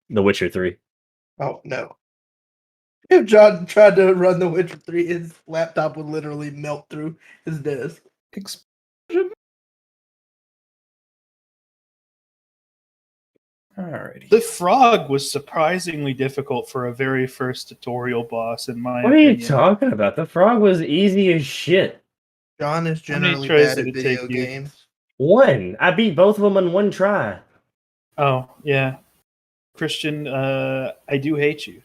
The Witcher 3. Oh no! If John tried to run The Witcher 3, his laptop would literally melt through his desk. Alrighty. The frog was surprisingly difficult for a very first tutorial boss, in my What are you opinion. talking about? The frog was easy as shit. John is How many generally tries bad did at it video take you? games. One. I beat both of them in one try. Oh, yeah. Christian, I do hate you.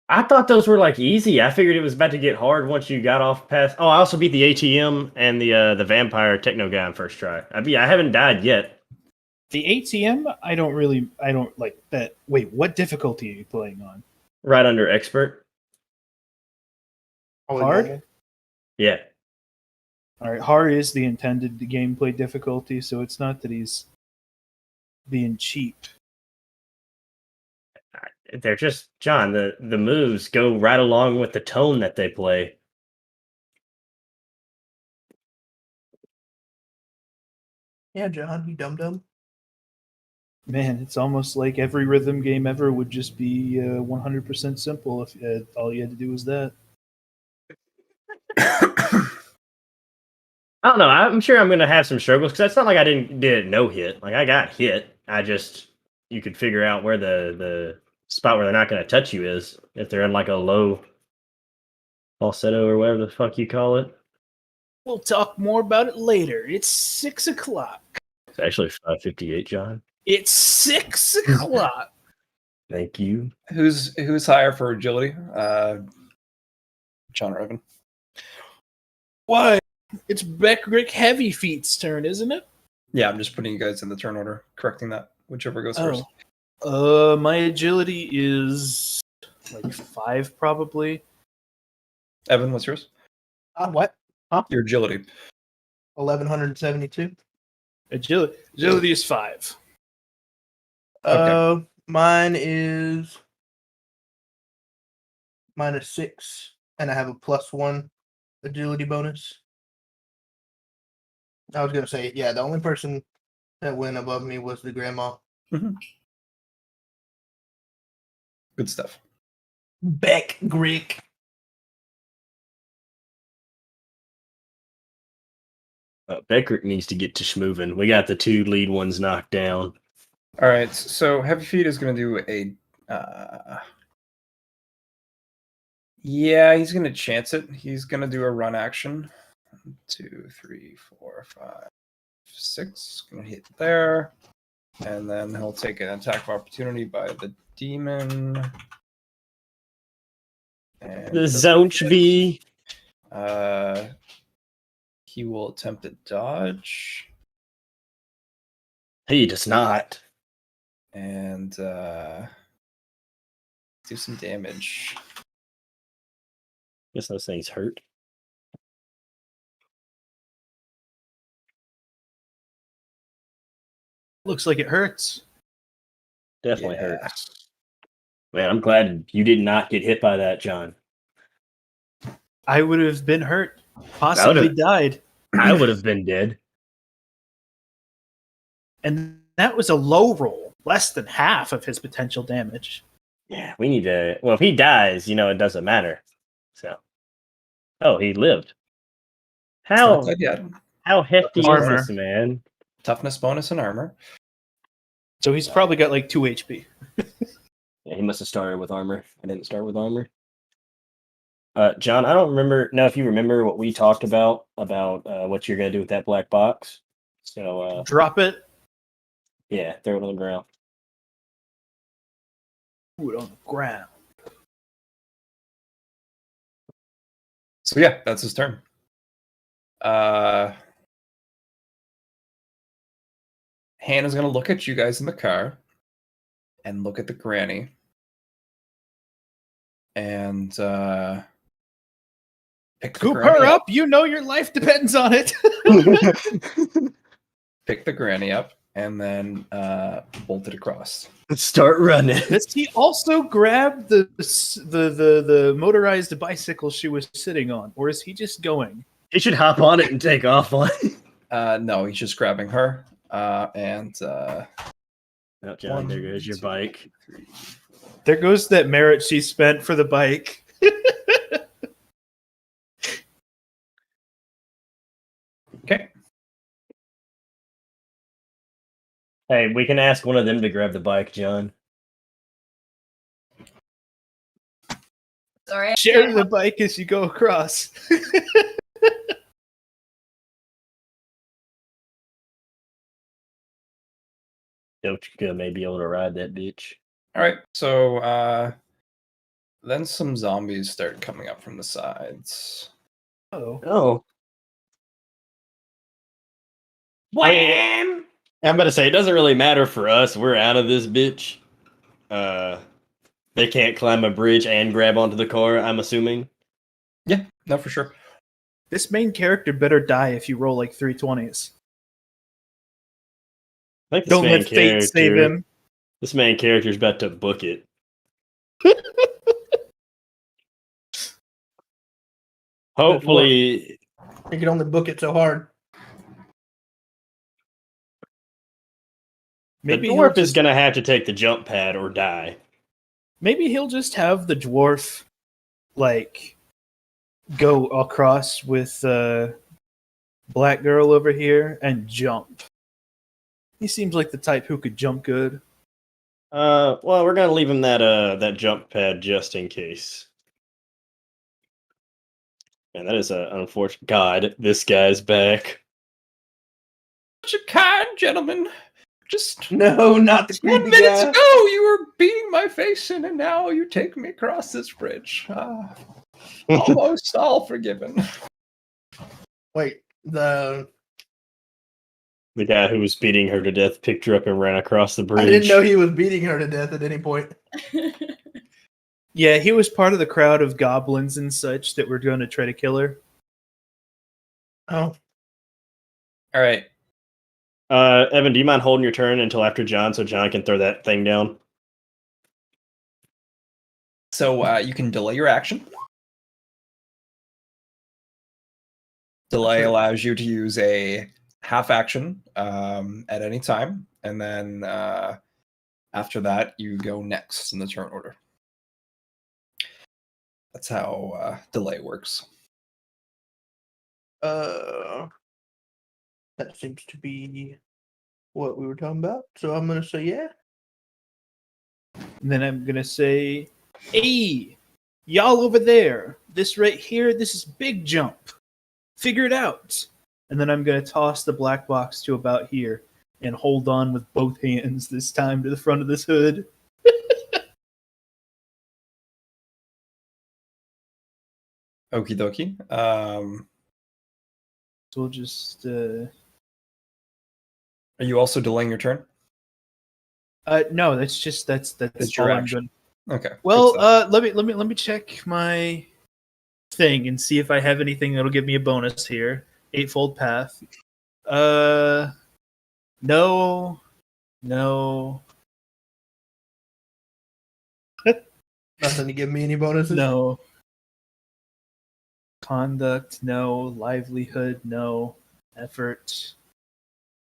I thought those were like easy. I figured it was about to get hard once you got off past. Oh, I also beat the ATM and the vampire techno guy on first try. I haven't died yet. The ATM, I don't like that. Wait, what difficulty are you playing on? Right under expert. Probably Hard? normal. Yeah. All right, hard is the intended gameplay difficulty, so it's not that he's being cheap. They're just John. The moves go right along with the tone that they play. Yeah, John, you dum dum. Man, it's almost like every rhythm game ever would just be 100% simple if all you had to do was that. I don't know. I'm sure I'm going to have some struggles because it's not like I did no hit. Like I got hit. You could figure out where the spot where they're not going to touch you is if they're in like a low falsetto or whatever the fuck you call it. We'll talk more about it later. It's 6 o'clock. It's actually 5:58, John. It's 6 o'clock. Thank you. Who's higher for agility? John or Evan? Why? It's Rick Heavy Feet's turn, isn't it? Yeah, I'm just putting you guys in the turn order, correcting that. Whichever goes first. My agility is like 5 probably. Evan, what's yours? What? Your agility. 1172. Agility is 5. Okay. Mine is -6, and I have a +1 agility bonus. I was gonna say, yeah, the only person that went above me was the grandma. Mm-hmm. Good stuff. Beck Grick. Beckert needs to get to schmoving. We got the 2 lead ones knocked down. All right, so Heavy Feet is going to do a... yeah, he's going to chance it. He's going to do a run action. 1, 2, 3, 4, 5, 6. Going to hit there. And then he'll take an attack of opportunity by the demon. And The Zonchby. He will attempt to dodge. He does not. And do some damage. Guess those things hurt. Looks like it hurts. Definitely hurts. Man, I'm glad you did not get hit by that, John. I would have been hurt. Possibly died. I would have been dead. And that was a low roll. Less than half of his potential damage. Yeah, we need to... Well, if he dies, it doesn't matter. So... Oh, he lived. How hefty Armor. is this, man? Toughness bonus and armor. So he's probably got like 2 HP. Yeah, he must have started with armor. I didn't start with armor. John, I don't know if you remember what we talked about what you're going to do with that black box. So drop it. Yeah, throw it on the ground. Throw it on the ground. So yeah, that's his turn. Hannah's going to look at you guys in the car and look at the granny. And pick the Scoop granny her up. You know your life depends on it. Pick the granny up and then bolt it across. Start running. Does he also grab the motorized bicycle she was sitting on, or is he just going? He should hop on it and take off on it. No, he's just grabbing her. And Oh, John, there goes your 2, bike. 3, 4. There goes that merit she spent for the bike. Okay. Hey, we can ask one of them to grab the bike, John. Sorry. I Share can't the bike as you go across. Dochka may be able to ride that bitch. All right. So then some zombies start coming up from the sides. Oh, Oh. Wham! I'm about to say, it doesn't really matter for us. We're out of this bitch. They can't climb a bridge and grab onto the car, I'm assuming. Yeah, no, for sure. this main character better die if you roll like 320s. I think this Don't main let fate save character, him. this main character's about to book it. Hopefully, You can only book it so hard. Maybe the he'll dwarf is just, gonna have to take the jump pad or die. maybe he'll just have the dwarf like go across with Black Girl over here and jump. He seems like the type who could jump good. Well, we're gonna leave him that jump pad just in case. And that is an unfortunate. God, this guy's back. Such a kind gentleman. Just No, not the 10 creepy minutes guy. ago, you were beating my face in, and now you take me across this bridge. Almost all forgiven. Wait, the The guy who was beating her to death picked her up and ran across the bridge. I didn't know he was beating her to death at any point. Yeah, he was part of the crowd of goblins and such that were going to try to kill her. Oh, All right. Evan, do you mind holding your turn until after John so John can throw that thing down? So you can delay your action. Delay That's right. allows you to use a half action at any time, and then after that, you go next in the turn order. That's how delay works. that seems to be what we were talking about. So I'm gonna say yeah. And then I'm going to say, hey, y'all over there. This right here, this is big jump. Figure it out. And then I'm going to toss the black box to about here and hold on with both hands this time to the front of this hood. Okie dokie. So we'll just Are you also delaying your turn? no, that's It's your all I'm action. going. Okay. Well, good stuff. let me check my thing and see if I have anything that'll give me a bonus here. Eightfold path. No. Nothing to give me any bonuses. No. Conduct, no. Livelihood, no. Effort,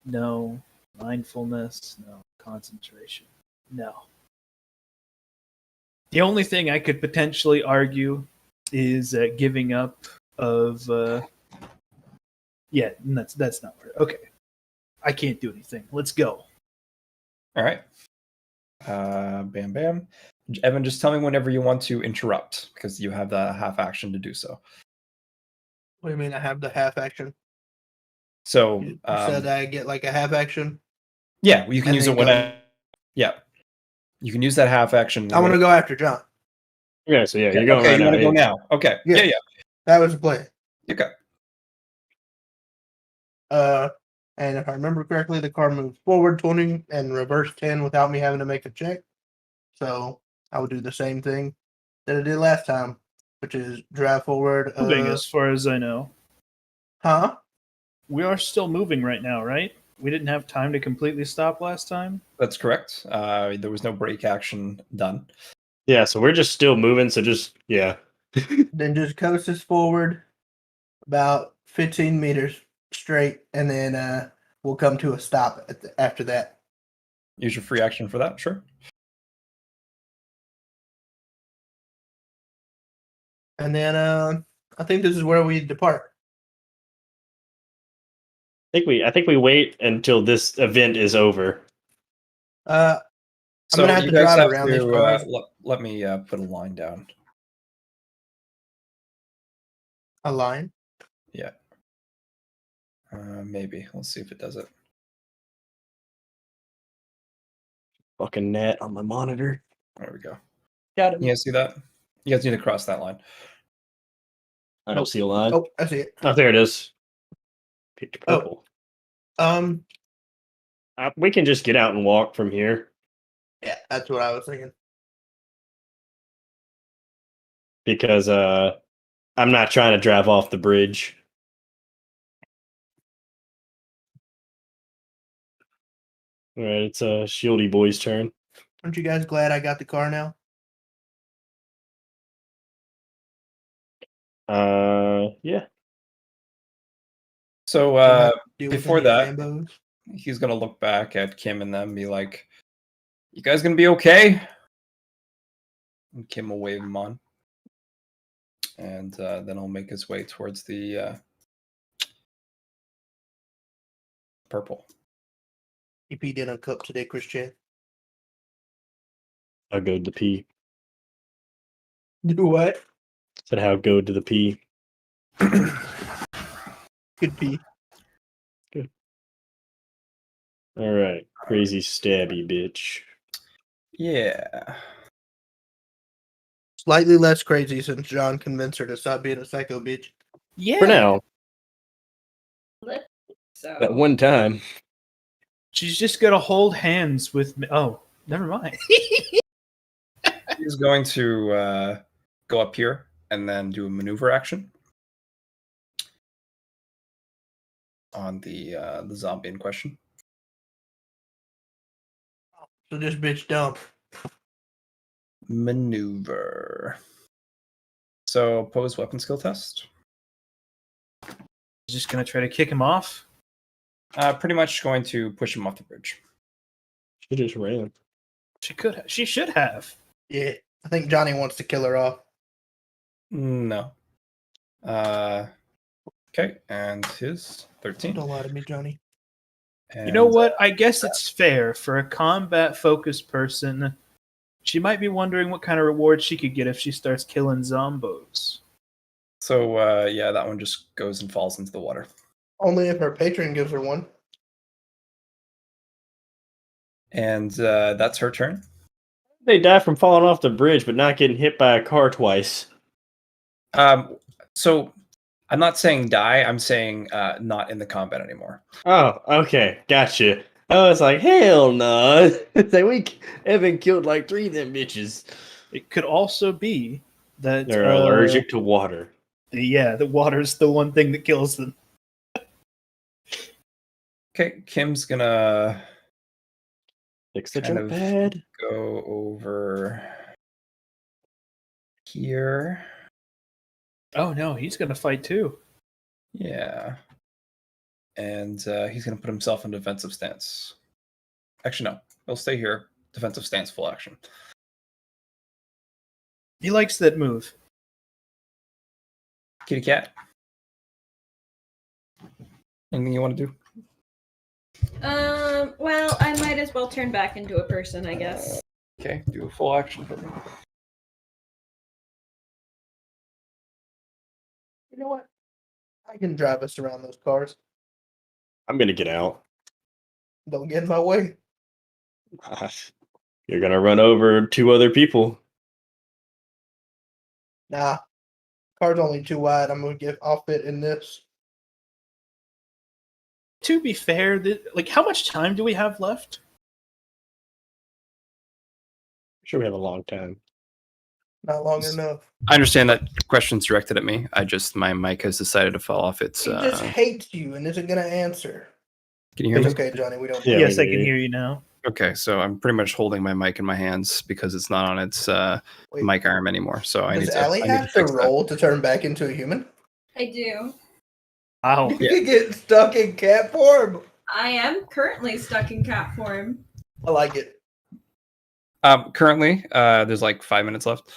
no. Mindfulness, no. Concentration, no. The only thing I could potentially argue is giving up of. Yeah, that's not right. Okay, I can't do anything. Let's go. All right. Bam, bam. Evan, just tell me whenever you want to interrupt, because you have the half action to do so. What do you mean? I have the half action. So, You said I get like a half action. yeah, you can and use then it whenever. Yeah, you can use that half action. I want to go after John. Yeah, so yeah, Okay, you're going okay, right you now. want to go now? Okay. Yeah. Yeah. That was the plan. Okay. And if I remember correctly, the car moves forward 20 and reverse 10 without me having to make a check. So I would do the same thing that I did last time, which is drive forward. Moving, as far as I know. Huh? We are still moving right now, right? We didn't have time to completely stop last time. That's correct. There was no break action done. Yeah, so we're just still moving. So just yeah. Then just coast us forward about 15 meters straight, and then we'll come to a stop after that. Use your free action for that, sure. And then I think this is where we depart. I think we wait until this event is over. I'm So gonna have you to guys drive have around these to cars. let me put a line down. A line. Yeah. Maybe. Let's see if it does it. Fucking net on my monitor. There we go. Got it. You guys see that? You guys need to cross that line. I don't see a line. Oh, I see it. Oh, there it is. Pitch Oh. purple. We We can just get out and walk from here Yeah, that's what I was thinking. because I'm not trying to drive off the bridge. All right, it's Shieldy Boy's turn. Aren't you guys glad I got the car now? Yeah. So Don't have to deal with before any that, Lambos. he's gonna look back at Kim and them and be like, "You guys gonna be okay?" And Kim will wave him on, and then he'll make his way towards the purple. EP did a cup today, Christian. I'll go to the P. Do what? Said how go to the P. Could be. All right, crazy stabby bitch. Yeah. Slightly less crazy since John convinced her to stop being a psycho bitch. Yeah. For now, So that one time. She's just gonna hold hands with me. Oh, never mind. He's going to go up here and then do a maneuver action on the zombie in question. So this bitch dumb. Maneuver. So pose weapon skill test. She's just gonna try to kick him off. Pretty much going to push him off the bridge. She just ran. She should have. Yeah, I think Johnny wants to kill her off. No. Okay, and his 13. Don't lie to me, Johnny. You know And, what? I guess it's fair for a combat-focused person. She might be wondering what kind of reward she could get if she starts killing zombos. So yeah, that one just goes and falls into the water. Only if her patron gives her one. And that's her turn. They die from falling off the bridge, but not getting hit by a car twice. So I'm not saying die. I'm saying not in the combat anymore. Oh, okay, gotcha. I was like, hell no. It's like we haven't killed like 3 of them bitches. It could also be that They're allergic to water. Yeah, the water's the one thing that kills them. Okay, Kim's gonna Fix the kind jump of- pad. go over here. Oh no, he's gonna fight too. Yeah. And he's going to put himself in defensive stance. Actually, no. He'll stay here. Defensive stance, full action. He likes that move. Kitty cat. Anything you want to do? well, I might as well turn back into a person, I guess. Okay, do a full action for me. You know what? I can drive us around those cars. I'm gonna get out. Don't get in my way. You're gonna run over 2 other people. Nah. Car's only too wide. I'll fit in this. To be fair, like how much time do we have left? Sure, we have a long time. Not long enough. I understand that question's directed at me. My mic has decided to fall off. It's He just hates you and isn't gonna answer. Can you hear It's me? okay, Johnny. We don't. Yeah, Yes, we I can can hear hear you now. Okay, so I'm pretty much holding my mic in my hands because it's not on its Wait, mic arm anymore. So I need does to. Allie I need have to fix that. roll to turn back into a human? I do. Wow. You can get stuck in cat form. I am currently stuck in cat form. I like it. Currently, there's like 5 minutes left.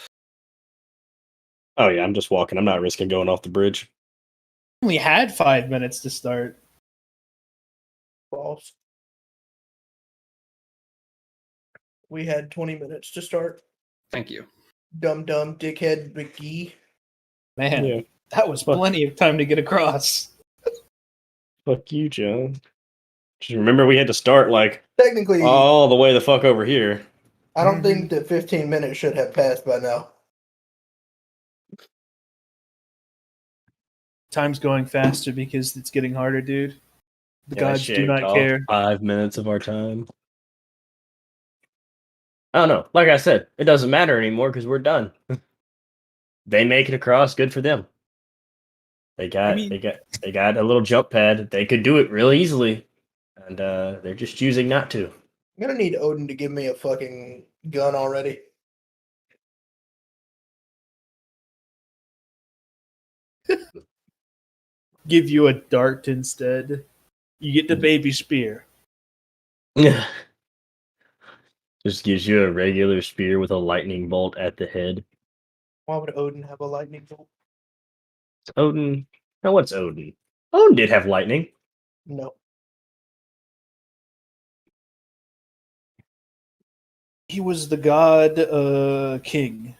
Oh yeah, I'm just walking. I'm not risking going off the bridge. Only had 5 minutes to start. False. We had 20 minutes to start. Thank you. Dumb dickhead McGee. Man, Yeah. that was Fuck. plenty of time to get across. Fuck you, John. Just remember we had to start like Technically, all the way the fuck over here. I don't think that 15 minutes should have passed by now. Time's going faster because it's getting harder, dude. The Yeah, I gods do shaved not off care. 5 minutes of our time. I don't know. Like I said, it doesn't matter anymore because we're done. They make it across. Good for them. They got mean- they got a little jump pad. They could do it real easily, and they're just choosing not to. I'm gonna need Odin to give me a fucking gun already. Give you a dart instead. You get the baby spear. Just gives you a regular spear with a lightning bolt at the head. Why would Odin have a lightning bolt? Odin. Now what's Odin? Odin did have lightning. No. He was the god king.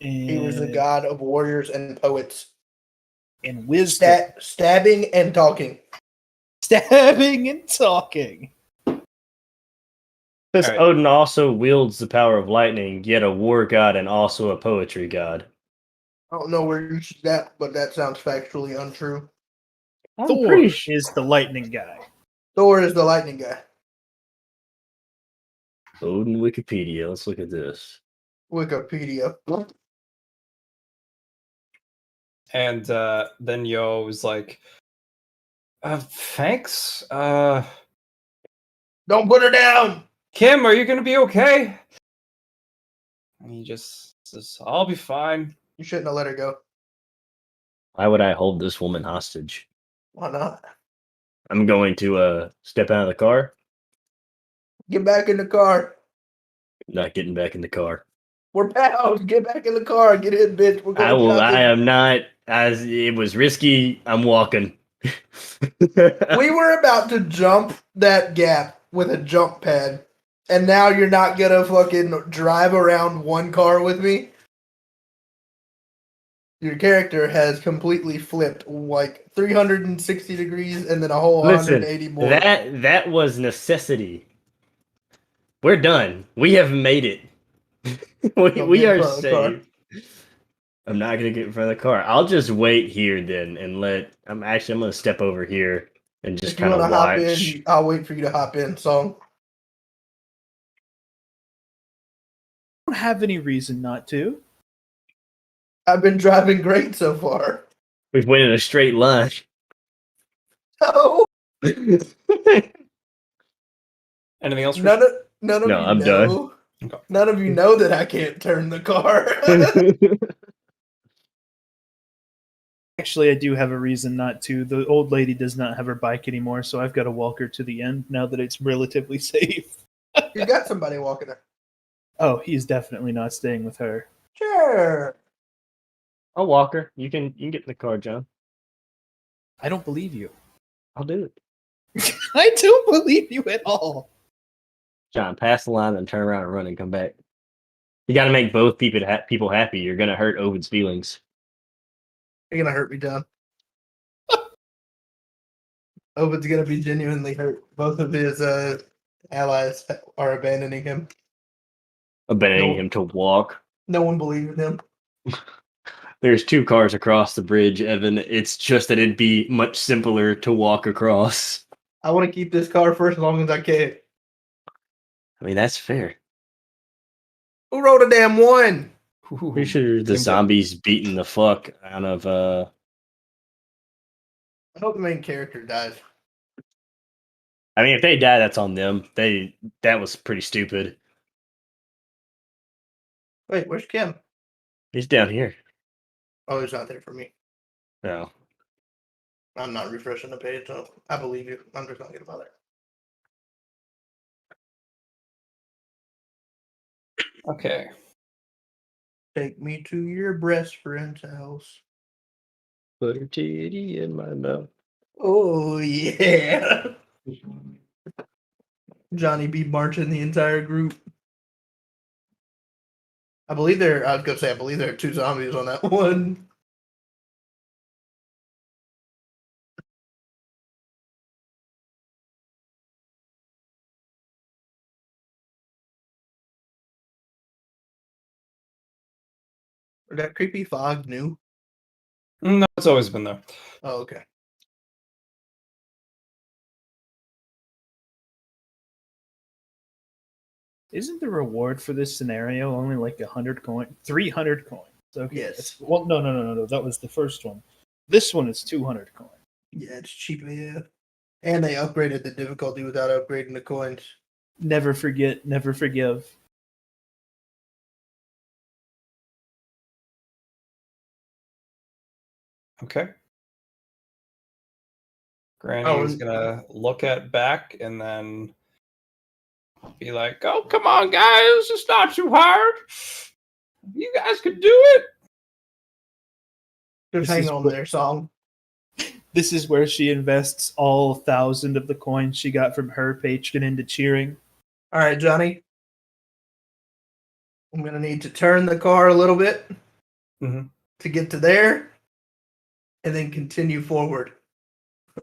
And, He was the god of warriors and poets. And wisdom. Stabbing and talking. Stabbing and talking. Because Alright. Odin also wields the power of lightning, yet a war god and also a poetry god. I don't know where you see that, but that sounds factually untrue. I'm Thor pretty sure. is the lightning guy. Thor is the lightning guy. Odin Wikipedia. Let's look at this. Wikipedia. And then Yo was like, thanks. Don't put her down. Kim, are you gonna be okay? And he just says, I'll be fine. You shouldn't have let her go. Why would I hold this woman hostage? Why not? I'm going to step out of the car. Get back in the car. Not getting back in the car. We're pals. Get back in the car. Get in, bitch. We're I going will. shopping. I am not. As it was risky. I'm walking. We were about to jump that gap with a jump pad, and now you're not gonna fucking drive around one car with me? Your character has completely flipped like 360 degrees and then a whole Listen, 180 more. that was necessity. We're done. We have made it. Don't we get in are front of the car. safe. I'm not gonna get in front of the car. I'll just wait here then and let. I'm gonna step over here and just If you kind want of to hop watch. in, I'll wait for you to hop in, song. I don't have any reason not to. I've been driving great so far. We've went in a straight line. No, Anything else? none of No, you I'm know. done. Okay. None of you know that I can't turn the car. Actually, I do have a reason not to. The old lady does not have her bike anymore, so I've got to walk her to the end now that it's relatively safe. You got somebody walking there. Oh, he's definitely not staying with her. Sure. I'll walk her. You can get in the car, John. I don't believe you. I'll do it. I don't believe you at all. John, pass the line and turn around and run and come back. You got to make both people happy. You're gonna hurt Ovid's feelings. You're gonna hurt me, John. Ovid's gonna be genuinely hurt. Both of his allies are abandoning him. Abandoning No. him to walk. No one believes in him. There's 2 cars across the bridge, Evan. It's just that it'd be much simpler to walk across. I want to keep this car for as long as I can. I mean, that's fair. Who wrote a damn one? Pretty sure the Kim's zombies beating the fuck out of I hope the main character dies. I mean, if they die, that's on them. That was pretty stupid. Wait, where's Kim? He's down here. Oh, he's not there for me. No. I'm not refreshing the page, so I believe you. I'm just not gonna bother. Okay. Take me to your best friend's house. Put her titty in my mouth. Oh yeah. Johnny B marching the entire group. I believe there are 2 zombies on that one. Is that creepy fog new? No, it's always been there. Oh, okay. Isn't the reward for this scenario only like 100 coin, 300 coins? Okay. Yes. Well, no. That was the first one. This one is 200 coins. Yeah, it's cheap, yeah. And they upgraded the difficulty without upgrading the coins. Never forget, never forgive. Okay. Granny Oh, is and- gonna look at Beck and then be like, "Oh, come on, guys! It's not too hard. You guys can do it." Just This hang is on what- there, song. This is where she invests all 1,000 of the coins she got from her patron into cheering. All right, Johnny. I'm gonna need to turn the car a little bit Mhm. to get to there, and then continue forward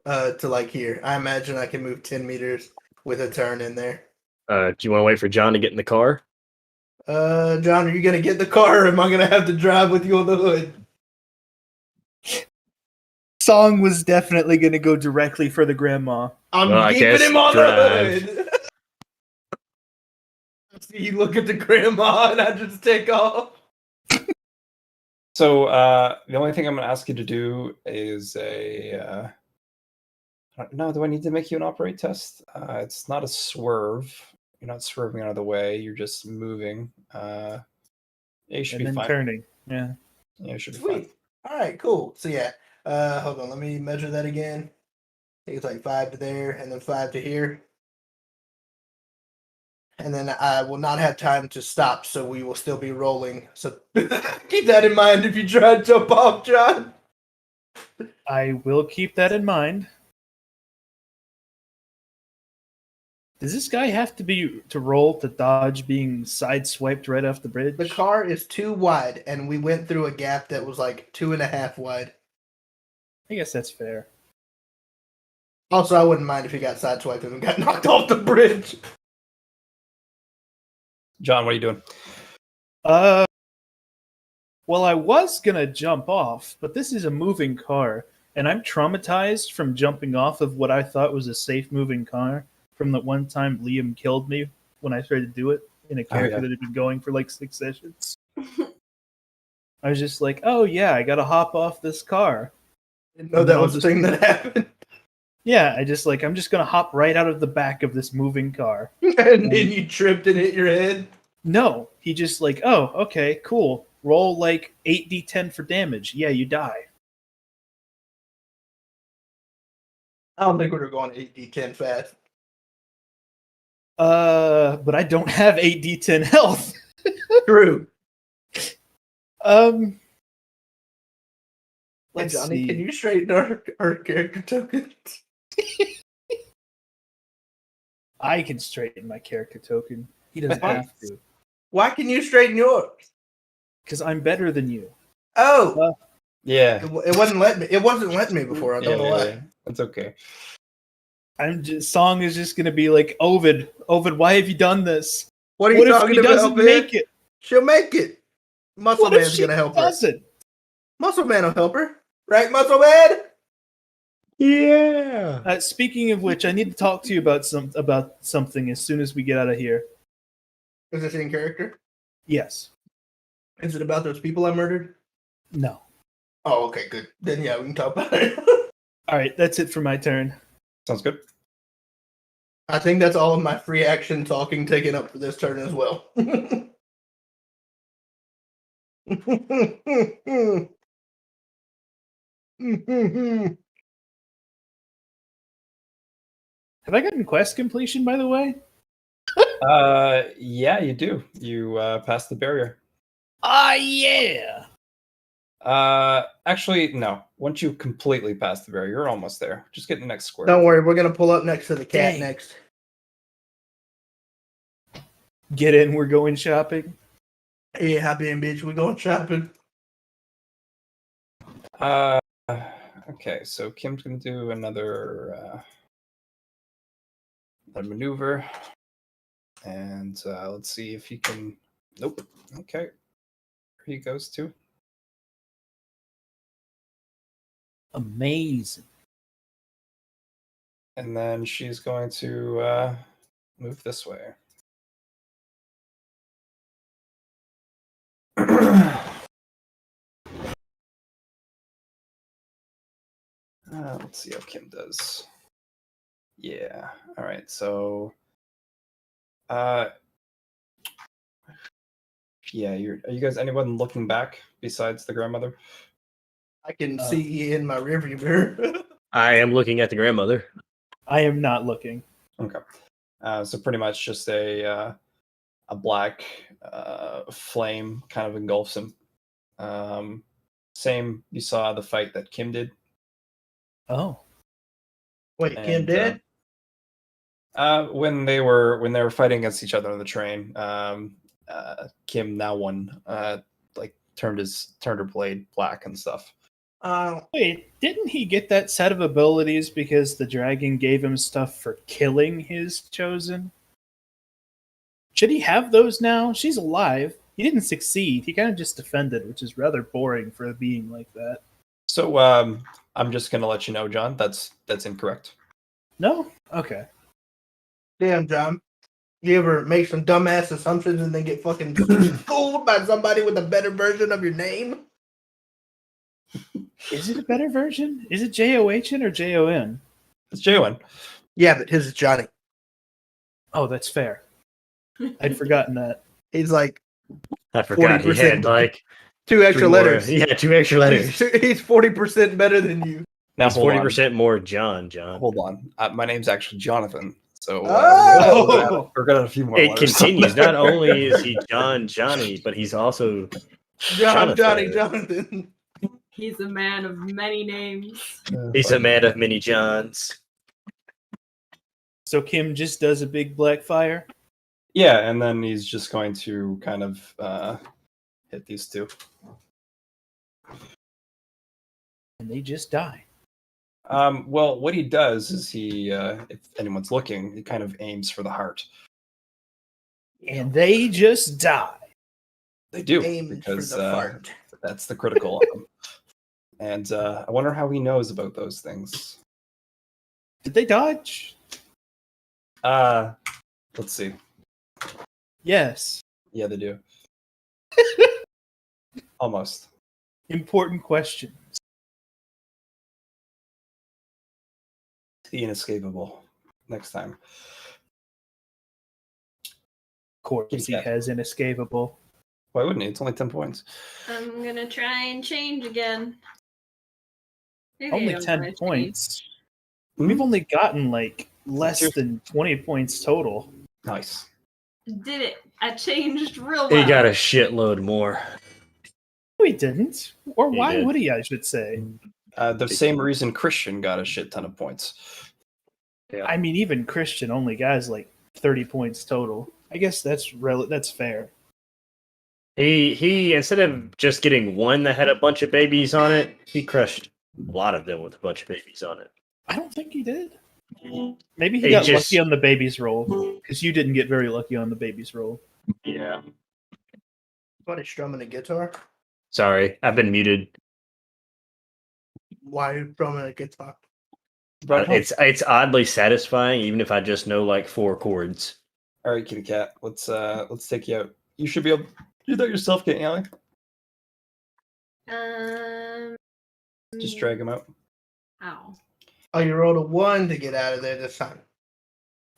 to like here. I imagine I can move 10 meters with a turn in there. Do you want to wait for John to get in the car? John, are you gonna get in the car, or am I gonna have to drive with you on the hood? Song was definitely going to go directly for the grandma. I'm Well, I keeping guess him on drive. the hood. See you look at the grandma, and I just take off. So the only thing I'm going to ask you to do is a. No, do I need to make you an operate test? It's not a swerve. You're not swerving out of the way. You're just moving. You should And be then fine. turning. Yeah. Yeah, you should be fine. Sweet. All right, cool. So yeah, hold on. Let me measure that again. I think it's like 5 to there, and then 5 to here. And then I will not have time to stop, so we will still be rolling. So keep that in mind if you try to jump off, John. I will keep that in mind. Does this guy have to roll to dodge being sideswiped right off the bridge? The car is too wide, and we went through a gap that was like 2.5 wide. I guess that's fair. Also, I wouldn't mind if he got sideswiped and got knocked off the bridge. John, what are you doing? Well, I was gonna jump off, but this is a moving car, and I'm traumatized from jumping off of what I thought was a safe moving car from the one time Liam killed me when I tried to do it in a character yeah. that had been going for like 6 sessions. I was just like, oh yeah, I gotta hop off this car. Didn't know that was the thing that happened. Yeah, I'm just gonna hop right out of the back of this moving car. And then you tripped and hit your head. No, he just like, oh, okay, cool. Roll like 8d10 for damage. Yeah, you die. I don't think we were going 8d10 fast. But I don't have 8d10 health. True. Um, Hey, let's Johnny, see. can you straighten our character tokens? I can straighten my character token. He doesn't Why? have to, Why can you straighten yours? because I'm better than you. Oh, Yeah. it wasn't letting me. It wasn't letting me before. I don't know why. That's okay. Song is just gonna be like, Ovid, why have you done this? What are What you if talking he about, doesn't man? make it? She'll make it. Muscle What if Man's she gonna help her. doesn't? Muscle Man will help her, right, Muscle Man? Yeah. Speaking of which, I need to talk to you about something as soon as we get out of here. Is this in character? Yes. Is it about those people I murdered? No. Oh, okay, good. Then yeah, we can talk about it. All right, that's it for my turn. Sounds good. I think that's all of my free action talking taken up for this turn as well. Have I gotten quest completion, by the way? Yeah, you do. You pass the barrier. Ah, yeah. Actually, no. Once you completely pass the barrier, you're almost there. Just get the next square. Don't worry, we're gonna pull up next to the cat Dang. next. Get in, we're going shopping. Hey, happy and bitch, we going shopping. Okay, so Kim's gonna do another maneuver, and let's see if he can. Nope. Okay, here he goes too. Amazing. And then she's going to move this way. Let's see how Kim does. Yeah. All right. So, yeah. Are you guys anyone looking back besides the grandmother? I can see in my rearview mirror. I am looking at the grandmother. I am not looking. Okay. So pretty much just a black flame kind of engulfs him. Same. You saw the fight that Kim did. Oh. Wait, Kim And, dead? When they were fighting against each other on the train, Kim now won. Like turned her blade black and stuff. Wait, didn't he get that set of abilities because the dragon gave him stuff for killing his chosen? Should he have those now? She's alive. He didn't succeed. He kind of just defended, which is rather boring for a being like that. So I'm just gonna let you know, John. That's incorrect. No? Okay. Damn, John. You ever make some dumbass assumptions and then get fucking fooled by somebody with a better version of your name? Is it a better version? Is it J-O-H-N or J-O-N? It's J-O-N. Yeah, but his is Johnny. Oh, that's fair. I'd forgotten that. He's like I forgot he 40%. had like 2 extra 3 more- letters. Yeah, 2 extra letters. He's 40% better than you. Now He's hold 40% more John. on. Hold on. My name's actually Jonathan. So Oh! we're gonna have a few more. It letters. continues. Not only is he Johnny, but he's also Jonathan. He's a man of many names. he's a man of many Johns. So Kim just does a big black fire? Yeah, and then he's just going to kind of hit these two. And they just die. Well, what he does is he, if anyone's looking, he kind of aims for the heart. And they just die. They do Aims because for the fart. that's the critical on them. And I wonder how he knows about those things. Did they dodge? Let's see. Yes. Yeah, they do. Almost. Important question. The inescapable. Next time. Of course, he has inescapable. Why wouldn't he? It's only 10 points. I'm gonna try and change again. Maybe I Only don't 10 wanna change. points. Hmm? We've only gotten like less than 20 points total. Nice. Did it? I changed real well. He got a shitload more. We didn't. Or He why did. would he, I should say? The same reason Christian got a shit ton of points. Yeah. I mean, even Christian only got like 30 points total. I guess that's that's fair. He instead of just getting one that had a bunch of babies on it, he crushed a lot of them with a bunch of babies on it. I don't think he did. Maybe he He got just- lucky on the babies roll because you didn't get very lucky on the babies roll. Yeah. Somebody strumming a guitar? Sorry, I've been muted. Why are you strumming a guitar? Brought it home. It's oddly satisfying, even if I just know like 4 chords. All right, kitty cat. Let's take you out. You should be able to do that yourself, can't you, Allie? Just drag him out. Ow. Oh, you rolled a 1 to get out of there this time.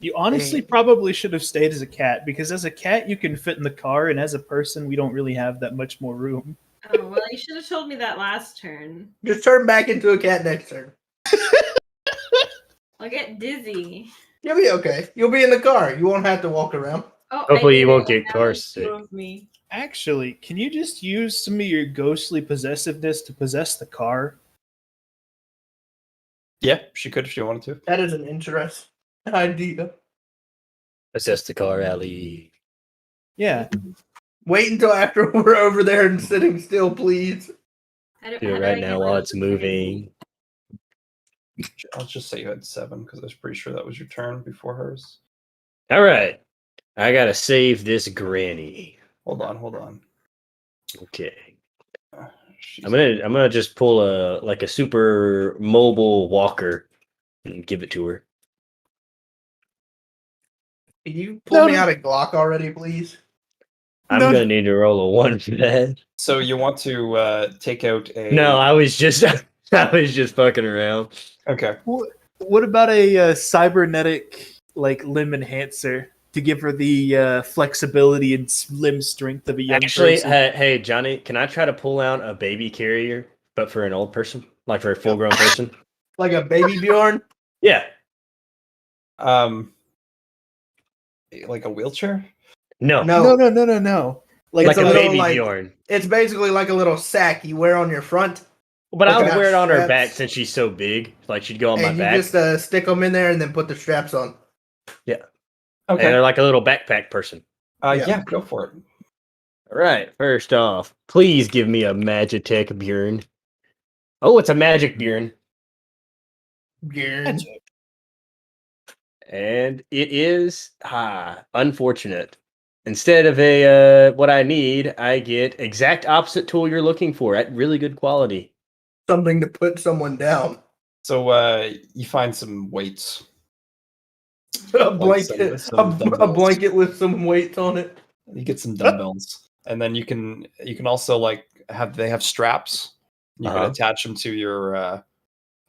You honestly Dang. probably should have stayed as a cat because as a cat you can fit in the car, and as a person we don't really have that much more room. Oh, well, you should have told me that last turn. Just turn back into a cat next turn. I'll get dizzy. You'll be okay. You'll be in the car. You won't have to walk around. Oh, Hopefully I you did won't it. get Now car there's sick. two of me. Actually, can you just use some of your ghostly possessiveness to possess the car? Yeah, she could if she wanted to. That is an interesting idea. Assess the car alley. Yeah. Wait until after we're over there and sitting still, please. Do How it do right I now get while rid of it's the moving. I'll just say you had 7 because I was pretty sure that was your turn before hers. All right. I gotta save this granny. Hold on. Okay. She's I'm gonna just pull a super mobile walker and give it to her. Can you pull me No. out a Glock already, please? I'm No. gonna need to roll a 1 for that. So you want to take out a? No, I was just I was just fucking around. Okay. What about a cybernetic like limb enhancer to give her the flexibility and limb strength of a young Actually, person? hey Johnny, can I try to pull out a baby carrier, but for an old person, like for a full-grown person? Like a baby Bjorn? Yeah. Like a wheelchair? No. No. No. Like, Like It's a a little, baby like- Bjorn. It's basically like a little sack you wear on your front, But I Okay. would wear it on her Straps. back since she's so big. Like she'd go on my and you back. just stick them in there and then put the straps on. And Okay. they're like a little backpack person. yeah. Yeah, go for it. All right. First off, please give me a Magitech Bjorn. Oh, it's a magic Bjorn. Bjorn. And it is unfortunate. Instead of a what I need, I get exact opposite tool you're looking for at really good quality. Something to put someone down. So you find some weights. A Like blanket, some a dumbbells. blanket with some weights on it. You get some dumbbells, and then you can also like have straps. You can Uh-huh. attach them to your.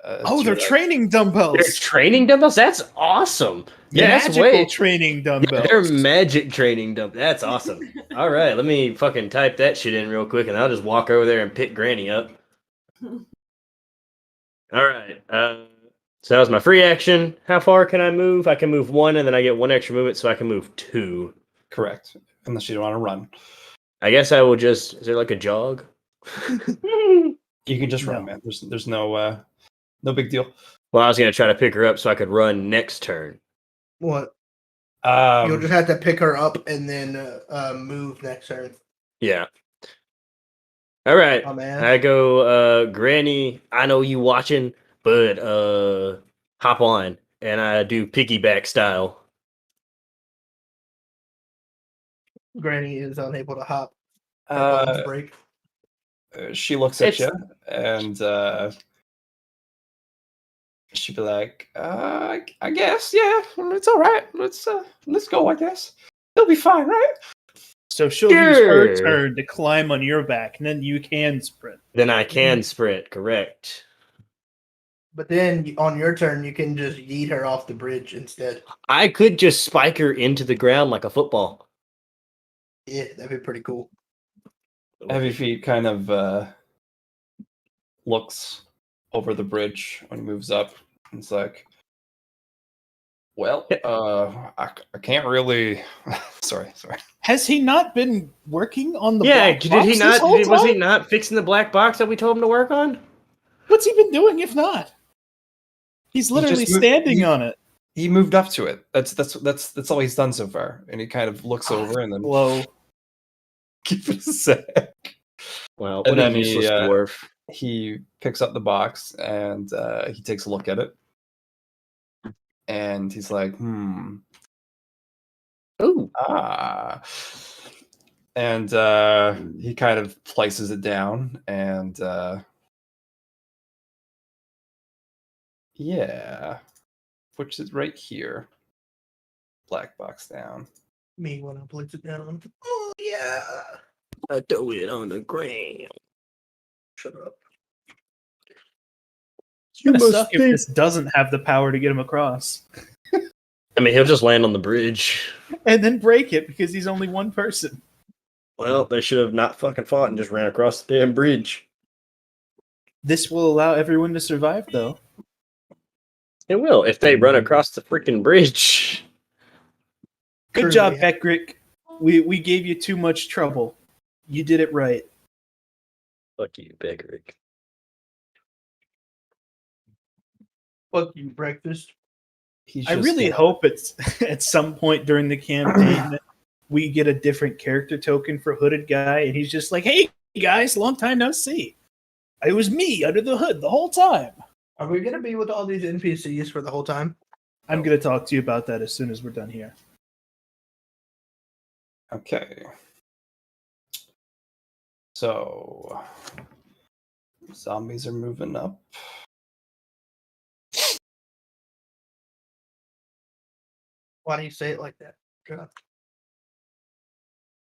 Oh, to they're your, training They're dumbbells. training dumbbells? That's awesome. Yeah, that's Magical way. training Yeah, dumbbells. they're magic training dumbbells. That's awesome. All right, let me fucking type that shit in real quick, and I'll just walk over there and pick Granny up. All right. So that was my free action. How far can I move? I can move 1, and then I get 1 extra movement, so I can move 2. Correct, unless you don't want to run. I guess I will just. Is there like a jog? You can just run, No. man. There's no big deal. Well, I was gonna try to pick her up so I could run next turn. What? You'll Um, just have to pick her up and then move next turn. Yeah. All right. Oh man. I go, Granny. I know you watching, but hop on, and I do piggyback style. Granny is unable to hop. Her bones break. she looks at It's- you and she'd be like, "I guess, yeah, it's all right. Let's go. I guess it'll be fine, right?" So she'll use her Sure. turn to climb on your back, and then you can sprint. Then I can sprint. Correct. But then on your turn, you can just yeet her off the bridge instead. I could just spike her into the ground like a football. Yeah, that'd be pretty cool. Heavy Feet kind of looks over the bridge when he moves up. And it's like, well, I can't really. sorry. Has he not been working on the Yeah. black Did box he this not? whole Was he time? not fixing the black box that we told him to work on? What's he been doing if not? He's literally just moved- standing he- on it. He moved up to it. That's all he's done so far. And he kind of looks over and then Blow. give it a sec. Well, And what a then he, useless dwarf. He picks up the box and he takes a look at it. And he's like, Ooh. And he kind of places it down and yeah, puts it right here. Black box down. Me when I place it down. Oh yeah. I throw it on the ground. Shut up. It's gonna suck if this doesn't have the power to get him across. I mean, he'll just land on the bridge. And then break it because he's only one person. Well, they should have not fucking fought and just ran across the damn bridge. This will allow everyone to survive, though. It will if they run across the freaking bridge. Good True, job, yeah. Beckrick. We gave you too much trouble. You did it right. Fuck you, Beckerick. Fuck you, breakfast. He's I just really hope it's at some point during the campaign we get a different character token for Hooded Guy, and he's just like, "Hey guys, long time no see. It was me under the hood the whole time." Are we gonna be with all these NPCs for the whole time? I'm gonna talk to you about that as soon as we're done here. Okay. So zombies are moving up. Why do you say it like that? God.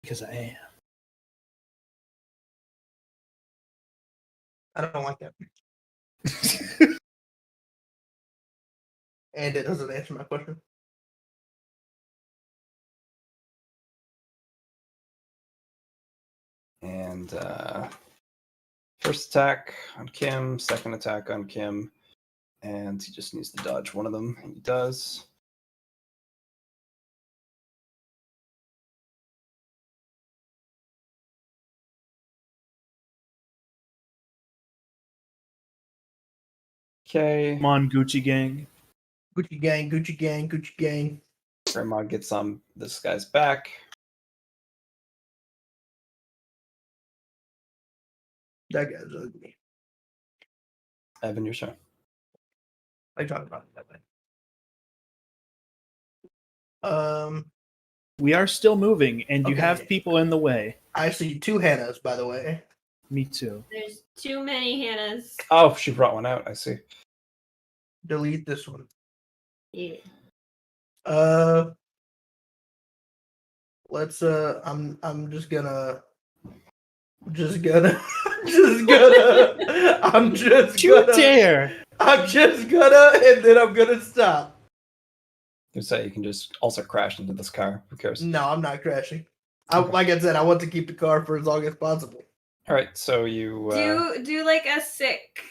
Because I am. I don't like that. And it doesn't answer my question. And first attack on Kim, second attack on Kim, and he just needs to dodge one of them, and he does. Okay, Come on, Gucci Gang. Gucci gang, Gucci gang, Gucci gang. Grandma gets on this guy's back. That guy's ugly. Evan, your turn. I talk about it that way. We are still moving, and you Okay. have people in the way. I see 2 Hannahs, by the way. Me too. There's too many Hannahs. Oh, she brought one out. I see. Delete this one. Yeah. Let's I'm just gonna just gonna just gonna I'm just You gonna dare! I'm just gonna and then I'm gonna stop. You say you can just also crash into this car. Who cares? No, I'm not crashing. Okay. Like I said, I want to keep the car for as long as possible. All right, so you Do like a sick.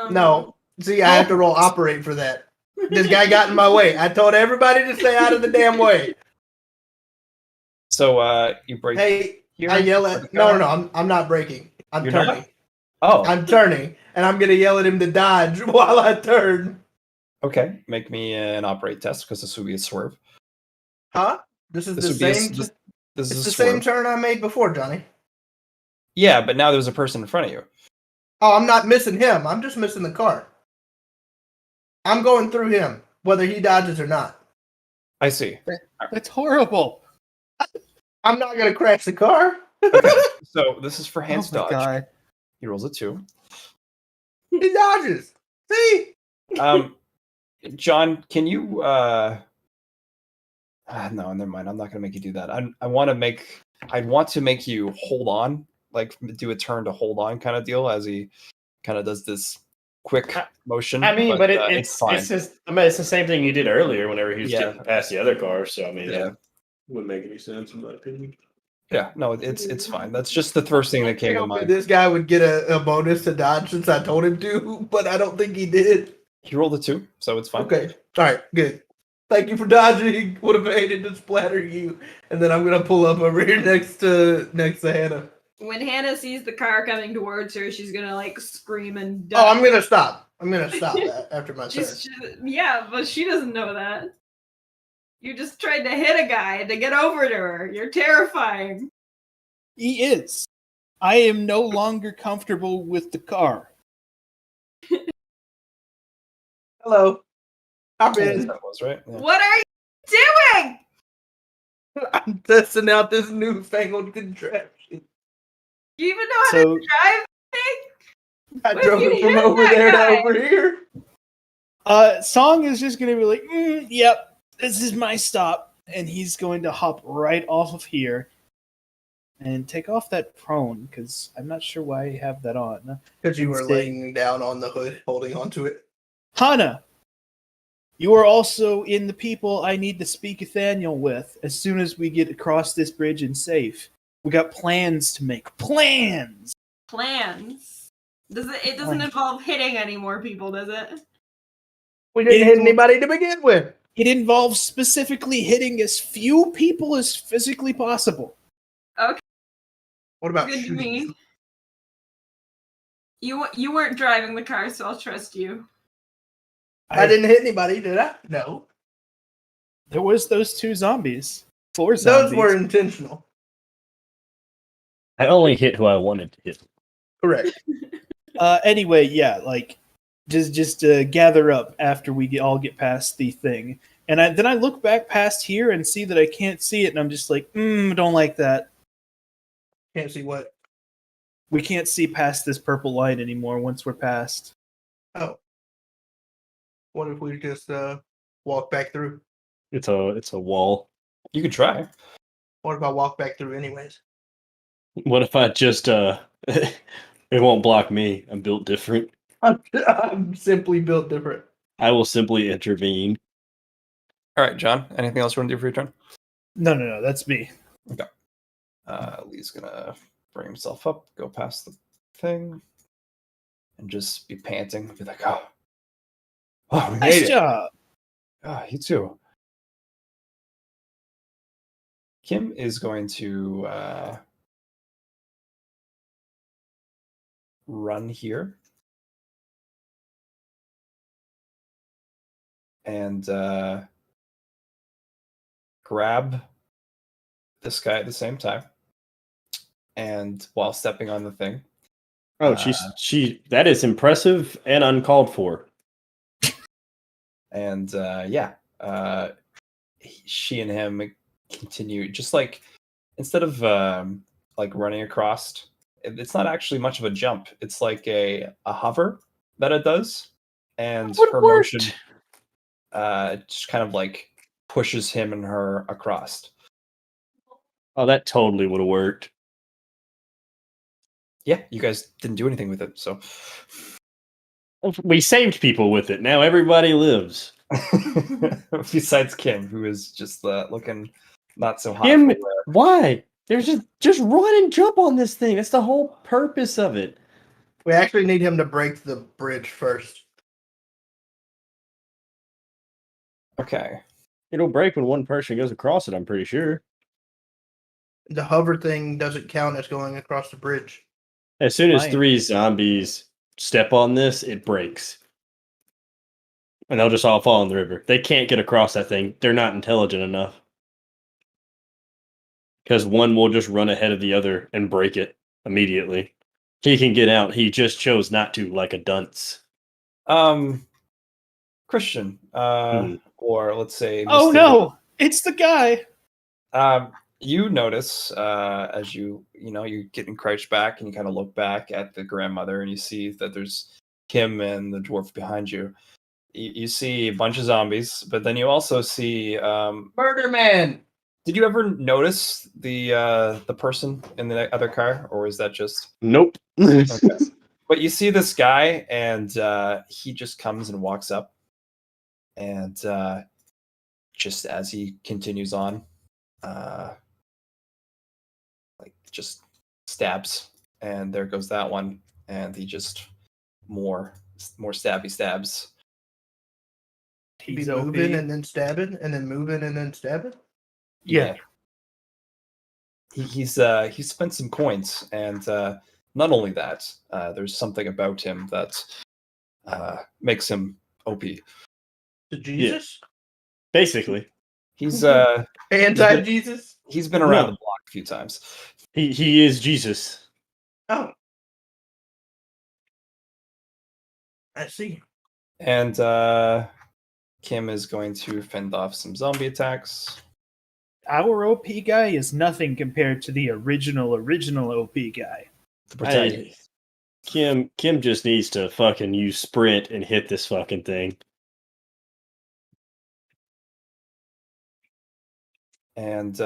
No. See, I have to roll operate for that. This guy got in my way. I told everybody to stay out of the damn way. you break. Hey, here I yell for the at no, car? I'm not braking. I'm You're turning. not? Oh, I'm turning, and I'm gonna yell at him to dodge while I turn. okay. Make me an operate test because this would be a swerve. Huh? This is This the would be a, same. this, this It's is the a same swerve. turn I made before, Johnny. Yeah, but now there's a person in front of you. Oh, I'm not missing him. I'm just missing the car. I'm going through him, whether he dodges or not. I see. That's horrible. I'm not gonna crash the car. Okay, so this is for Oh Hans my dodge. god. He rolls a 2. He dodges. See? John, can you? No, never mind. I'm not gonna make you do that. I want to make. I want to make you hold on, like do a turn to hold on kind of deal, as he kind of does this quick motion. I mean, but it's fine. it's just, I mean, it's the same thing you did earlier whenever he was Yeah. getting past the other cars. So I mean, Yeah. that wouldn't make any sense in my opinion. Yeah, no, it's fine. That's just the first thing that came to mind. This guy would get a bonus to dodge since I told him to, but I don't think he did. He rolled a 2, so it's fine. Okay. All right. Good. Thank you for dodging. Would have hated to splatter you, and then I'm gonna pull up over here next to Hannah. When Hannah sees the car coming towards her, she's gonna like scream and Oh, I'm die. gonna stop. I'm gonna stop that after my turn. Yeah, but she doesn't know that. You just tried to hit a guy to get over to her. You're terrifying. He is. I am no longer comfortable with the car. Hello. I'm That in. was right. Yeah. What are you doing? I'm testing out this newfangled contraption. Do you even know how So to drive thing? I What drove if it you from hit over that there guy? to over here. Song is just gonna be like, yep, this is my stop. And he's going to hop right off of here and take off that prone, because I'm not sure why I have that on. Because you were Instead- laying down on the hood, holding onto it. Hana, you are also in the people I need to speak Nathaniel with as soon as we get across this bridge and safe. We got plans to make. Plans! Plans. It doesn't involve hitting any more people, does it? We didn't hit anybody to begin with. It involves specifically hitting as few people as physically possible. What about Good to shooting? me. You weren't driving the car, so I'll trust you. I didn't hit anybody, did I? No. There was those 2 zombies. 4 zombies. Those were intentional. I only hit who I wanted to hit. Correct. Anyway, yeah, like just gather up after we all get past the thing, and then I look back past here and see that I can't see it, and I'm just like, don't like that. Can't see what. We can't see past this purple light anymore once we're past. Oh. What if we just walk back through? It's a wall. You could try. What if I walk back through anyways? What if I just it won't block me. I'm built different. I'm simply built different. I will simply intervene. All right, John. Anything else you want to do for your turn? No, that's me. Lee's gonna bring himself up, go past the thing, and just be panting. Be like, oh, we made Nice it. job. Oh, you too. Kim is going to run here and grab this guy at the same time, and while stepping on the thing. Oh, she that is impressive and uncalled for. And she and him continue, just like, instead of like running across, it's not actually much of a jump. It's like a hover that it does, and her motion just kind of like pushes him and her across. Oh, that totally would have worked. Yeah, you guys didn't do anything with it, so We saved people with it. Now everybody lives. besides Kim, who is just looking not so hot. Kim, for wear. why? There's just run and jump on this thing. That's the whole purpose of it. We actually need him to break the bridge first. Okay. It'll break when one person goes across it, I'm pretty sure. The hover thing doesn't count as going across the bridge. As soon as Fine. 3 zombies step on this, it breaks. And they'll just all fall in the river. They can't get across that thing. They're not intelligent enough. Because one will just run ahead of the other and break it immediately. He can get out. He just chose not to, like a dunce. Christian, Hmm. or let's say, Oh Mr. no, it's the guy. You notice as you're getting crouched back, and you kind of look back at the grandmother, and you see that there's Kim and the dwarf behind you. You see a bunch of zombies, but then you also see Murder Man! did you ever notice the person in the other car, or is that just Nope. okay? But you see this guy, and he just comes and walks up, and just as he continues on, like just stabs, and there goes that one, and he just more stabby stabs. Be He's moving OP. and then stabbing, and then moving and then stabbing? Yeah. He spent some coins, and not only that, there's something about him that makes him OP. To Jesus? Basically. He's Anti-Jesus? he's been around No. the block a few times. He is Jesus. Oh. I see. And Kim is going to fend off some zombie attacks. Our OP guy is nothing compared to the original OP guy. The protagonist. Kim just needs to fucking use sprint and hit this fucking thing. And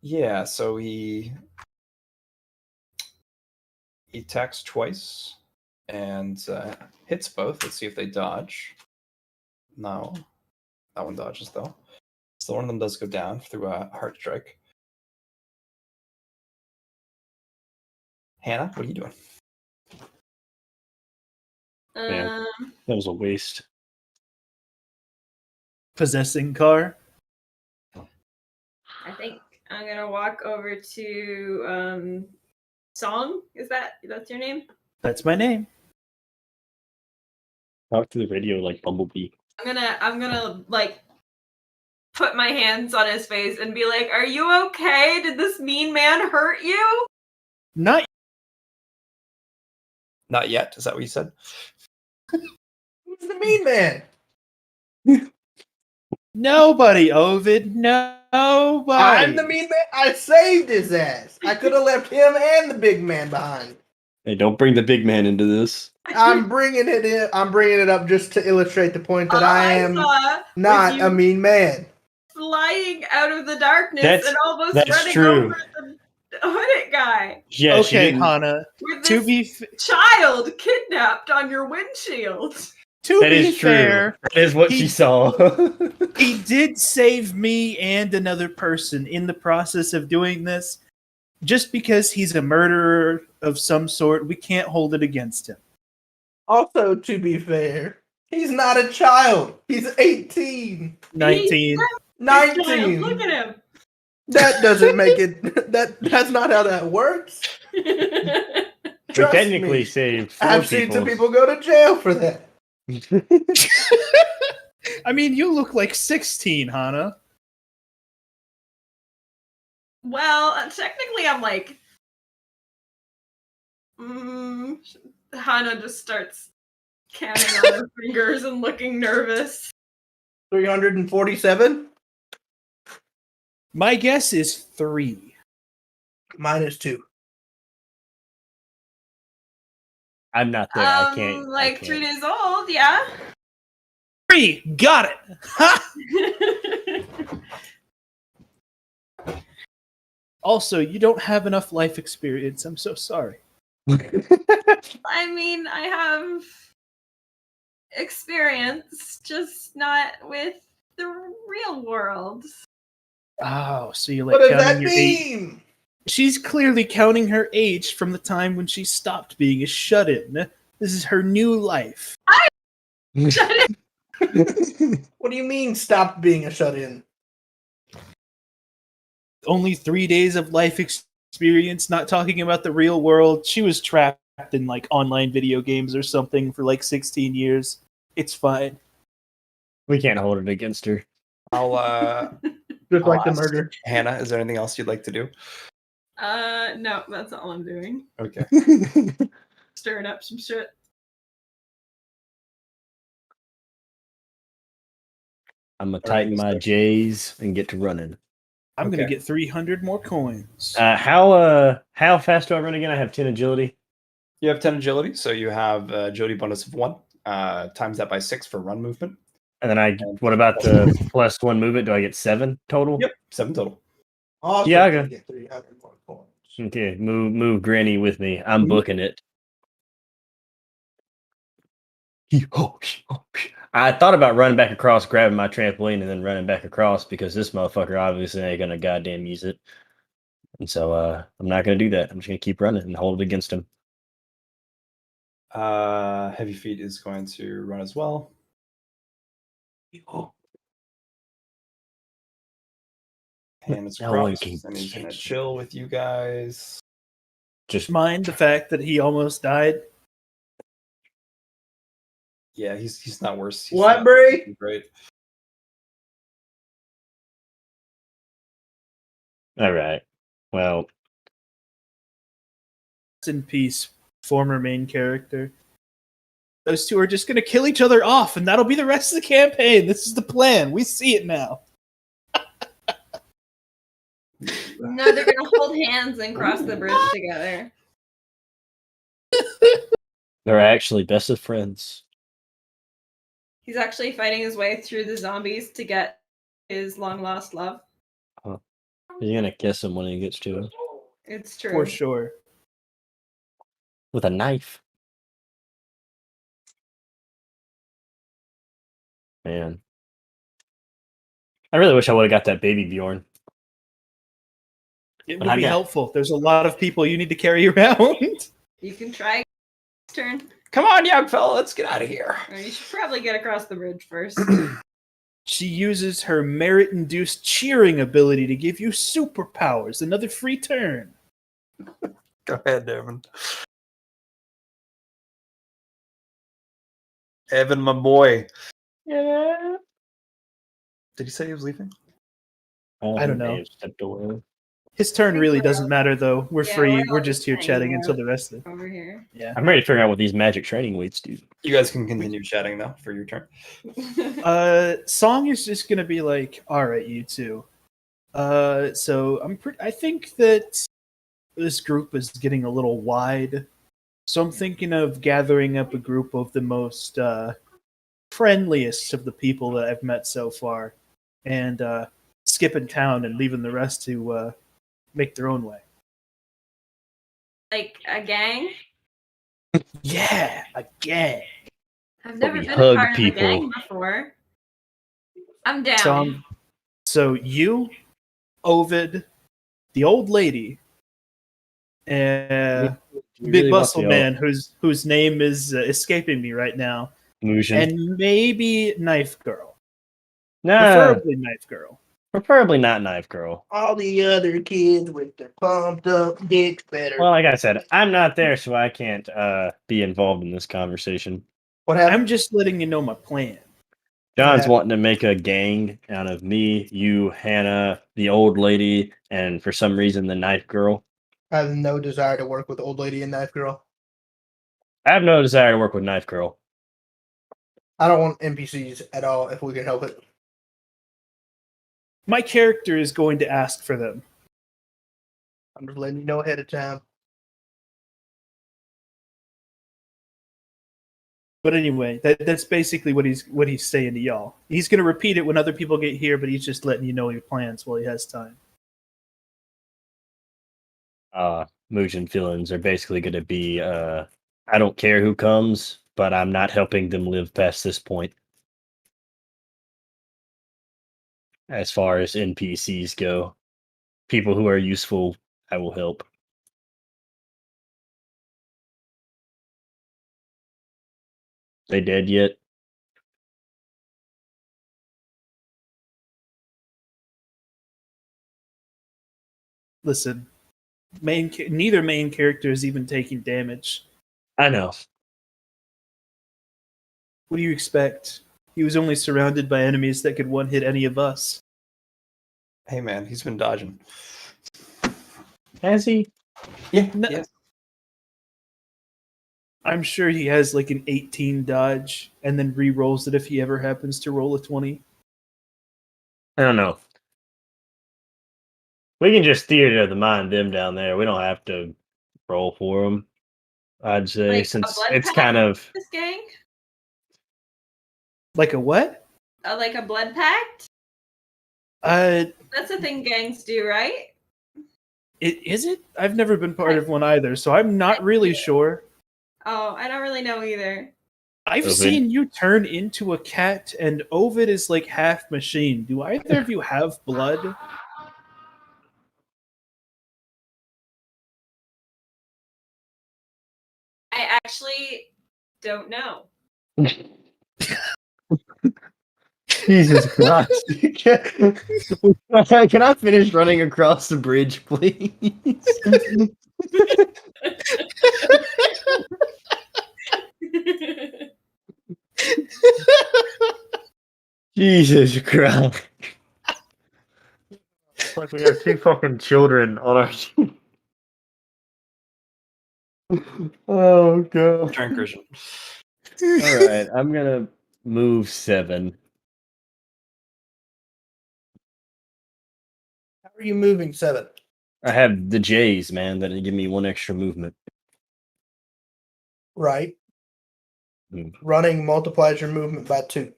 yeah, so he attacks twice and hits both. Let's see if they dodge. No, that one dodges though. So one of them does go down through a heart strike. Hannah, what are you doing? Yeah. That was a waste. Possessing car. I think I'm gonna walk over to Song. That's your name? That's my name. Talk to the radio like Bumblebee. I'm gonna like put my hands on his face and be like, "Are you okay? Did this mean man hurt you?" Not Not yet. Is that what you said? Who's the mean man? nobody, Ovid. Nobody. I'm the mean man. I saved his ass. I could have left him and the big man behind. Hey, don't bring the big man into this. I'm bringing it in. I'm bringing it up just to illustrate the point that I am saw not was you a mean man. flying out of the darkness That's- and almost that's running true. over the hooded guy Yeah, she okay, didn't. Hana. with To this be child kidnapped on your windshield. to That be is true. fair, That is what he- she saw. he did save me and another person in the process of doing this. Just because he's a murderer of some sort, we can't hold it against him. Also, to be fair, he's not a child. He's 18. 19. 19. Look at him. That doesn't make it. That's not how that works. We Trust technically me. saved 4 I've seen some people go to jail for that. I mean, you look like 16, Hana. Well, technically, I'm like, Hana just starts counting on her fingers and looking nervous. 347 My guess is 3. minus 2. I'm not there. I can't. Like I can't. 3 days old, yeah. 3! Got it! Ha! Also, you don't have enough life experience. I'm so sorry. I mean, I have experience, just not with the real world. Oh, so you're like What does that counting your age. mean? She's clearly counting her age from the time when she stopped being a shut-in. This is her new life. What do you mean, stop being a shut-in? Only 3 days of life experience, not talking about the real world. She was trapped in like online video games or something for like 16 years. It's fine. We can't hold it against her. I'll Just I'll like the ask murder. Hannah, is there anything else you'd like to do? No, that's all I'm doing. Okay. Stirring up some shit. I'm gonna tighten my J's and get to running. I'm Okay. gonna get 300 more coins. How fast do I run again? I have 10 agility. You have 10 agility, so you have agility bonus of 1. Times that by 6 for run movement. And then what about the +1 movement? Do I get 7 total? Yep, 7 total. Also, Yeah, you okay. get 300 more points. Okay, move Granny with me. I'm Mhm. booking it. I thought about running back across, grabbing my trampoline, and then running back across because this motherfucker obviously ain't gonna goddamn use it. And so I'm not gonna do that. I'm just gonna keep running and hold it against him. Heavy Feet is going to run as well. Hands No one crossed, can and he's gonna catch chill with you guys. Just Mind the fact that he almost died. Yeah, he's not worse. He's What, not Bree? Great. all right. Well, Rest in peace, former main character. Those two are just gonna kill each other off, and that'll be the rest of the campaign. This is the plan. We see it now. No, they're gonna hold hands and cross the bridge together. they're actually best of friends. He's actually fighting his way through the zombies to get his long lost love. You're gonna kiss him when he gets to it It's true. For sure. with a knife. Man, I really wish I would have got that baby Bjorn. It But would I be got- helpful. There's a lot of people you need to carry around. You can try turn. Come on, young fella, let's get out of here. You should probably get across the bridge first. She uses her merit-induced cheering ability to give you superpowers. Another free turn. Go ahead, Evan. Evan, my boy. Yeah. Did he say he was leaving? I don't know. May have stepped away. His turn really doesn't matter, though. We're Yeah, free. we're We're all just here hanging chatting out until the rest of. over here. Yeah. I'm ready to figure out what these magic training weights do. You guys can continue chatting now for your turn. Song is just gonna be like, all right, you two. So I think that this group is getting a little wide. So I'm thinking of gathering up a group of the most friendliest of the people that I've met so far, and skipping town and leaving the rest to make their own way. Like a gang? Yeah, again. I've But never we been hug a part people. of a gang before. I'm down. So you, Ovid, the old lady, and Big Bustle Man, whose name is escaping me right now, Illusion. and maybe Knife Girl, No, preferably Knife Girl. preferably not Knife Girl. All the other kids with their pumped up dicks better. Well, like I said, I'm not there, so I can't be involved in this conversation. What happened? I'm just letting you know my plan. John's Yeah. wanting to make a gang out of me, you, Hannah, the old lady, and for some reason the Knife Girl. I have no desire to work with old lady and knife girl. I have no desire to work with Knife Girl. I don't want NPCs at all if we can help it. My character is going to ask for them. I'm just letting you know ahead of time. But anyway, that's basically what he's saying to y'all. He's going to repeat it when other people get here, but he's just letting you know your plans while he has time. Moods and feelings are basically going to be I don't care who comes, but I'm not helping them live past this point. As far as NPCs go, people who are useful, I will help. They dead yet? Listen, neither main character is even taking damage. I know. What do you expect? He was only surrounded by enemies that could one-hit any of us. Hey, man, he's been dodging. Has he? Yeah, No. yes. I'm sure he has like an 18 dodge and then re-rolls it if he ever happens to roll a 20. I don't know. We can just theater of the mind them down there. We don't have to roll for them. I'd say Like a since blood it's pact? kind of This gang? Like a what? Like a blood pact? Uh, That's a thing gangs do, right? is it? I've never been part of one either, so I'm not really sure. Oh, I don't really know either. I've Ovid. seen you turn into a cat, and Ovid is like half machine. Do either of you have blood? I actually don't know. Jesus Christ. Can I finish running across the bridge, please? Jesus Christ. It's like we have two fucking children on our team. Oh, God. Turn, Christian. All right, I'm going to move 7. How are you moving 7? I have the J's, man, that give me 1 extra movement. Right. Hmm. Running multiplies your movement by 2.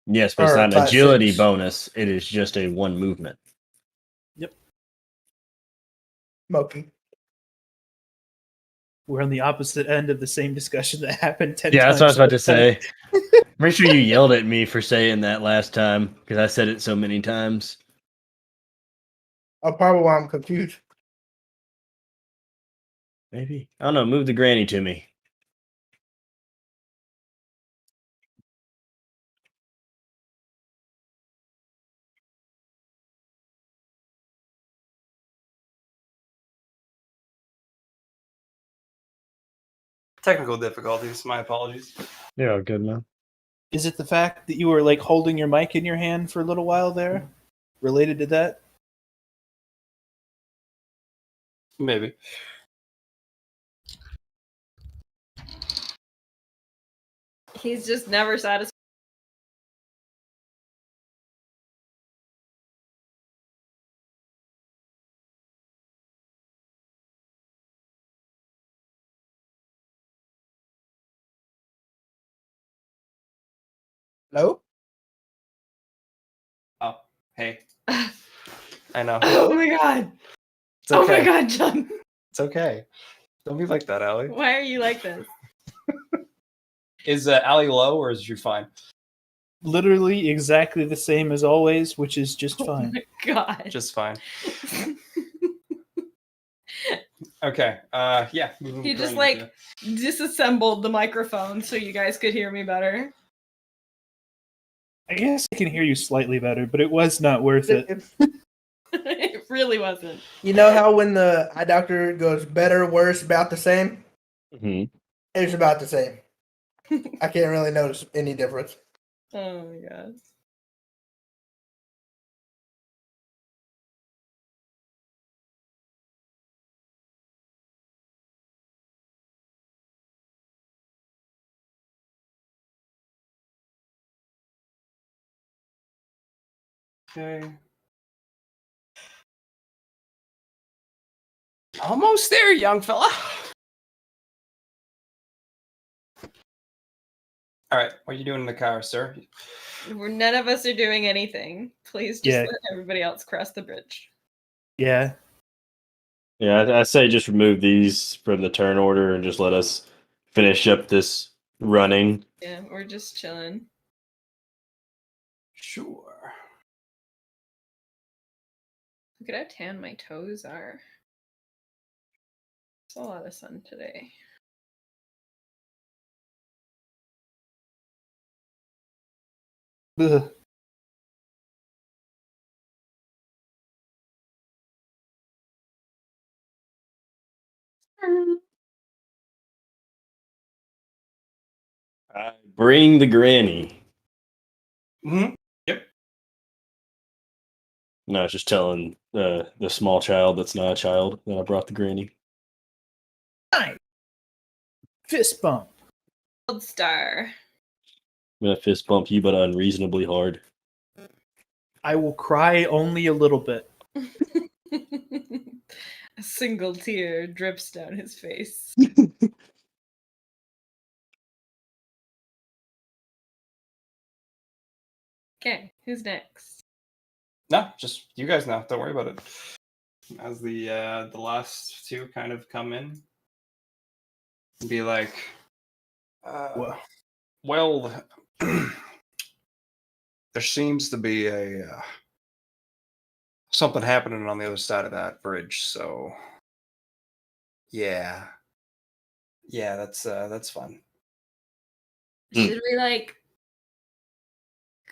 Yes, but it's Or not an by agility 6. bonus. It is just a 1 movement. Okay. We're on the opposite end of the same discussion that happened 10 Yeah, times. that's what I was about to say. Pretty sure you yelled at me for saying that last time because I said it so many times. I'll probably why I'm confused. Maybe. I don't know. Move the granny to me. Technical difficulties. My apologies. Yeah, good man. Is it the fact that you were like holding your mic in your hand for a little while there, related to that? Maybe. He's just never satisfied. Hello? Oh, hey. I know. Oh my god. It's okay. Oh my god, John. It's okay. Don't be like that, Allie. Why are you like this? Is Allie low or is she fine? Literally exactly the same as always, which is just Oh fine. my god. Just fine. Okay. Yeah. He just like disassembled the microphone so you guys could hear me better. I guess I can hear you slightly better, but it was not worth it. It really wasn't. You know how when the eye doctor goes better, worse, about the same? Mm-hmm. It's about the same. I can't really notice any difference. Oh my god. Okay. Almost there, young fella. All right. What are you doing in the car, sir? None of us are doing anything. Please just Yeah. let everybody else cross the bridge. Yeah. Yeah, I say just remove these from the turn order and just let us finish up this running. Yeah, we're just chilling. Sure. Look at how tan my toes are. It's a lot of sun today. Ugh. Bring the granny. Mm-hmm. No, it's just telling the small child that's not a child that I brought the granny. Fist bump. Gold star. I'm gonna fist bump you, but unreasonably hard. I will cry only a little bit. A single tear drips down his face. Okay, who's next? No, just you guys now. Don't worry about it. As the last two kind of come in, be like, well, there seems to be a something happening on the other side of that bridge. So, yeah, that's fun. Should we like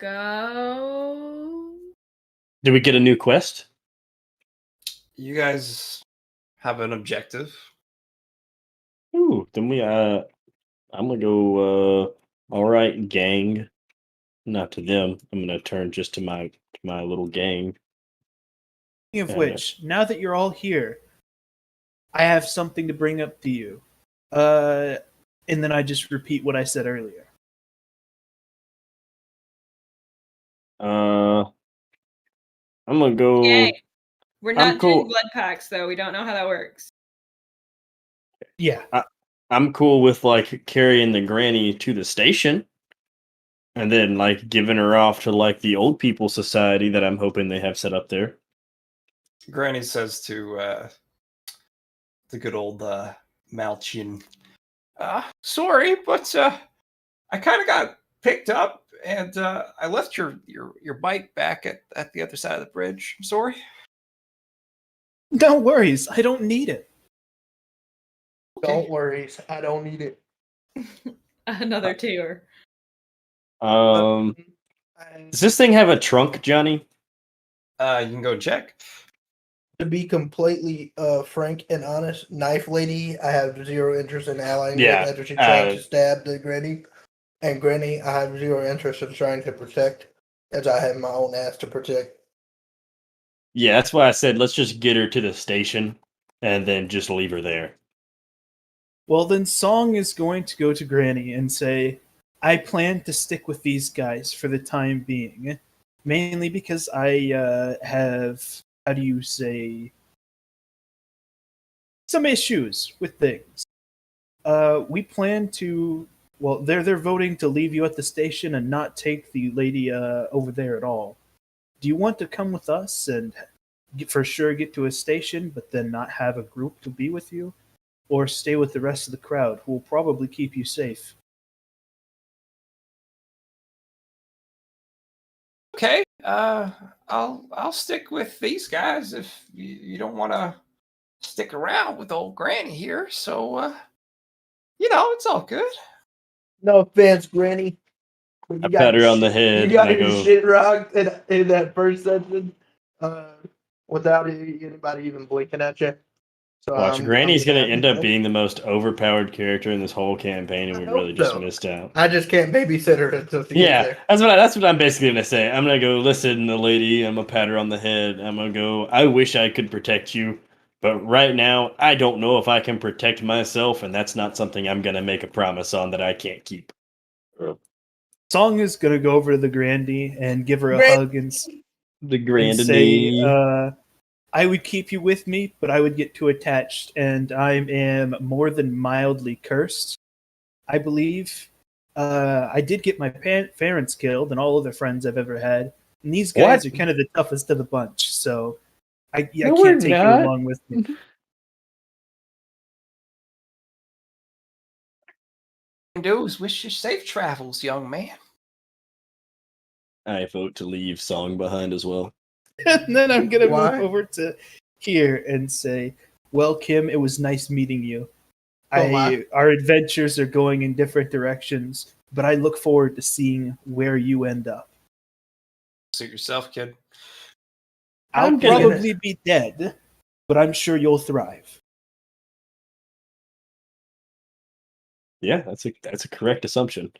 go? Did we get a new quest? You guys have an objective. Ooh, then I'm gonna go. All right, gang. Not to them. I'm gonna turn just to my little gang. Speaking of Yeah. which, now that you're all here, I have something to bring up to you. And then I just repeat what I said earlier. I'm gonna go. Yay. We're I'm not doing cool. blood packs though. We don't know how that works. Yeah. I'm cool with like carrying the granny to the station, and then like giving her off to like the old people society that I'm hoping they have set up there. Granny says to the good old Malchin, sorry, but I kind of got picked up and I left your bike back at the other side of the bridge. I'm sorry. No worries. I don't need it. Don't worry, I don't need it. Another tear. Does this thing have a trunk, Johnny? You can go check. To be completely frank and honest, Knife Lady, I have zero interest in allying Yeah, with after she tried uh, to stab the Granny. And Granny, I have zero interest in trying to protect, as I have my own ass to protect. Yeah, that's why I said let's just get her to the station and then just leave her there. Well, then Song is going to go to Granny and say, I plan to stick with these guys for the time being. Mainly because I have, how do you say, some issues with things. We plan to, well, they're voting to leave you at the station and not take the lady over there at all. Do you want to come with us and for sure get to a station, but then not have a group to be with you? Or stay with the rest of the crowd, who will probably keep you safe? Okay, I'll stick with these guys if you don't want to stick around with old Granny here. So, it's all good. No offense, Granny. But I pat her on the head you got and I his go, shit rocked in that first session, without anybody even blinking at you. So watch, I'm Granny's gonna gonna have end to up being the most overpowered character in this whole campaign, and I we hope really just so. missed out. I just can't babysit her until she gets Yeah, there. that's what I'm basically gonna say. I'm gonna go listen, the lady. I'm gonna pat her on the head. I'm gonna go. I wish I could protect you, but right now I don't know if I can protect myself, and that's not something I'm gonna make a promise on that I can't keep. Song is gonna go over to the Grandy and give her a Gran- hug The and say, Grandy. I would keep you with me, but I would get too attached, and I am more than mildly cursed. I believe I did get my parents killed and all of the friends I've ever had. And these guys What? are kind of the toughest of the bunch, so I No, we're can't take you not. along with me. Do is wish you safe travels, young man. I vote to leave Song behind as well. And then I'm going to move Why? over to here and say, well, Kim, it was nice meeting you. Oh, my. Our adventures are going in different directions, but I look forward to seeing where you end up. Suit yourself, kid. I'll I'm gonna- probably be dead, but I'm sure you'll thrive. Yeah, that's a correct assumption.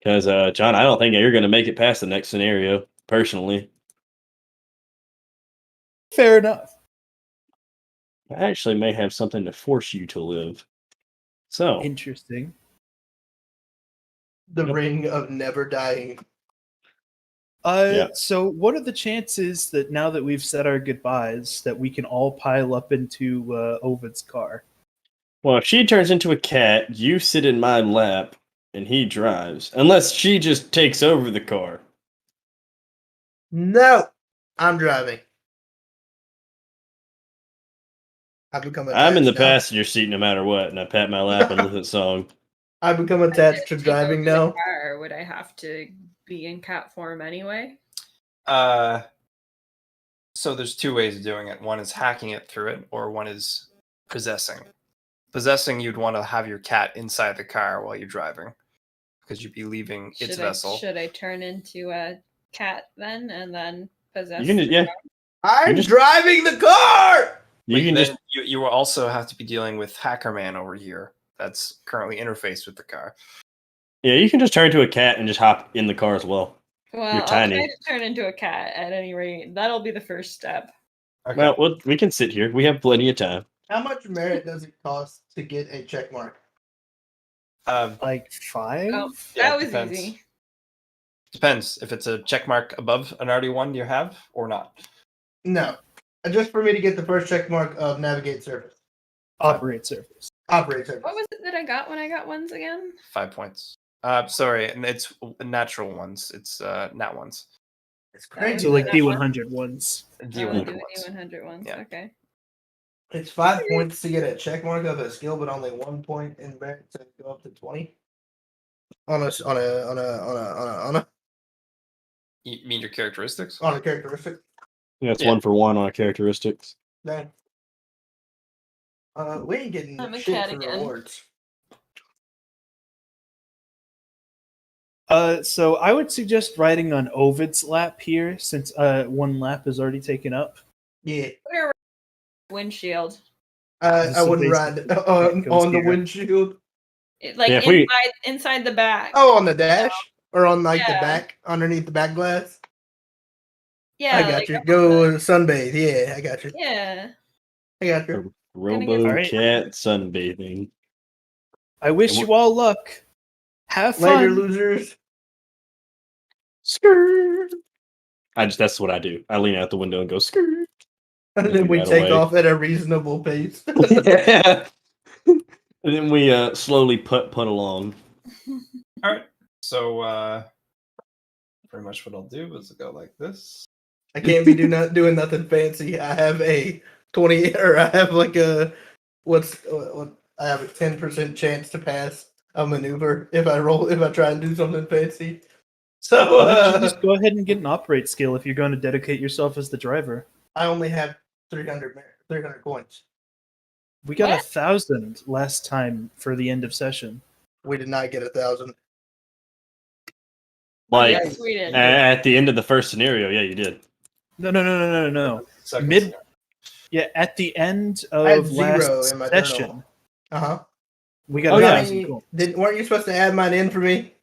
Because John, I don't think you're gonna make it past the next scenario, personally. Fair enough. I actually may have something to force you to live. So, Interesting. The Yep. ring of never dying. Yeah. So what are the chances that now that we've said our goodbyes that we can all pile up into Ovid's car? Well, if she turns into a cat, you sit in my lap, and he drives. Unless she just takes over the car. No, I'm driving. I've become attached. I'm in the now. passenger seat no matter what, and I pat my lap and listen to song. I've become attached to Take driving over the now. car, would I have to be in cat form anyway? So there's two ways of doing it. One is hacking it through it, or one is possessing. Possessing, you'd want to have your cat inside the car while you're driving, because you'd be leaving its vessel. Should I turn into a cat then and then possess? You can just, yeah, I'm just- driving the car. you can just You will also have to be dealing with Hacker Man over here. That's currently interfaced with the car. yeah, you can just turn into a cat and just hop in the car as well. Well, You're I'll tiny. try to turn into a cat at any rate. That'll be the first step. Okay. Well, we can sit here. We have plenty of time. How much merit does it cost to get a check mark? Like 5? Oh, Yeah, that was depends. easy. Depends if it's a check mark above an already one you have or not. No, just for me to get the first check mark of navigate surface, Operate surface. operate surface. What was it that I got when I got ones again? 5 points. Sorry, and it's natural ones. It's nat ones. It's So, crazy. So like that D100 ones. D100 the ones. D100 ones. Yeah. Okay. It's 5 points to get a check mark of a skill, but only 1 point in merit to go up to 20. On a You mean your characteristics? characteristic. Yeah, it's Yeah. 1 for 1 on characteristics. Dang. We ain't getting I'm a shit cat for again. rewards. So I would suggest riding on Ovid's lap here, since one lap is already taken up. Yeah. Put her windshield. I So wouldn't basically, ride it goes on the here. windshield. Like Yeah, if we- inside the back. Oh, on the dash or on like the Yeah. back, underneath the back glass. Yeah, I got like you. up Go sunbathe. Yeah, I got you. yeah. I got you. Robo All right. cat sunbathing. I wish And you all luck. Have Later, fun. losers. Skirt. That's what I do. I lean out the window and go skirt. And If then you we got take away. off at a reasonable pace. Yeah. And then we slowly put along. All right. So pretty much what I'll do is go like this. I can't be doing nothing fancy. I have a 20, or I have like a what I have a 10% chance to pass a maneuver if I try and do something fancy. So Why don't you just go ahead and get an operate skill if you're going to dedicate yourself as the driver? I only have 300 coins. We got What? 1,000 last time for the end of session. We did not get 1,000. Like Yes, we did. at the end of the first scenario, yeah, you did. No. Second Mid- scenario. Yeah, at the end I had of 0 last in my session, journal. Uh-huh. we got Oh, yeah. 1,000 gold. Weren't you supposed to add mine in for me?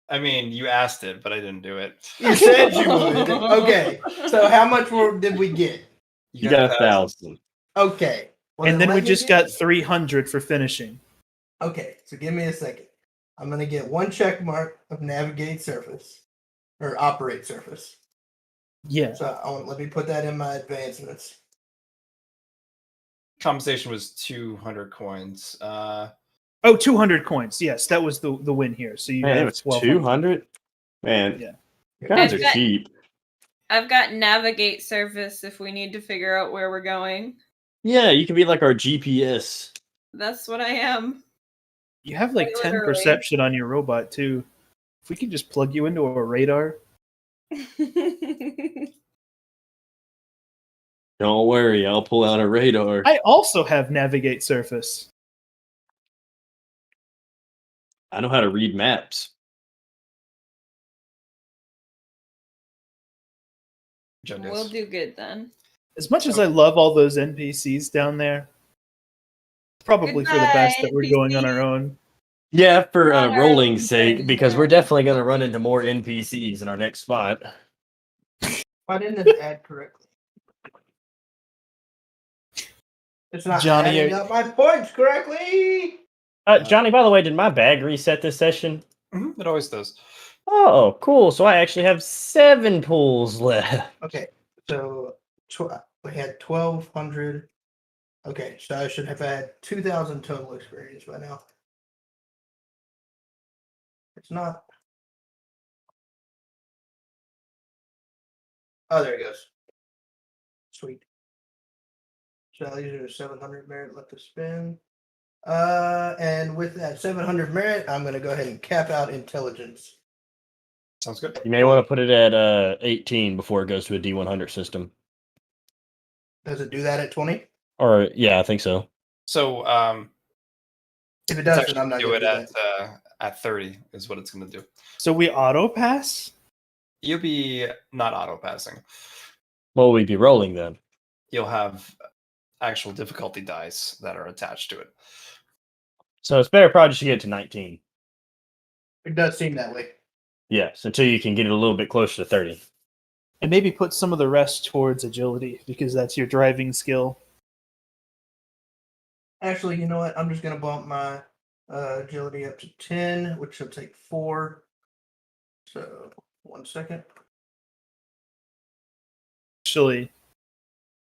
I mean, you asked it, but I didn't do it. You said you would. Okay. So how much more did we get? You got 1,000. Okay. Well, And then we let me just get- got 300 for finishing. Okay, so give me a second. I'm gonna get one check mark of navigate surface or operate surface. Yeah. So let me put that in my advancements. Compensation was 200 coins. Oh, 200 coins. Yes, that was the win here. So you Man, it have was 1,200. 200? Man, Yeah. you guys are I've got- cheap. I've got navigate surface if we need to figure out where we're going. Yeah, you can be like our GPS. That's what I am. You have like Quite 10 literally. perception on your robot too. If we could just plug you into a radar. Don't worry, I'll pull out a radar. I also have navigate surface. I know how to read maps. We'll do good then. As much as I love all those NPCs down there, probably for the best Goodbye, that we're going on NPCs. our own. Yeah, for Not our rolling's own sake, thing, because yeah. we're definitely going to run into more NPCs in our next spot. Why didn't it add correctly? It's not Johnny, adding up my points correctly. Johnny, by the way, did my bag reset this session? It always does. Oh, cool. So I actually have 7 pools left. Okay, so we had 1,200. Okay, so I should have had 2,000 total experience by now. It's not. Oh, there it goes. Sweet. So these are 700 merit left to spin. And with that 700 merit, I'm going to go ahead and cap out intelligence. Sounds good. You may want to put it at 18 before it goes to a D100 system. Does it do that at 20? Or, yeah, I think so. So If it it's does, actually then I'm not do going it to do that. at 30 is what it's going to do. So we auto pass? You'll be not auto passing. What will we be rolling then? You'll have actual difficulty dice that are attached to it. So it's better probably just to get to 19. It does seem that way. Yes, until you can get it a little bit closer to 30. And maybe put some of the rest towards agility because that's your driving skill. Actually, you know what? I'm just going to bump my agility up to 10, which will take 4. So, 1 second. Actually,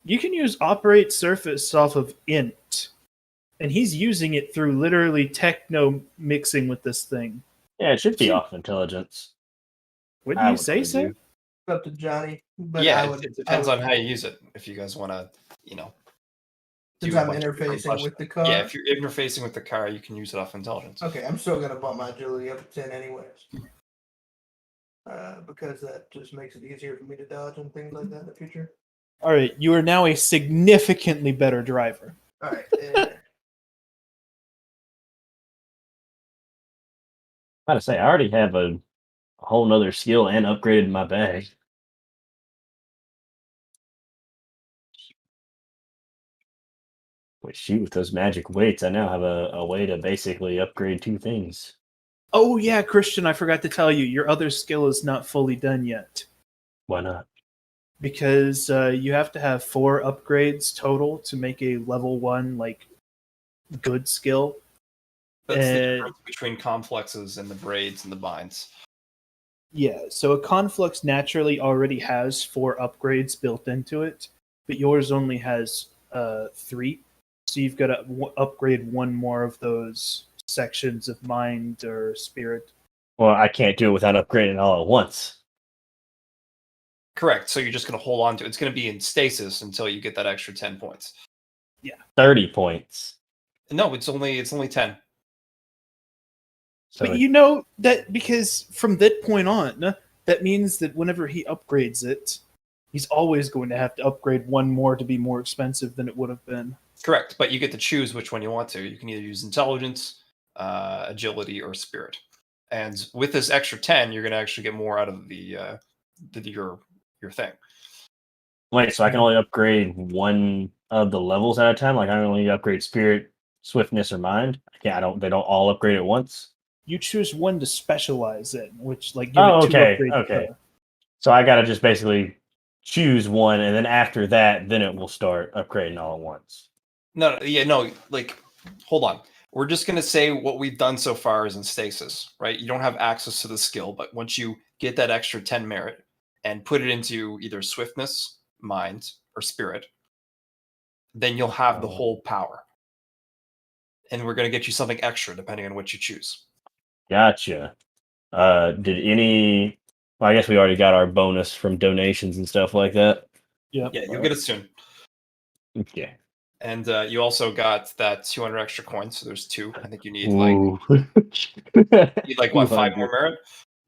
you can use operate surface off of int. And he's using it through literally techno mixing with this thing. Yeah, it should be off intelligence. Wouldn't I you would say so? argue. It's up to Johnny. But yeah, I would, it depends on how you use it. If you guys want to, Since do a I'm bunch of interfacing combustion. with the car. Yeah, if you're interfacing with the car, you can use it off intelligence. Okay, I'm still going to bump my agility up to 10 anyways. Because that just makes it easier for me to dodge and things like that in the future. All right, you are now a significantly better driver. All right. I gotta say, I already have a whole nother skill and upgraded my bag. Wait, shoot, with those magic weights, I now have a way to basically upgrade 2 things. Oh yeah, Christian, I forgot to tell you, your other skill is not fully done yet. Why not? Because you have to have 4 upgrades total to make a level 1 like good skill. That's the difference between complexes and the braids and the binds. Yeah, so a conflux naturally already has 4 upgrades built into it, but yours only has 3. So you've got to upgrade 1 more of those sections of mind or spirit. Well, I can't do it without upgrading all at once. Correct. So you're just going to hold on to it. It's going to be in stasis until you get that extra 10 points. 30 points. No, it's only 10. So But you know that because from that point on, that means that whenever he upgrades it, he's always going to have to upgrade 1 more to be more expensive than it would have been. Correct, but you get to choose which one you want to. You can either use intelligence, agility, or spirit. And with this extra 10, you're going to actually get more out of your thing. wait, so I can only upgrade 1 of the levels at a time? Like I can only upgrade spirit, swiftness, or mind? They don't all upgrade at once? You choose 1 to specialize in, which like give Oh, it 2 okay, upgrades. okay. So I gotta just basically choose 1, and then after that, then it will start upgrading all at once. No, like, hold on. We're just going to say what we've done so far is in stasis, right? You don't have access to the skill, but once you get that extra 10 merit and put it into either swiftness, mind, or spirit, then you'll have the whole power. And we're going to get you something extra depending on what you choose. Gotcha. Did any? Well, I guess we already got our bonus from donations and stuff like that. Yeah, Yeah, you'll get it soon. Okay. And you also got that 200 extra coins. So there's 2. I think you need Ooh. what, 5 more 200. merit?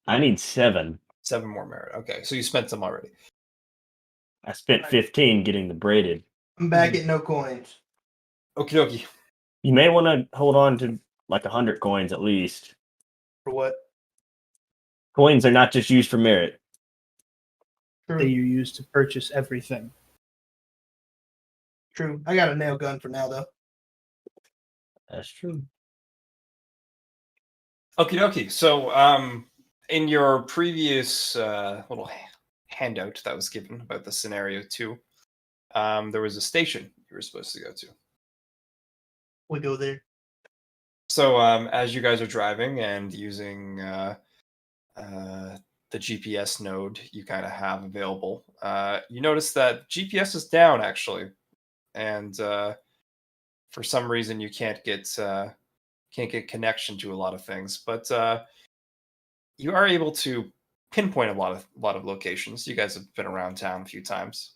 I need 7. 7 more merit. Okay, so you spent some already. I spent 15 getting the braided. I'm back at no coins. Okie dokie. You may want to hold on to like 100 coins at least. For what? Coins are not just used for merit. True. that you use to purchase everything. True. I got a nail gun for now, though. That's true. Okie dokie. So, in your previous little handout that was given about the scenario 2, there was a station you were supposed to go to. We go there. So, as you guys are driving and using the GPS node you kind of have available, you notice that GPS is down actually, and for some reason you can't get connection to a lot of things, but you are able to pinpoint a lot of locations. You guys have been around town a few times,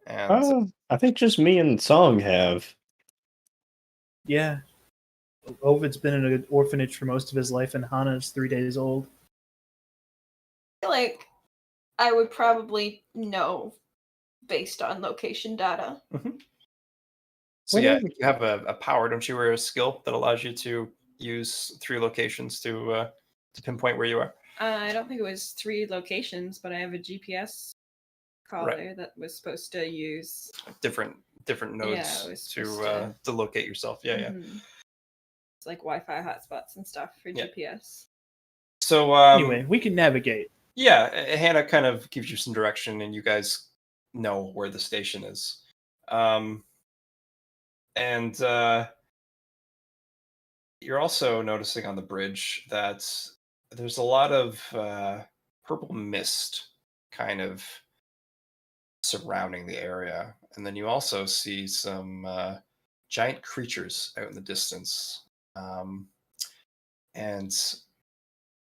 and I think just me and Song have. Yeah. Ovid's been in an orphanage for most of his life, and Hana's 3 days old. I feel like I would probably know based on location data. so yeah, you have a power, don't you, or a skill that allows you to use 3 locations to pinpoint where you are. I don't think it was 3 locations, but I have a GPS collar that was supposed to use Different nodes it was supposed to locate yourself. Yeah. Mhm. It's like Wi-Fi hotspots and stuff for Yeah. GPS. So Anyway, we can navigate. yeah, Hannah kind of gives you some direction, and you guys know where the station is. And you're also noticing on the bridge that there's a lot of purple mist kind of surrounding the area. And then you also see some giant creatures out in the distance. And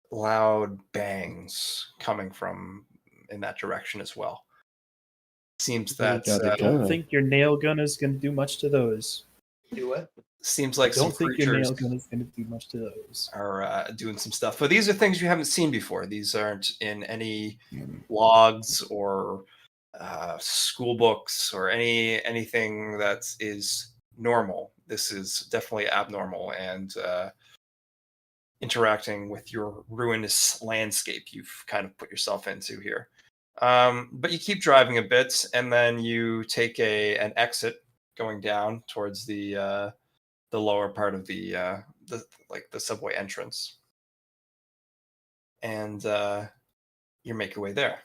loud bangs coming from in that direction as well. Seems that I don't think your nail gun is going to do much to those. Do what? seems like I some don't think your creatures nail gun is going to do much to those. are doing some stuff. But these are things you haven't seen before. These aren't in any logs or school books or anything that is normal. This is definitely abnormal and interacting with your ruinous landscape you've kind of put yourself into here. But you keep driving a bit, and then you take an exit going down towards the lower part of the subway entrance, and you make your way there.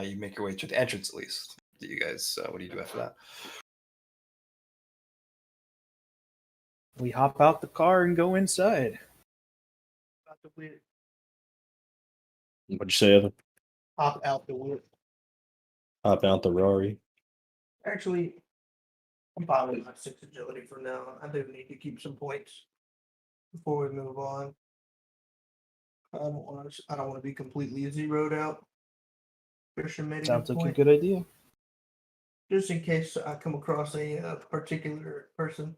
You make your way to the entrance, at least. Do you guys? What do you do after that? We hop out the car and go inside. Out the whip. What'd you say, Evan? Hop out the whip. Hop out the Rory. Actually, I'm fine with my 6 agility for now. I do need to keep some points before we move on. I don't want to be completely zeroed out. Christian made a Sounds good like a point. good idea. Just in case I come across a particular person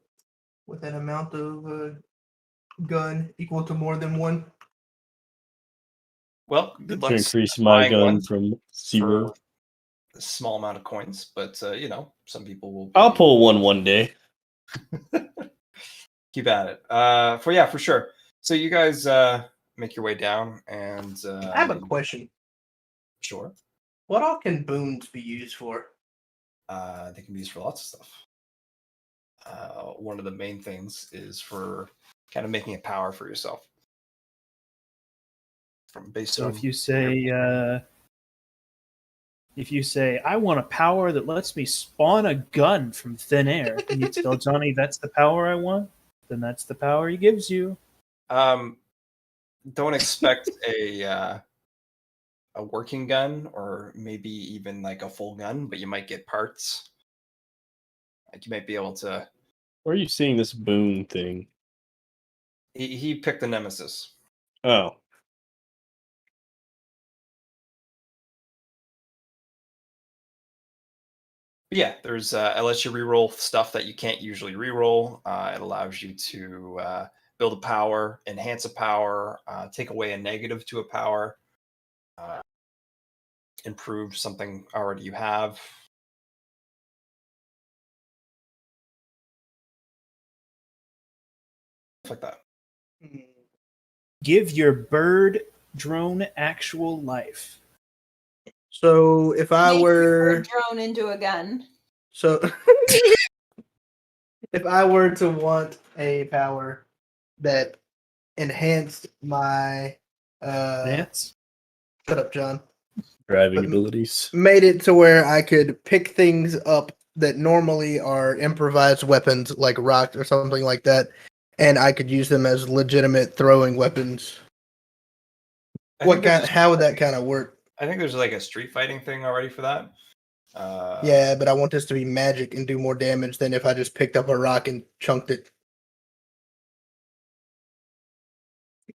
with an amount of gun equal to more than one. Well, good luck To increase my buying gun one from 0. for a small amount of coins, but some people will. I'll pull one day. Keep at it. For sure. So you guys make your way down, and I have a question. Sure. What all can boons be used for? They can be used for lots of stuff. One of the main things is for kind of making a power for yourself. So if you say, I want a power that lets me spawn a gun from thin air, and you tell Johnny that's the power I want, then that's the power he gives you. Don't expect a working gun, or maybe even like a full gun, but you might get parts. Like you might be able to. Where are you seeing this boon thing? He picked the Nemesis. Oh. Yeah, there's it lets you reroll stuff that you can't usually reroll. It allows you to build a power, enhance a power, take away a negative to a power, improve something already you have. Stuff like that. Give your bird drone actual life. So if I Make were your drone into a gun. so if I were to want a power that enhanced my Dance? shut up, John. Driving But- abilities. Made it to where I could pick things up that normally are improvised weapons like rocks or something like that, and I could use them as legitimate throwing weapons. How would that kind of work? I think there's like a street fighting thing already for that. Yeah, but I want this to be magic and do more damage than if I just picked up a rock and chunked it.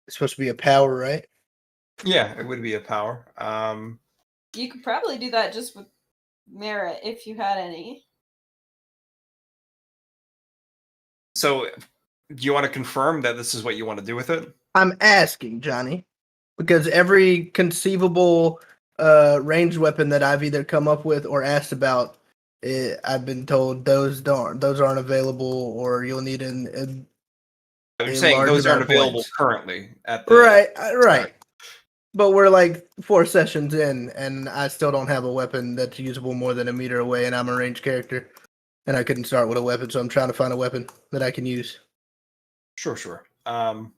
It's supposed to be a power, right? Yeah, it would be a power. You could probably do that just with merit if you had any. So, do you want to confirm that this is what you want to do with it? I'm asking, Johnny, because every conceivable ranged weapon that I've either come up with or asked about, I've been told those aren't available, or you'll need I'm a saying large those aren't amount of available points. currently at the Right. But we're like 4 sessions in, and I still don't have a weapon that's usable more than a meter away, and I'm a ranged character, and I couldn't start with a weapon, so I'm trying to find a weapon that I can use. Sure. So I'm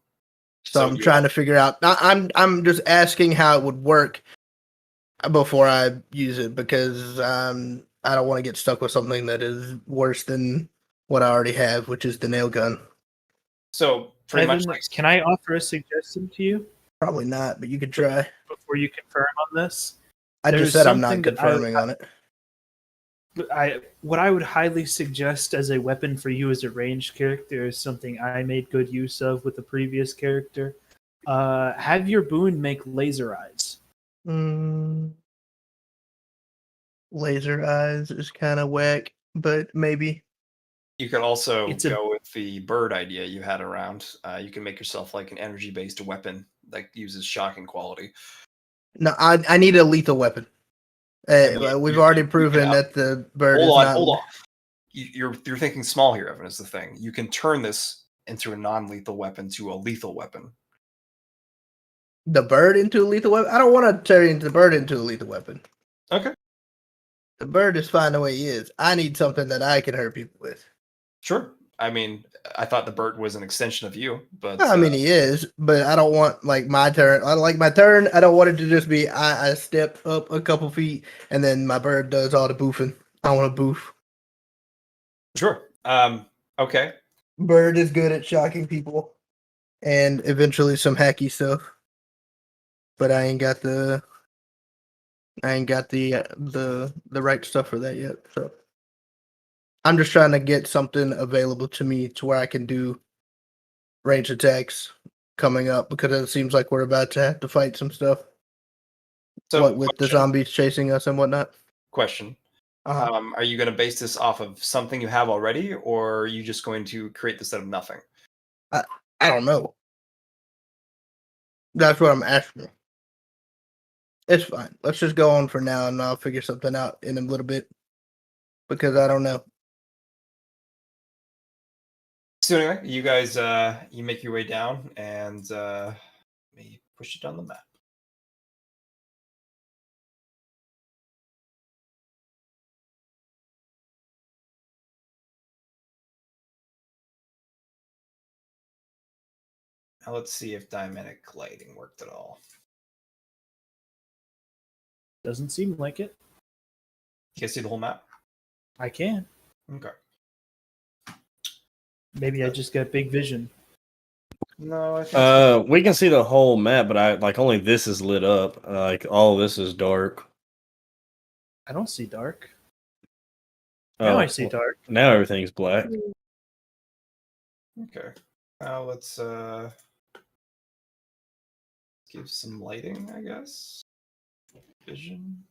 you trying to figure out. I'm just asking how it would work before I use it, because I don't want to get stuck with something that is worse than what I already have, which is the nail gun. So pretty Evan, much like can I offer a suggestion to you Probably not, but you could try. before you confirm on this? I There's just said I'm not something that confirming on it. What I would highly suggest as a weapon for you as a ranged character is something I made good use of with the previous character. Have your boon make laser eyes. Laser eyes is kind of whack, but maybe. you could also It's a- go with the bird idea you had around. You can make yourself like an energy-based weapon that uses shocking quality. No, I need a lethal weapon. We've already proven that the bird is not. Hold on. You're thinking small here, Evan. Is the thing you can turn this into a non-lethal weapon to a lethal weapon. The bird into a lethal weapon? I don't want to turn the bird into a lethal weapon. Okay. The bird is fine the way he is. I need something that I can hurt people with. Sure. I mean, I thought the bird was an extension of you, but I mean, he is, but I don't want like my turn. I like my turn. I don't want it to just be I step up a couple feet and then my bird does all the boofing. I want to boof. sure. Okay. Bird is good at shocking people and eventually some hacky stuff. But I ain't got the the right stuff for that yet. So I'm just trying to get something available to me to where I can do range attacks coming up because it seems like we're about to have to fight some stuff. So, What with the question. zombies chasing us and whatnot. Question. Uh-huh. Are you going to base this off of something you have already, or are you just going to create this out of nothing? I don't know. That's what I'm asking. It's fine. Let's just go on for now, and I'll figure something out in a little bit because I don't know. So anyway, you guys, you make your way down, and me push it on the map. Now let's see if diametric lighting worked at all. Doesn't seem like it. You guys see the whole map? I can. Okay. Maybe I just got big vision. No, I think We can see the whole map, but I like only this is lit up. Like all this is dark. I don't see dark. Now I see well, dark. Now everything's black. okay. Now let's give some lighting, I guess. Vision.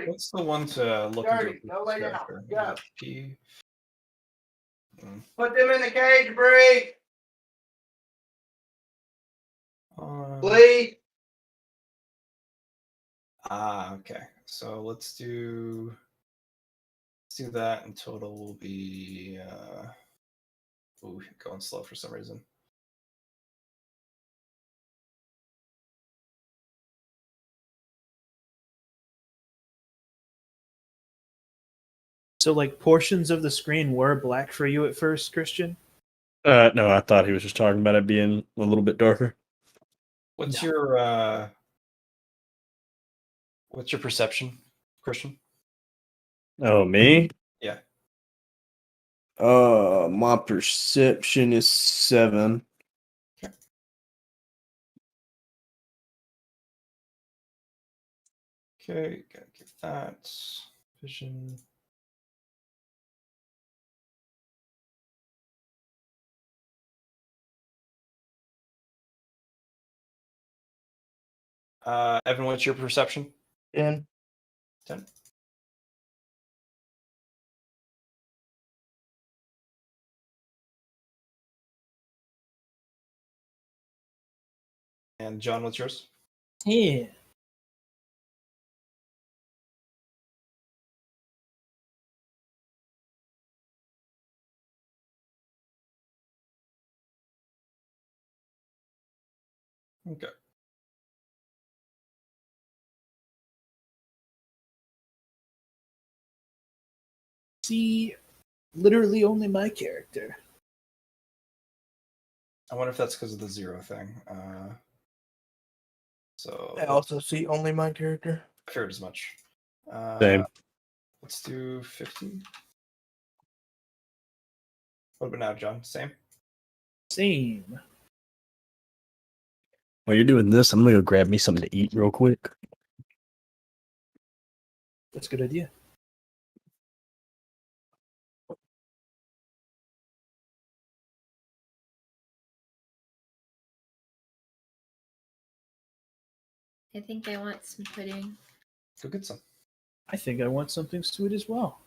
What's the one to look into? Go lay down. Character? Yeah. P. Put them in the cage, Bree. Lee. Okay. So let's do that, and total will be ooh, going slow for some reason. So, like, portions of the screen were black for you at first, Christian? No, I thought he was just talking about it being a little bit darker. What's No. your perception, Christian? Oh, me? Yeah. My perception is 7. Okay, gotta give that vision. Evan, what's your perception? 10. 10. And John, what's yours? Yeah. Okay. See, literally only my character. I wonder if that's because of the 0 thing. So I also see only my character. I figured as much. Same. Let's do 50. What about now, John? Same? Same. While you're doing this, I'm gonna go grab me something to eat real quick. That's a good idea. I think I want some pudding. Go get some. I think I want something sweet as well.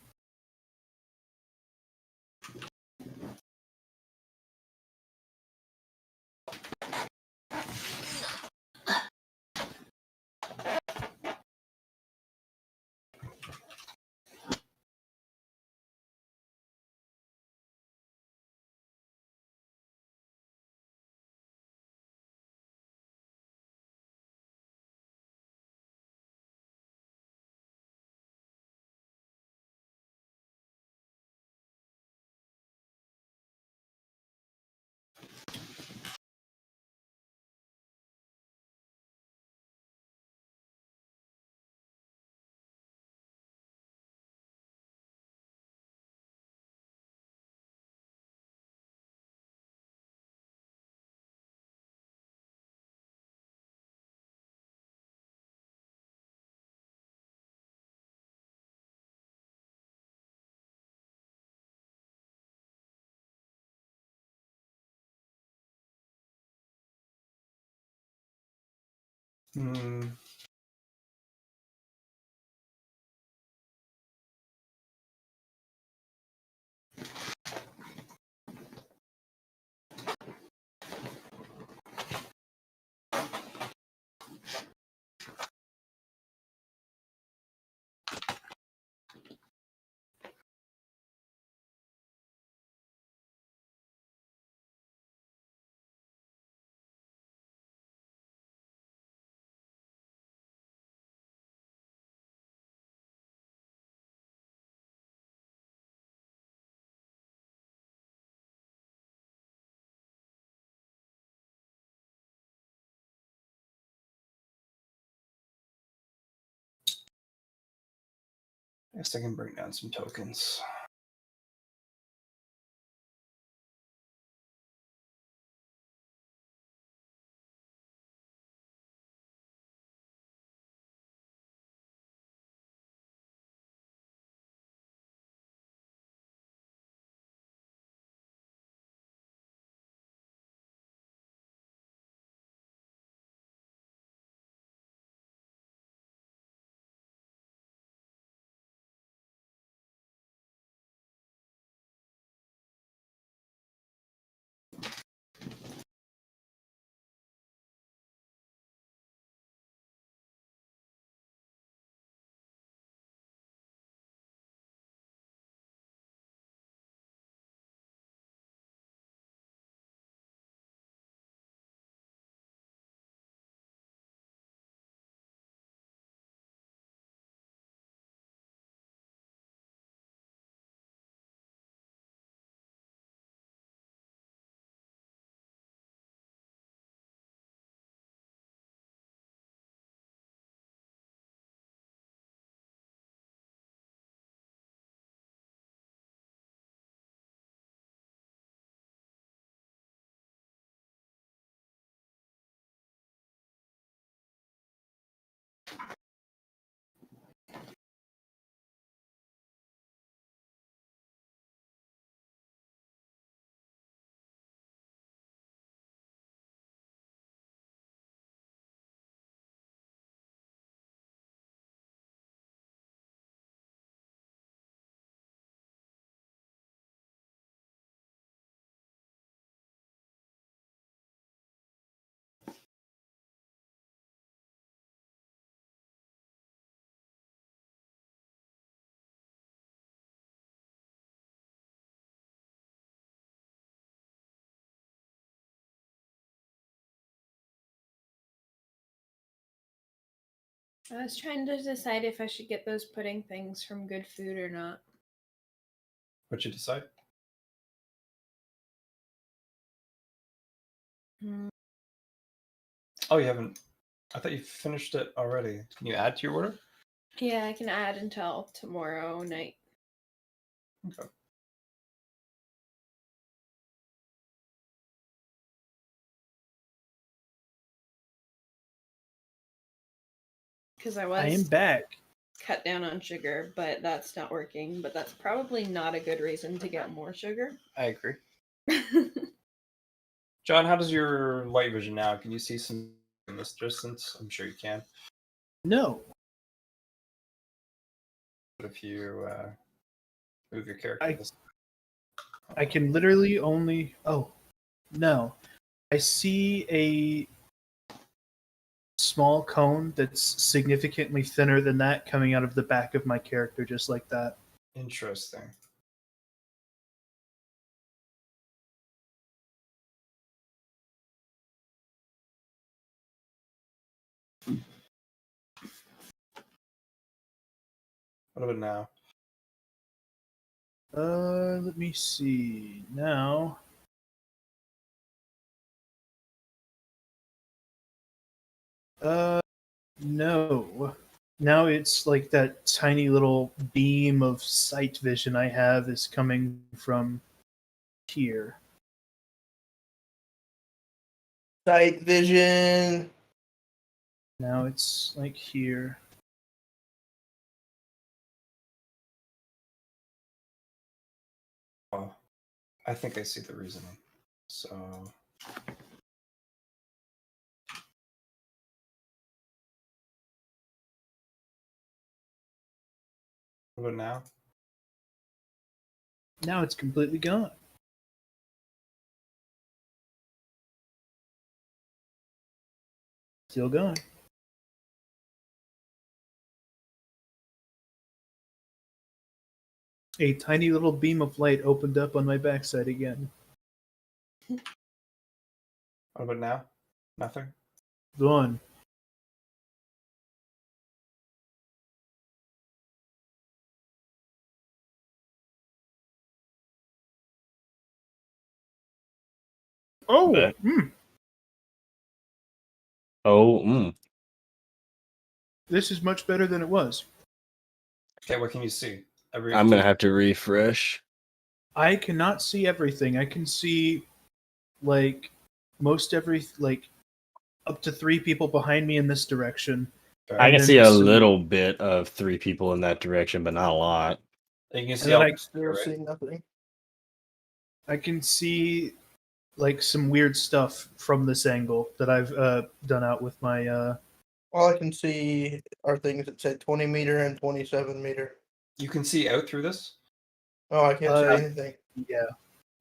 Hmm. I guess I can bring down some tokens. I was trying to decide if I should get those pudding things from Good Food or not. What'd you decide? Hmm. Oh, you haven't. I thought you finished it already. Can you add to your order? Yeah, I can add until tomorrow night. Okay. Because I I am was back. cut down on sugar, but that's not working. But that's probably not a good reason to get more sugar. I agree. John, how does your light vision now? Can you see some in this distance? I'm sure you can. No. But if you move your character, I- I can literally only. Oh, no. I see a small cone that's significantly thinner than that coming out of the back of my character, just like that. interesting. What about now? Let me see. Now. No. Now it's like that tiny little beam of sight vision I have is coming from here. Sight vision. Now it's like here. Oh, I think I see the reasoning. So What about now? Now it's completely gone. Still going. A tiny little beam of light opened up on my backside again. What about now? Nothing? Gone. Oh, Bet. mm, Oh, this is much better than it was. Okay, what can you see? I'm gonna have to refresh. I cannot see everything. I can see like like up to 3 people behind me in this direction. I And can then see a some- little bit of 3 people in that direction, but not a lot. You can And see then all I the Still right? see nothing. I can see like some weird stuff from this angle that I've done out with my All I can see are things that say 20 meter and 27 meter. You can see out through this? Oh, I can't see anything. yeah.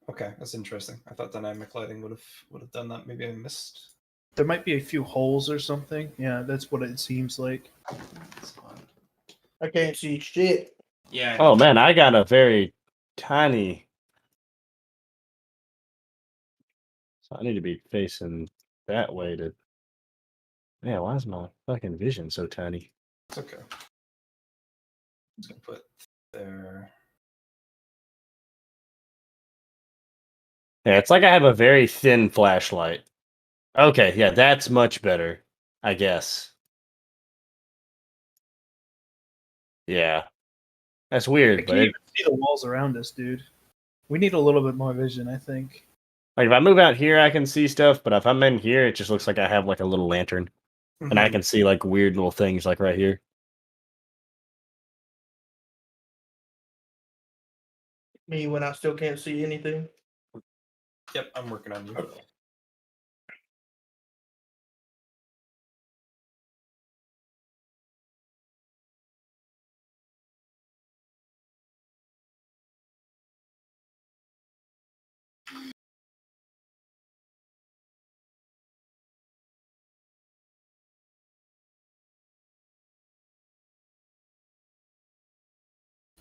Okay, that's interesting. I thought dynamic lighting would have done that. Maybe I missed. There might be a few holes or something. Yeah, that's what it seems like. That's odd. I can't see shit. Yeah. Oh man, I got a very tiny. So I need to be facing that way to. Man, why is my fucking vision so tiny? It's okay. I'm just gonna put there. Yeah, it's like I have a very thin flashlight. Okay, yeah, that's much better, I guess. Yeah, that's I weird, can't but even see the walls around us, dude. We need a little bit more vision, I think. like if I move out here, I can see stuff. But if I'm in here, it just looks like I have like a little lantern, and I Mhm. can see like weird little things, like right here. Me when I still can't see anything. Yep, I'm working on you.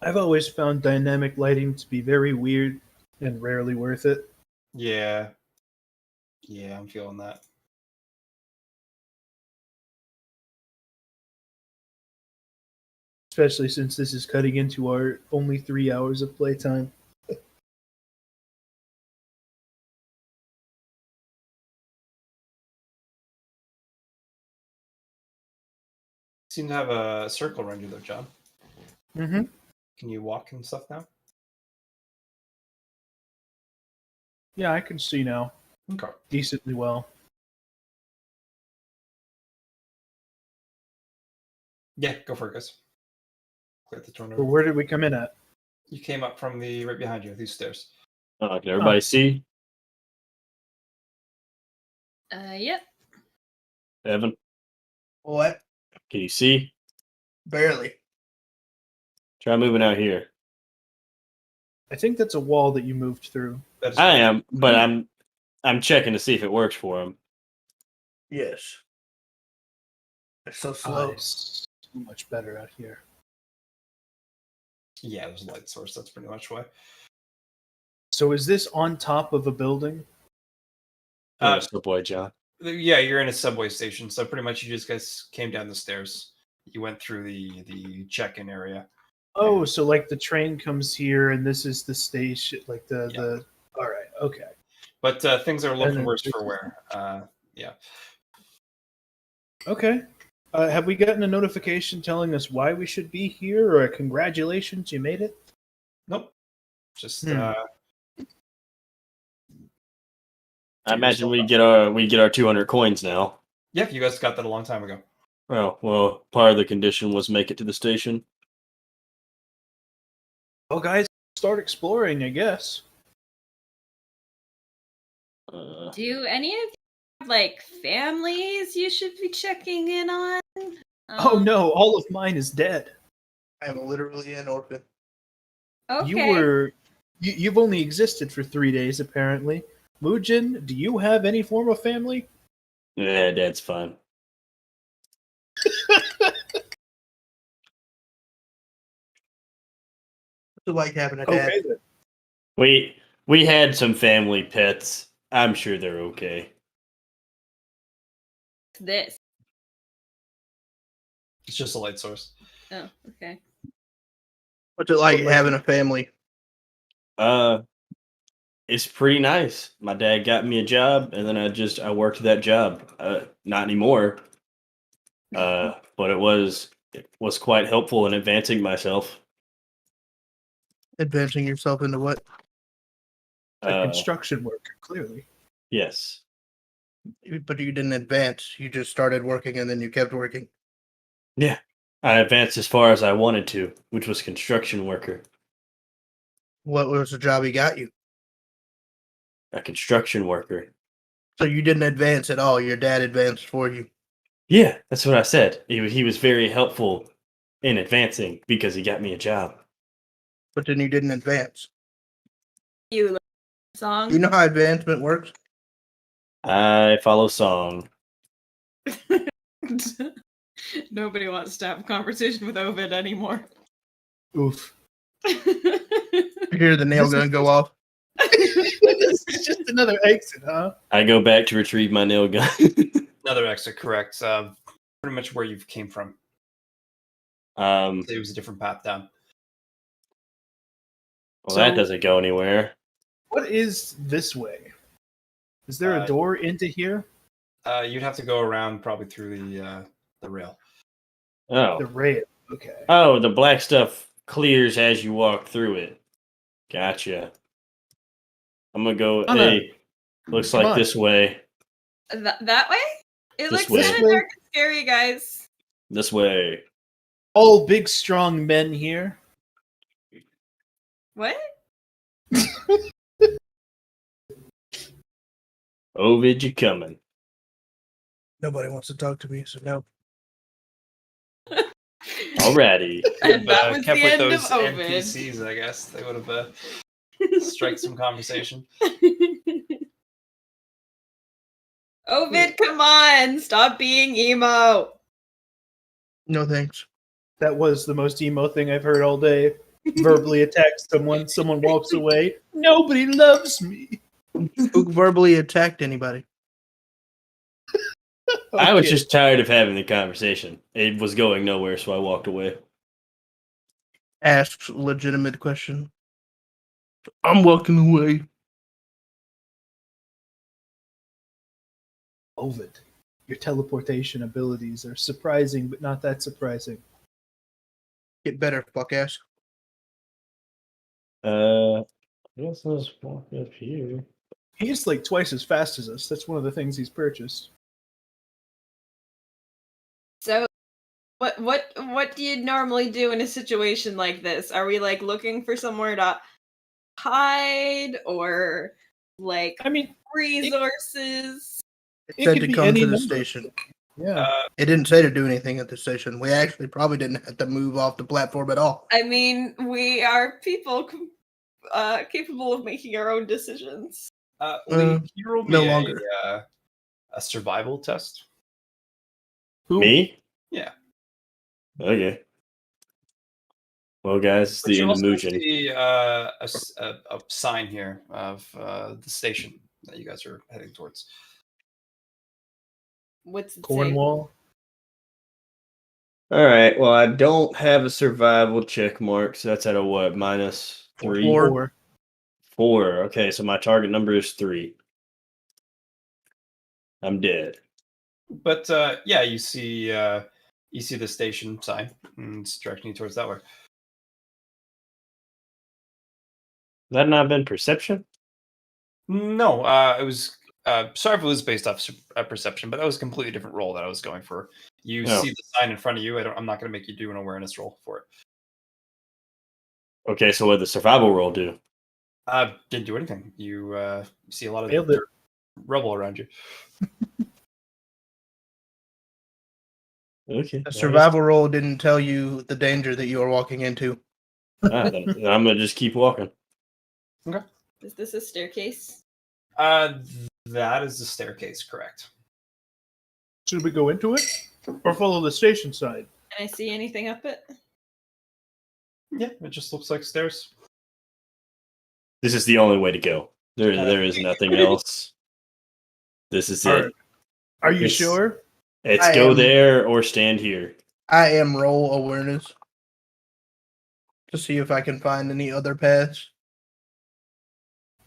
I've always found dynamic lighting to be very weird and rarely worth it. Yeah. Yeah, I'm feeling that. Especially since this is cutting into our only 3 hours of playtime. Seem to have a circle around you though, John. Mm-hmm. Can you walk and stuff now? Yeah, I can see now Okay. decently well. Yeah, go for it, guys. Clear the But tornado. where did we come in at? You came up from the right behind you, these stairs. Can everybody see? Yep. Evan, What? can you see? Barely. Try moving out here. I think that's a wall that you moved through. That is I correct. am, but I'm checking to see if it works for him. Yes. It's so Oh, slow. it's so much better out here. Yeah, there's a light source. That's pretty much why. So is this on top of a building? Uh, Subway, John. Yeah, you're in a subway station, so pretty much you just guys came down the stairs. You went through the check-in area. Oh, so like the train comes here and this is the station, like Yeah. the. All right, okay. But things are looking then worse this for is- wear. Yeah. Okay. Have we gotten a notification telling us why we should be here, or a congratulations, you made it? Nope. Just Hmm. I imagine we get our 200 coins now. yeah, you guys got that a long time ago. Well, part of the condition was make it to the station. Well, guys, start exploring, I guess. Do any of you have like families you should be checking in on? Oh no, all of mine is dead. I'm literally an orphan. Okay. You've only existed for 3 days, apparently. Mujin, do you have any form of family? Yeah, Dad's fine. What's it like having a dad? Okay, then. We had some family pets. I'm sure they're okay. This. It's just a light source. Oh, okay. What's it like But, like, having a family? It's pretty nice. My dad got me a job, and then I worked that job. Not anymore. But it was quite helpful in advancing myself. Advancing yourself into what? a Uh, construction worker, clearly. yes. But you didn't advance. You just started working and then you kept working. Yeah. I advanced as far as I wanted to, which was construction worker. What was the job he got you? A construction worker. So you didn't advance at all. Your dad advanced for you. Yeah, that's what I said. He was very helpful in advancing because he got me a job. But then you didn't advance. You like the song? You know how advancement works? I follow song. Nobody wants to have a conversation with Ovid anymore. Oof. You hear the nail This gun is- go off. This is just another exit, huh? I go back to retrieve my nail gun. Another exit, correct. Pretty much where you came from. Well, It was a different path down. that So- doesn't go anywhere. What is this way? Is there a door into here? You'd have to go around probably through the rail. Oh. The rail. Okay. Oh, the black stuff clears as you walk through it. Gotcha. I'm gonna go. Oh, no. Hey, looks Come like on. this way. That way? It This looks way. kind of dark and scary, guys. This way. All big, strong men here. What? Ovid, you coming? Nobody wants to talk to me, so no. Alrighty. And that was kept the with end those of Ovid. NPCs, I guess they would have strike some conversation. Ovid, come on! Stop being emo! No thanks. That was the most emo thing I've heard all day. Verbally attack someone walks away. Nobody loves me. Who verbally attacked anybody? I was Okay. just tired of having the conversation. It was going nowhere, so I walked away. Asks legitimate question. I'm walking away. Ovid. Your teleportation abilities are surprising, but not that surprising. Get better, fuck ass. I guess let's walk up here. He's like twice as fast as us. That's one of the things he's purchased. So, what do you normally do in a situation like this? Are we like looking for somewhere to hide or like I mean, resources? It It said could to be come any to the number. station. yeah. It didn't say to do anything at the station. We actually probably didn't have to move off the platform at all. I mean, we are people capable of making our own decisions. Lee, can you roll me no longer. a survival test? Who? Me? Yeah. Okay. Well, guys, it's But the you end of also Mujin. see a sign here of the station that you guys are heading towards. What's it say? Cornwall. All right. Well, I don't have a survival check mark, so that's at a what? -3? Four. 4. Okay, so my target number is 3. I'm dead. But yeah, you see the station sign, and it's directing you towards that way. That not been perception? No, it was. Sorry if it was based off perception, but that was a completely different role that I was going for. You Oh. see the sign in front of you. I'm not going to make you do an awareness roll for it. Okay, so what did the survival roll do? Didn't do anything. You see a lot of Failed it. rubble around you. Okay. A survival roll didn't tell you the danger that you are walking into. Then I'm gonna just keep walking. Is this a staircase? That is the staircase, correct? Should we go into it or follow the station side? Can I see anything up it? Yeah, it just looks like stairs. This is the only way to go. There is nothing else. This is it. Are you It's- sure? It's I go am- there or stand here. I am roll awareness to see if I can find any other paths.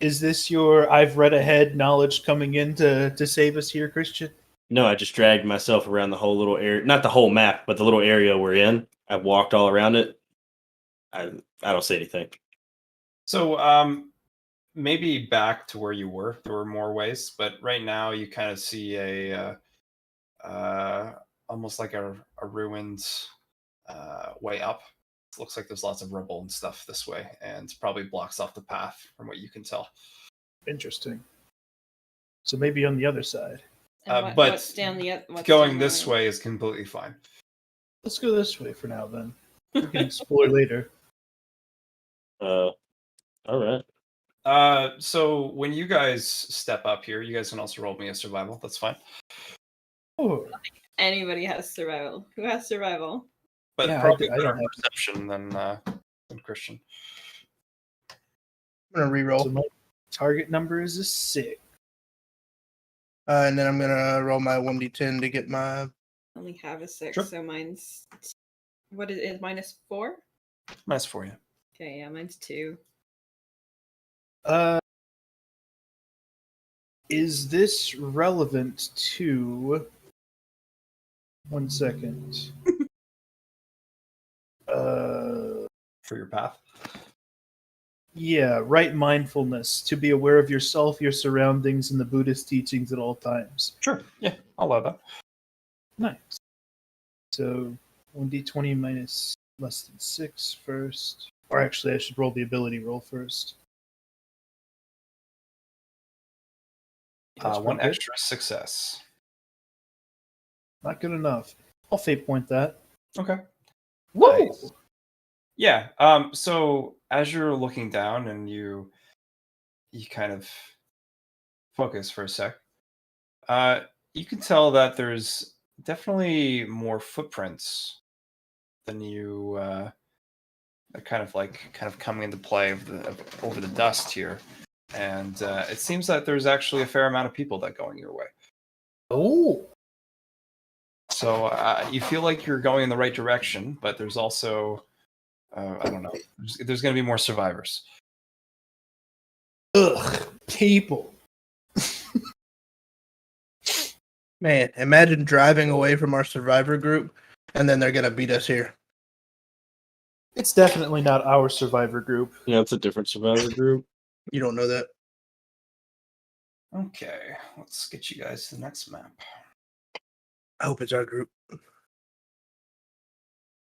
Is this your I've read ahead knowledge coming in to save us here, Christian? No, I just dragged myself around the whole little area. Not the whole map, but the little area we're in. I walked all around it. I don't see anything. So, maybe back to where you were. There were more ways, but right now you kind of see a almost like a ruined way up. It looks like there's lots of rubble and stuff this way, and probably blocks off the path from what you can tell. Interesting. So maybe on the other side. And but what's down the what's Going down this the way is completely fine. Let's go this way for now, then. We can explore later. All right. So when you guys step up here, you guys can also roll me a survival. That's fine. Oh, Anybody has survival. Who has survival? But Yeah, probably I better don't have- perception than Christian. I'm gonna re-roll, so my target number is a 6. and then I'm gonna roll my 1d10 to get my. I only have a 6, Sure. so mine's what is it? -4? Nice for you. Okay, yeah, mine's 2. Is this relevant to? 1 second. For your path. Yeah, right mindfulness to be aware of yourself, your surroundings, and the Buddhist teachings at all times. Sure. Yeah, I'll allow that. Nice. So 1d20 minus less than 6 first. Or actually, I should roll the ability roll first. That's One pretty good. extra success. Not good enough. I'll fate point that. Okay. Whoa! Nice. Yeah. So as you're looking down and you kind of focus for a sec, you can tell that there's definitely more footprints than you that kind of coming into play over the dust here, and it seems that there's actually a fair amount of people that going your way. Oh! So you feel like you're going in the right direction, but there's also I don't know. There's going to be more survivors. Ugh! People! Man, imagine driving away from our survivor group, and then they're gonna beat us here. It's definitely not our survivor group. Yeah, it's a different survivor group. You don't know that. Okay, let's get you guys to the next map. I hope it's our group.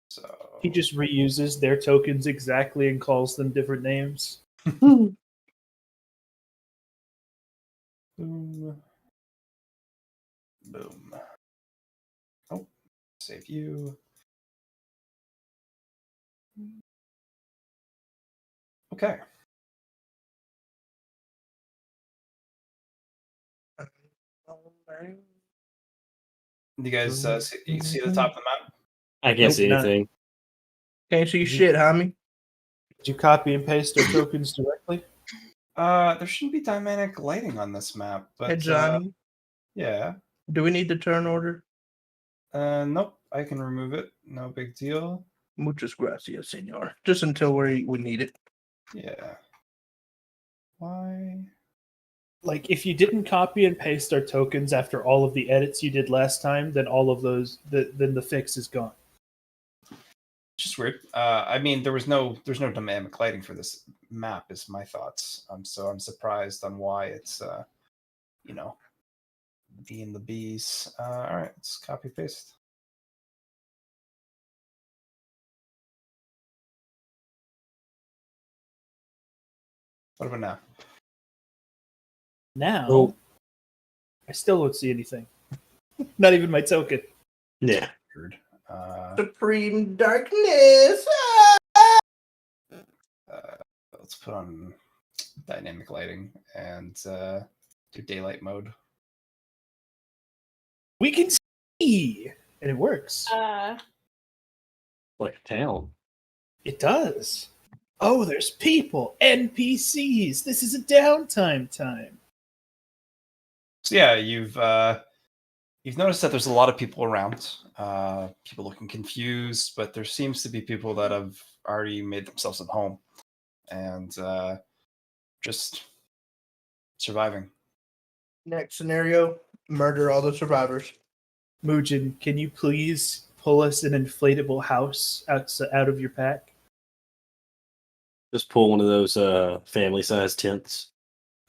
So He just reuses their tokens exactly and calls them different names. boom. Boom. Oh, save you. Okay. Do you guys you see the top of the map? I can't Nope, see not- anything. Can't see shit, homie. Did you copy and paste our tokens directly? There shouldn't be dynamic lighting on this map, but Hey, Johnny. yeah. Do we need the turn order? Nope, I can remove it. No big deal. Muchas gracias, senor. Just until we need it. Yeah. Why? Like, if you didn't copy and paste our tokens after all of the edits you did last time, then all of those, then the fix is gone. Just weird. I mean, there's no dynamic lighting for this map, is my thoughts. So I'm surprised on why it's being the bees. All right, let's copy paste. What about now? Now, Oh. I still don't see anything. Not even my token. Yeah. Weird. Supreme darkness. Let's put on dynamic lighting and do daylight mode. We can see, and it works. Like a town. It does. Oh, there's people, NPCs. This is a downtime time. So yeah, you've noticed that there's a lot of people around. People looking confused, but there seems to be people that have already made themselves at home and just surviving. Next scenario: murder all the survivors. Muujin, can you please pull us an inflatable house out of your pack? Just pull one of those family-sized tents.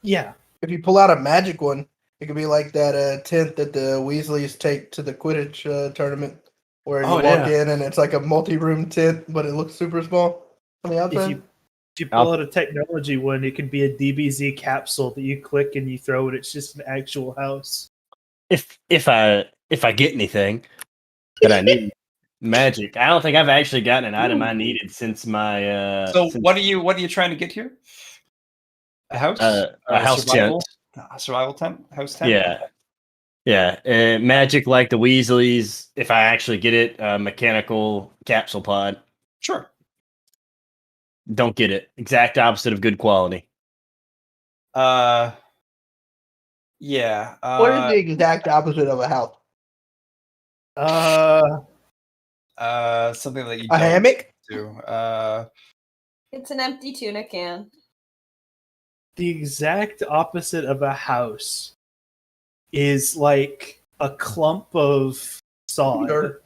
Yeah. If you pull out a magic one, it could be like that tent that the Weasleys take to the Quidditch tournament, where you walk in and it's like a multi-room tent, but it looks super small on the outside. If you pull out a technology one, it can be a DBZ capsule that you click and you throw it. It's just an actual house. If I get anything that I need, magic. I don't think I've actually gotten an item I needed since my. So what are you trying to get here? A house? A house survival? tent. A survival tent? House tent? Yeah. Yeah, magic like the Weasleys. If I actually get it, mechanical capsule pod. Sure. Don't get it. Exact opposite of good quality. Yeah. What is the exact opposite of a house? Something that you A don't hammock? do. It's an empty tuna can. The exact opposite of a house is like a clump of sod. Dirt.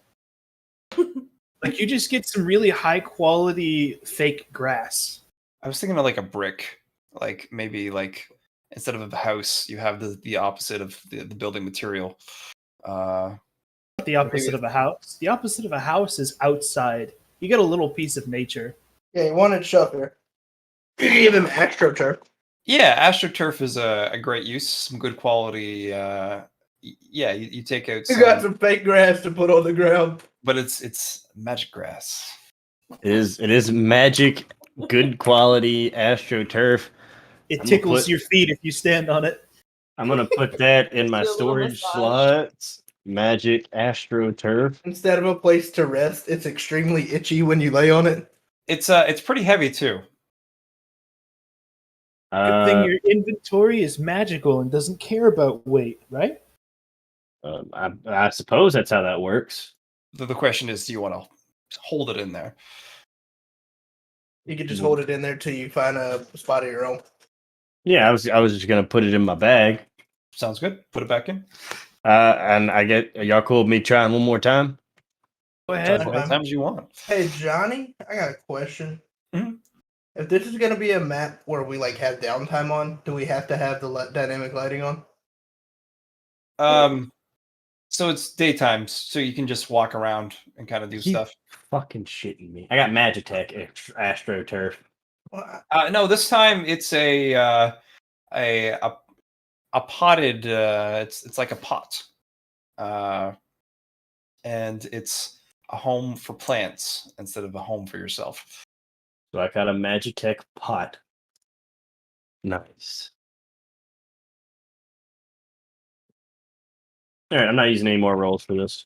Like you just get some really high quality fake grass. I was thinking of like a brick, like maybe like instead of a house, you have the opposite of the building material. The opposite of a house. The opposite of a house is outside. You get a little piece of nature. Yeah, you wanted shelter. You can give him AstroTurf. Yeah, AstroTurf is a great use, some good quality. Yeah, you take out. You got some fake grass to put on the ground. But it's magic grass. It is magic, good quality AstroTurf. It I'm tickles your feet if you stand on it. I'm gonna put that in my Do a little storage massage. slots. Magic AstroTurf. Instead of a place to rest, it's extremely itchy when you lay on it. It's pretty heavy too. Good thing your inventory is magical and doesn't care about weight, right? I suppose that's how that works. The question is, do you want to hold it in there? You can just hold it in there till you find a spot of your own. Yeah, I was just gonna put it in my bag. Sounds good. Put it back in. And are y'all cool with me trying one more time? Go ahead. As many times as you want. Hey, Johnny, I got a question. Mhm. If this is going to be a map where we like have downtime on, do we have to have the dynamic lighting on? So it's daytime, so you can just walk around and kind of do stuff. Fucking shitting me. I got Magitech AstroTurf. Well, No, this time it's a potted. It's like a pot, and it's a home for plants instead of a home for yourself. So I got a Magitech pot. Nice. All right, I'm not using any more rolls for this.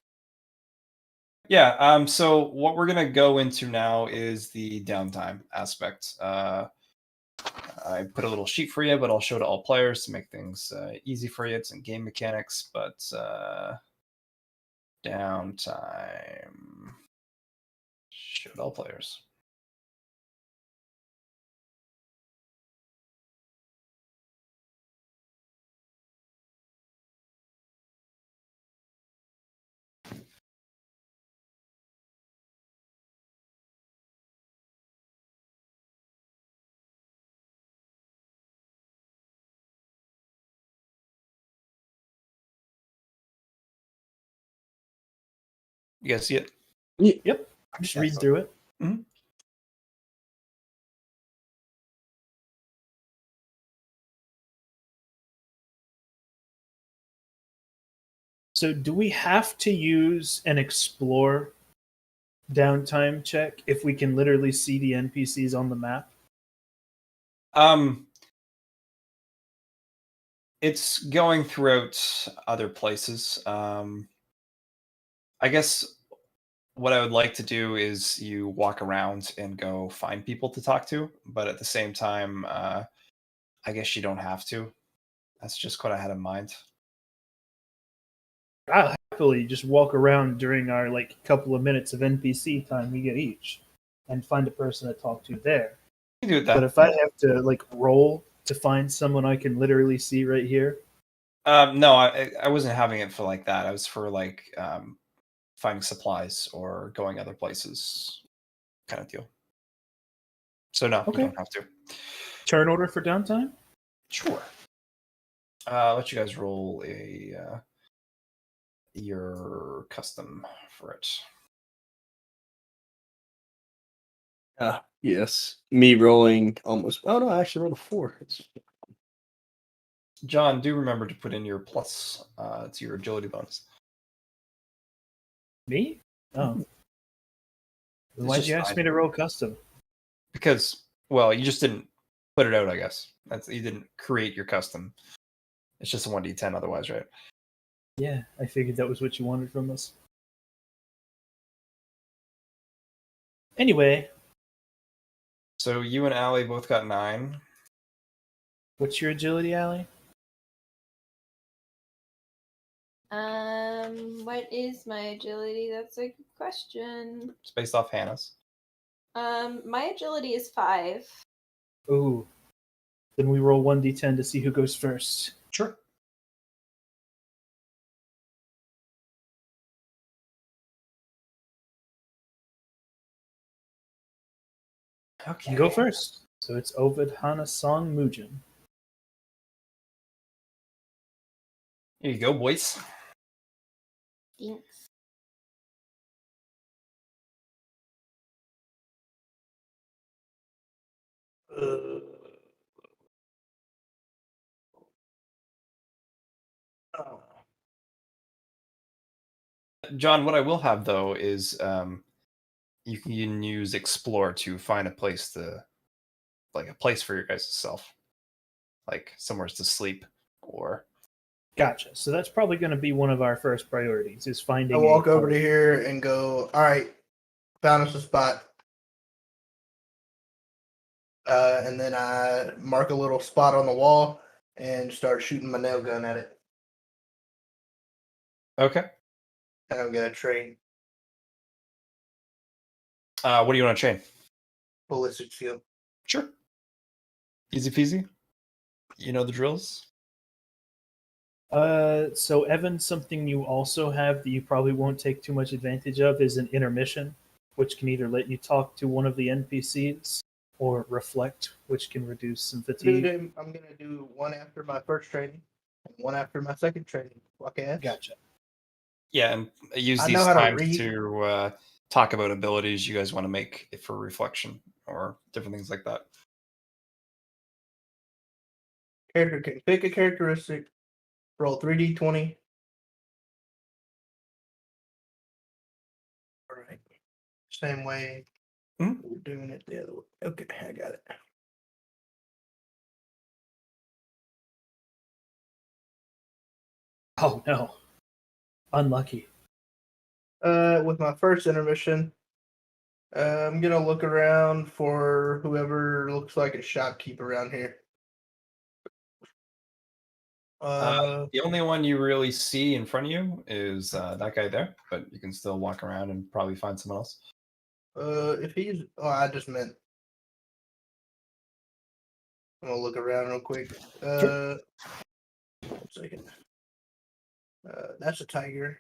Yeah. So what we're gonna go into now is the downtime aspect. I put a little sheet for you, but I'll show to all players to make things easy for you. It's in game mechanics, but downtime. Show to all players. You guys see it? Yep. Just Yeah, read so- through it. Mhm. So do we have to use an explore downtime check if we can literally see the NPCs on the map? It's going throughout other places. I guess what I would like to do is you walk around and go find people to talk to, but at the same time, I guess you don't have to. That's just what I had in mind. I'll happily just walk around during our like couple of minutes of NPC time we get each, and find a person to talk to there. You do it But then. if I have to like roll to find someone I can literally see right here, No, I wasn't having it for like that. I was for like finding supplies or going other places, kind of deal. So no, you Okay. don't have to. turn order for downtime. Sure. I'll let you guys roll your custom for it. Yes. Me rolling almost. Oh no, I actually rolled a 4. John, do remember to put in your plus to your agility bonus. Me? Oh. Then It's why'd just you ask fine. me to roll custom? Because, well, you just didn't put it out, I guess. You didn't create your custom. It's just a 1d10 otherwise, right? Yeah, I figured that was what you wanted from us. Anyway, So you and Allie both got 9. what's your agility, Allie? What is my agility? That's a good question. It's based off Hannah's. My agility is 5. Ooh. Then we roll 1d10 to see who goes first. Sure. Okay. You go first. So it's Ovid Hana Song Mujin. Here you go, boys. Thanks. John, what I will have though is you can use explore to find a place for your guys' self, like somewhere to sleep or. Gotcha. So that's probably going to be one of our first priorities is finding. I walk over to here and go, all right, found us a spot. And then I mark a little spot on the wall and start shooting my nail gun at it. Okay. And I'm going to train What do you want to chain? ballistic shield. Sure. Easy peasy. You know the drills. So Evan, something you also have that you probably won't take too much advantage of is an intermission, which can either let you talk to one of the NPCs or reflect, which can reduce some fatigue. Dude, I'm going to do one after my first training and one after my second training. Fuck ass. Gotcha. Yeah, and use I these know how to times read. to talk about abilities you guys want to make for reflection or different things like that. Character can pick a characteristic, roll 3d20. All right. Same way we're doing it the other way. Okay, I got it. Oh no. Unlucky. With my first intermission, I'm gonna look around for whoever looks like a shopkeep around here. The only one you really see in front of you is that guy there, but you can still walk around and probably find someone else. If he's, I just meant. I'm gonna look around real quick. Sure. 1 second. That's a tiger.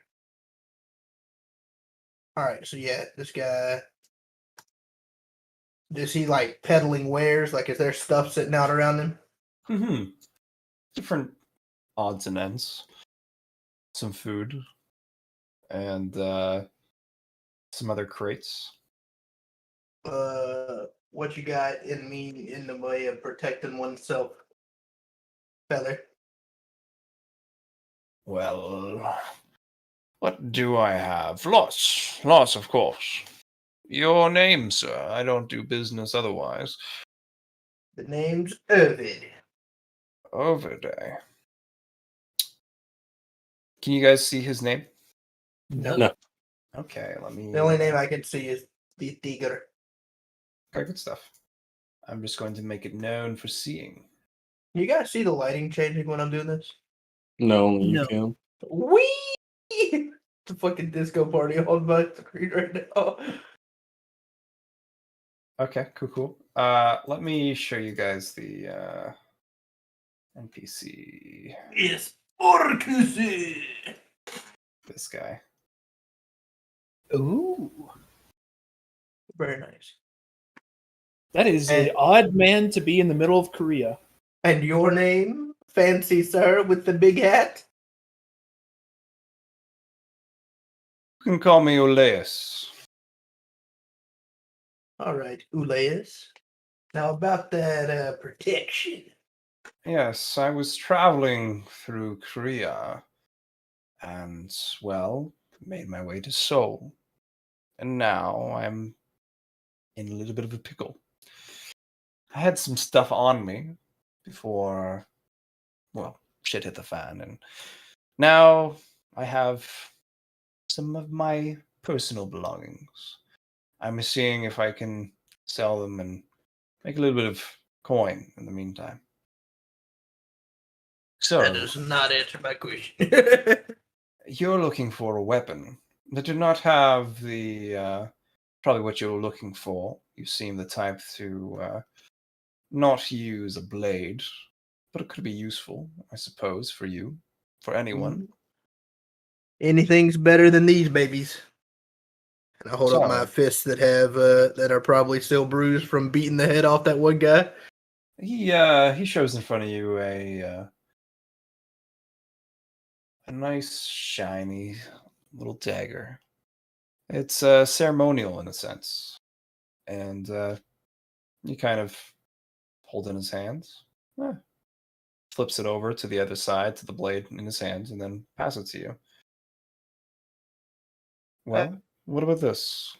All right, so yeah, this guy. Is he like peddling wares? Like, is there stuff sitting out around him? Mm-hmm. Different odds and ends. Some food. And some other crates. What you got in the way of protecting oneself, feather? Well, what do I have? Lots, of course. Your name, sir. I don't do business otherwise. The name's Ovid. Overday. Can you guys see his name? No. Okay, let me. The only name I can see is the Tigger. Okay, good stuff. I'm just going to make it known for seeing. You guys see the lighting changing when I'm doing this? No, you No. can. Wee! It's a fucking disco party on my screen right now. Okay, cool. Let me show you guys the NPC. Yes, Orcus. This guy. Ooh, Very nice. that is And- an odd man to be in the middle of Korea. And your name, fancy sir, with the big hat? You can call me Oleus. All right, Uleus. Now about that protection. Yes, I was traveling through Korea and, well, made my way to Seoul. And now I'm in a little bit of a pickle. I had some stuff on me before, well, shit hit the fan. And now I have some of my personal belongings. I'm seeing if I can sell them and make a little bit of coin in the meantime. So, That does not answer my question. you're looking for a weapon. They do not have the probably what you're looking for. You seem the type to not use a blade, but it could be useful, I suppose, for you, for anyone. Anything's better than these babies. And I hold up my So- fists that have that are probably still bruised from beating the head off that one guy. He shows in front of you a nice shiny little dagger. It's ceremonial in a sense, and you kind of hold in his hands. Flips it over to the other side to the blade in his hands, and then pass it to you. Well, what about this?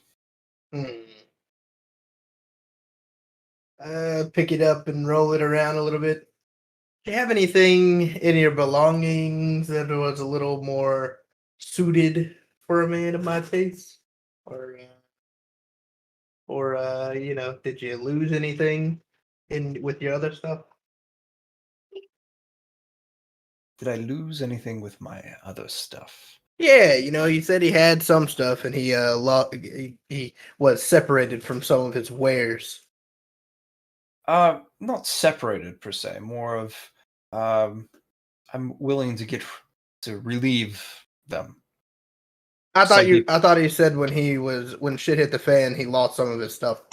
Pick it up and roll it around a little bit. Do you have anything in your belongings that was a little more suited for a man of my taste? Or you know, did you lose anything in with your other stuff? Did I lose anything with my other stuff? Yeah, you know, he said he had some stuff and he was separated from some of his wares. Not separated per se. More of, I'm willing to get to relieve them. I thought Some you. people- I thought he said when shit hit the fan, he lost some of his stuff.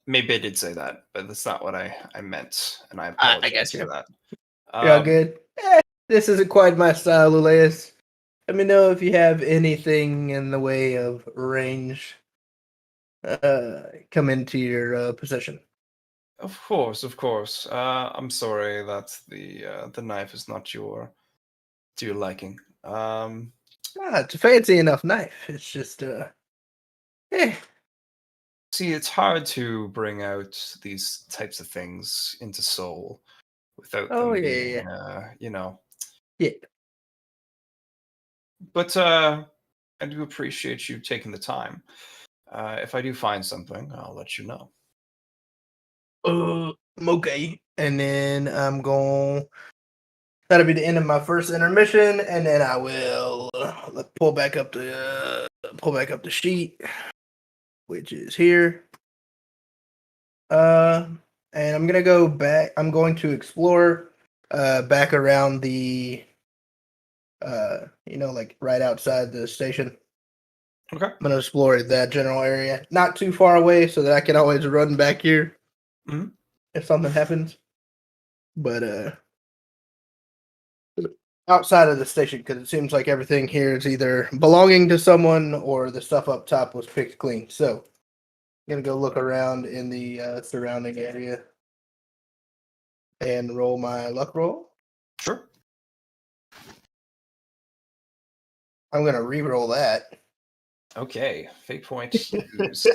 Maybe I did say that, but that's not what I meant, and I I apologize gotcha. for that. Yeah, good. This isn't quite my style, Uleus. Let me know if you have anything in the way of range. Come into your possession. Of course, of course. I'm sorry that the knife is not to your liking. It's a fancy enough knife. It's just See, it's hard to bring out these types of things into Seoul without Oh, them yeah, being, yeah. But I do appreciate you taking the time. If I do find something, I'll let you know. Okay. And then I'm going. That'll be the end of my first intermission, and then I will pull back up the sheet, which is here. And I'm gonna go back. I'm going to explore back around the like right outside the station. Okay. I'm gonna explore that general area, not too far away, so that I can always run back here Mhm. if something happens. But outside of the station, because it seems like everything here is either belonging to someone or the stuff up top was picked clean. So I'm gonna go look around in the surrounding area and roll my luck roll. Sure. I'm gonna re-roll that, Okay, fate point used.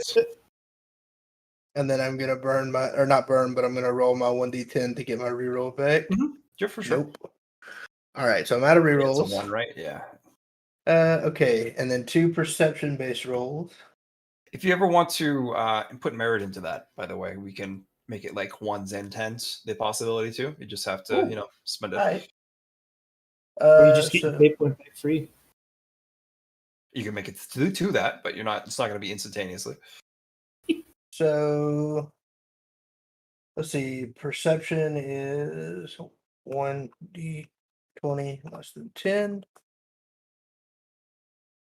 and then I'm gonna burn my, or not burn, but I'm gonna roll my 1d10 to get my re-roll back. Sure, for sure. Nope. All right, so I'm out of Yeah, it's re-rolls. a 1, right? Yeah. Okay, and then 2 perception-based rolls. If you ever want to put merit into that, by the way, we can make it like 1s and 10s, the possibility too. You just have to, Ooh. spend it. All right. Or you just get your So fate point back free. You can make it to that, but it's not going to be instantaneously. So let's see. Perception is 1d20 less than 10.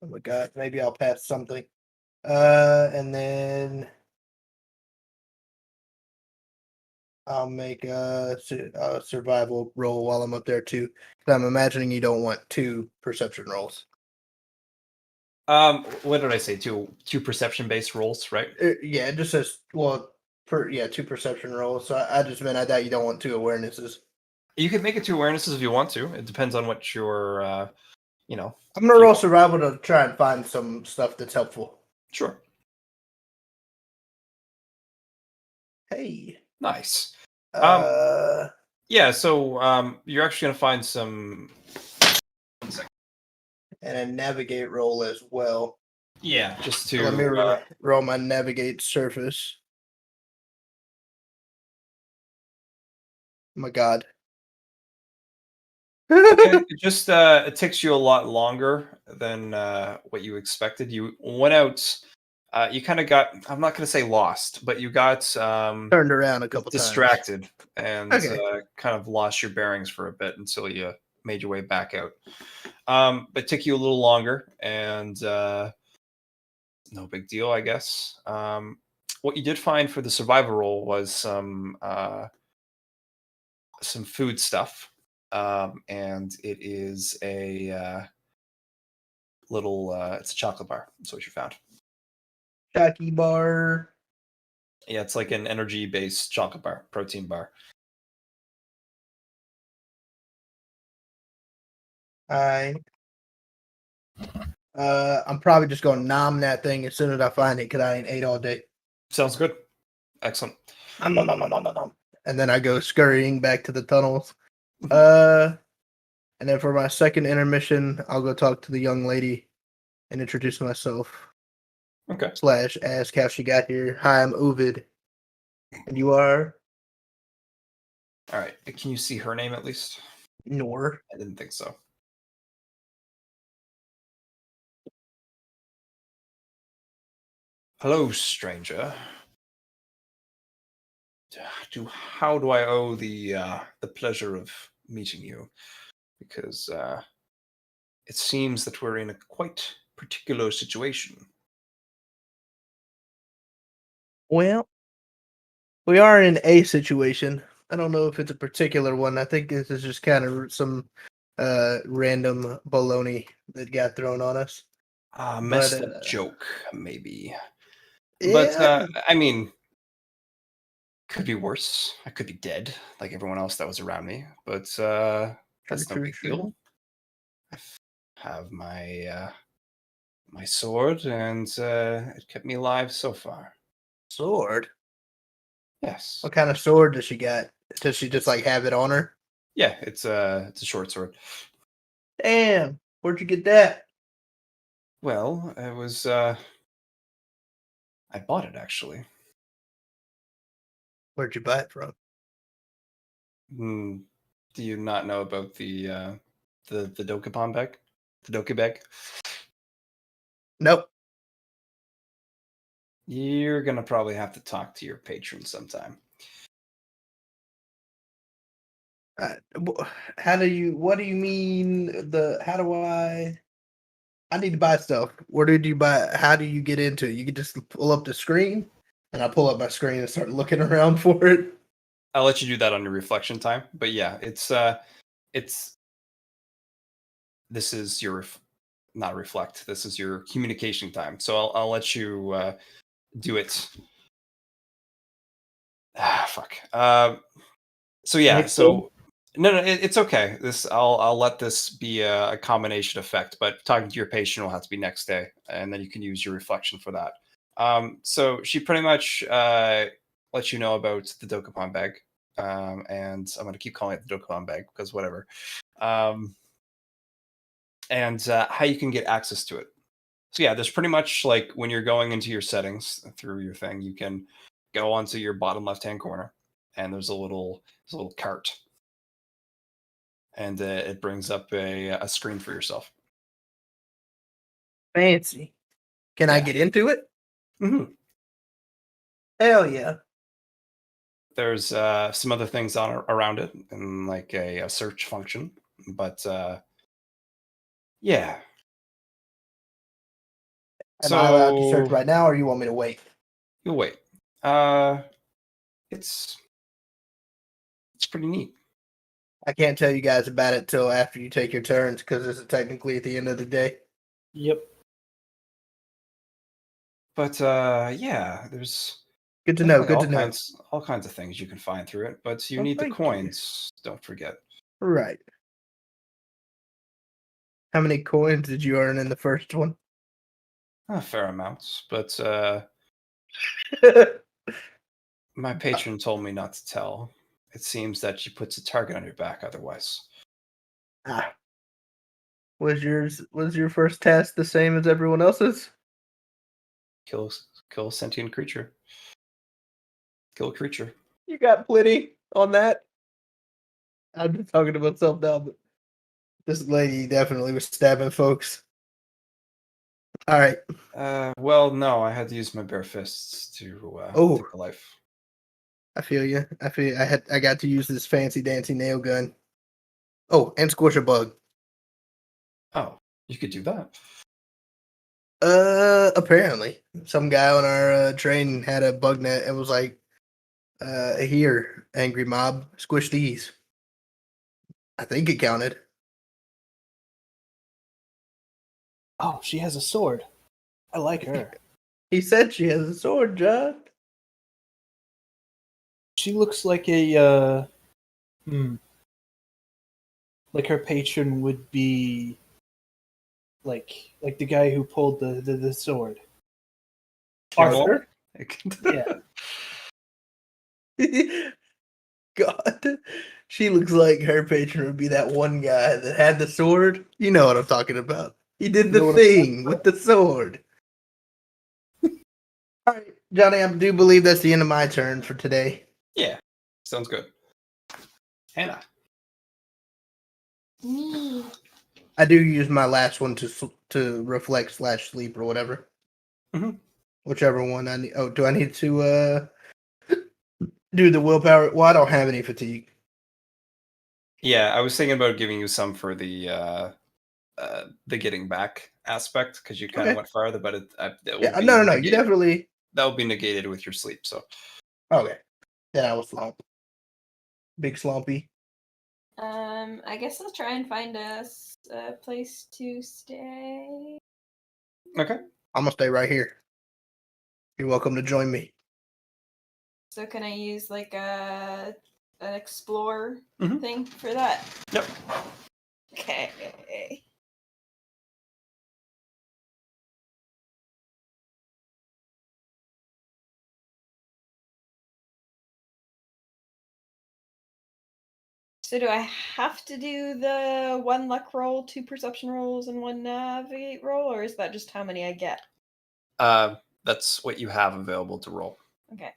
Oh my god, maybe I'll pass something. And then I'll make a survival roll while I'm up there too. 'Cause I'm imagining you don't want 2 perception rolls. What did I say? Two perception-based rolls, right? Yeah, it just says 2 perception rolls. So I just meant I doubt you don't want 2 awarenesses. You can make it 2 awarenesses if you want to. It depends on what your, I'm gonna roll survival to try and find some stuff that's helpful. Sure. Hey. Nice. Yeah, so you're actually gonna find some. 1 second. and a navigate roll as well. Yeah, just to. Let me roll my navigate surface. Oh my god. It just it takes you a lot longer than what you expected. You went out. You kind of got. I'm not going to say lost, but you got Turned around a couple distracted and Okay. kind of lost your bearings for a bit until you made your way back out. But it took you a little longer, and no big deal, I guess. What you did find for the survival roll was some food stuff, and it is a little. It's a chocolate bar. That's what you found. Jockey bar. Yeah, it's like an energy-based chocolate bar, protein bar. I'm probably just gonna nom that thing as soon as I find it because I ain't ate all day. Sounds good. Excellent. Nom, nom, nom, nom, nom, nom, nom. And then I go scurrying back to the tunnels. And then for my second intermission, I'll go talk to the young lady and introduce myself. Okay. / ask how she got here. Hi, I'm Ovid. And you are? All right. Can you see her name at least? Nor. I didn't think so. Hello, stranger. How do I owe the pleasure of meeting you? Because it seems that we're in a quite particular situation. Well, we are in a situation. I don't know if it's a particular one. I think this is just kind of some random baloney that got thrown on us. Messed up joke, maybe. Yeah. But I mean, could be worse. I could be dead, like everyone else that was around me. But that's no big deal. I have my my sword, and it kept me alive so far. Sword? Yes. What kind of sword does she got? Does she just like have it on her? Yeah, it's a short sword. Damn, where'd you get that? Well, it was I bought it actually. Where'd you buy it from? Do you not know about the Dokapon bag? The Doka bag? Nope. You're gonna probably have to talk to your patron sometime. How do you? What do you mean? How do I? I need to buy stuff. Where did you buy? How do you get into it? You can just pull up the screen, and I pull up my screen and start looking around for it. I'll let you do that on your reflection time. But yeah, it's this is your not reflect. This is your communication time. So I'll let you do it. Fuck. So yeah, Next so No, it's okay. I'll let this be a combination effect, but talking to your patient will have to be next day, and then you can use your reflection for that. So she pretty much lets you know about the Dokapon bag, and I'm going to keep calling it the Dokapon bag because whatever, and how you can get access to it. So yeah, there's pretty much like when you're going into your settings through your thing, you can go onto your bottom left-hand corner, and there's a little cart, and it brings up a screen for yourself. Fancy. Can I Yeah. get into it? Mm-hmm. Hell yeah. There's some other things on around it, and like a search function, but yeah. Am I allowed to search So right now, or you want me to wait? you'll wait. It's pretty neat. I can't tell you guys about it till after you take your turns because this is technically at the end of the day. Yep. But yeah, there's Good to know. definitely Good to know. all kinds of things you can find through it, but you Well, need the thank you. coins. Don't forget. Right. How many coins did you earn in the first one? A fair amounts, but my patron told me not to tell. It seems that she puts a target on your back otherwise. Ah. Was your first task the same as everyone else's? Kill a sentient creature. Kill a creature. You got plenty on that. I'm just talking to myself now, but this lady definitely was stabbing folks. All right. Well, no, I had to use my bare fists to Oh. take a life. I feel you. I got to use this fancy dancy nail gun. Oh, and squish a bug. Oh, you could do that. Apparently, some guy on our train had a bug net and was like, "Here, angry mob, squish these." I think it counted. Oh, she has a sword. I like her. He said she has a sword, John. She looks like like her patron would be like the guy who pulled the sword. Arthur. Yeah. God, she looks like her patron would be that one guy that had the sword. You know what I'm talking about. He did the Know what I'm thing with the sword. All right, Johnny, I do believe that's the end of my turn for today. Yeah, sounds good. Hannah. Me. I do use my last one to reflect / sleep or whatever. Mhm. Whichever one I need. Oh, do I need to do the willpower? Well, I don't have any fatigue. Yeah, I was thinking about giving you some for the getting back aspect because you kind of Okay. went farther, but it will Yeah, be no. You negated. definitely. That will be negated with your sleep. So Okay. Then I was slump. Big slumpy. I guess I'll try and find a place to stay. okay. I'm gonna stay right here. You're welcome to join me. So can I use like an explore Mhm. thing for that? Yep. Okay. So do I have to do the 1 luck roll, 2 perception rolls, and 1 navigate roll, or is that just how many I get? That's what you have available to roll. Okay.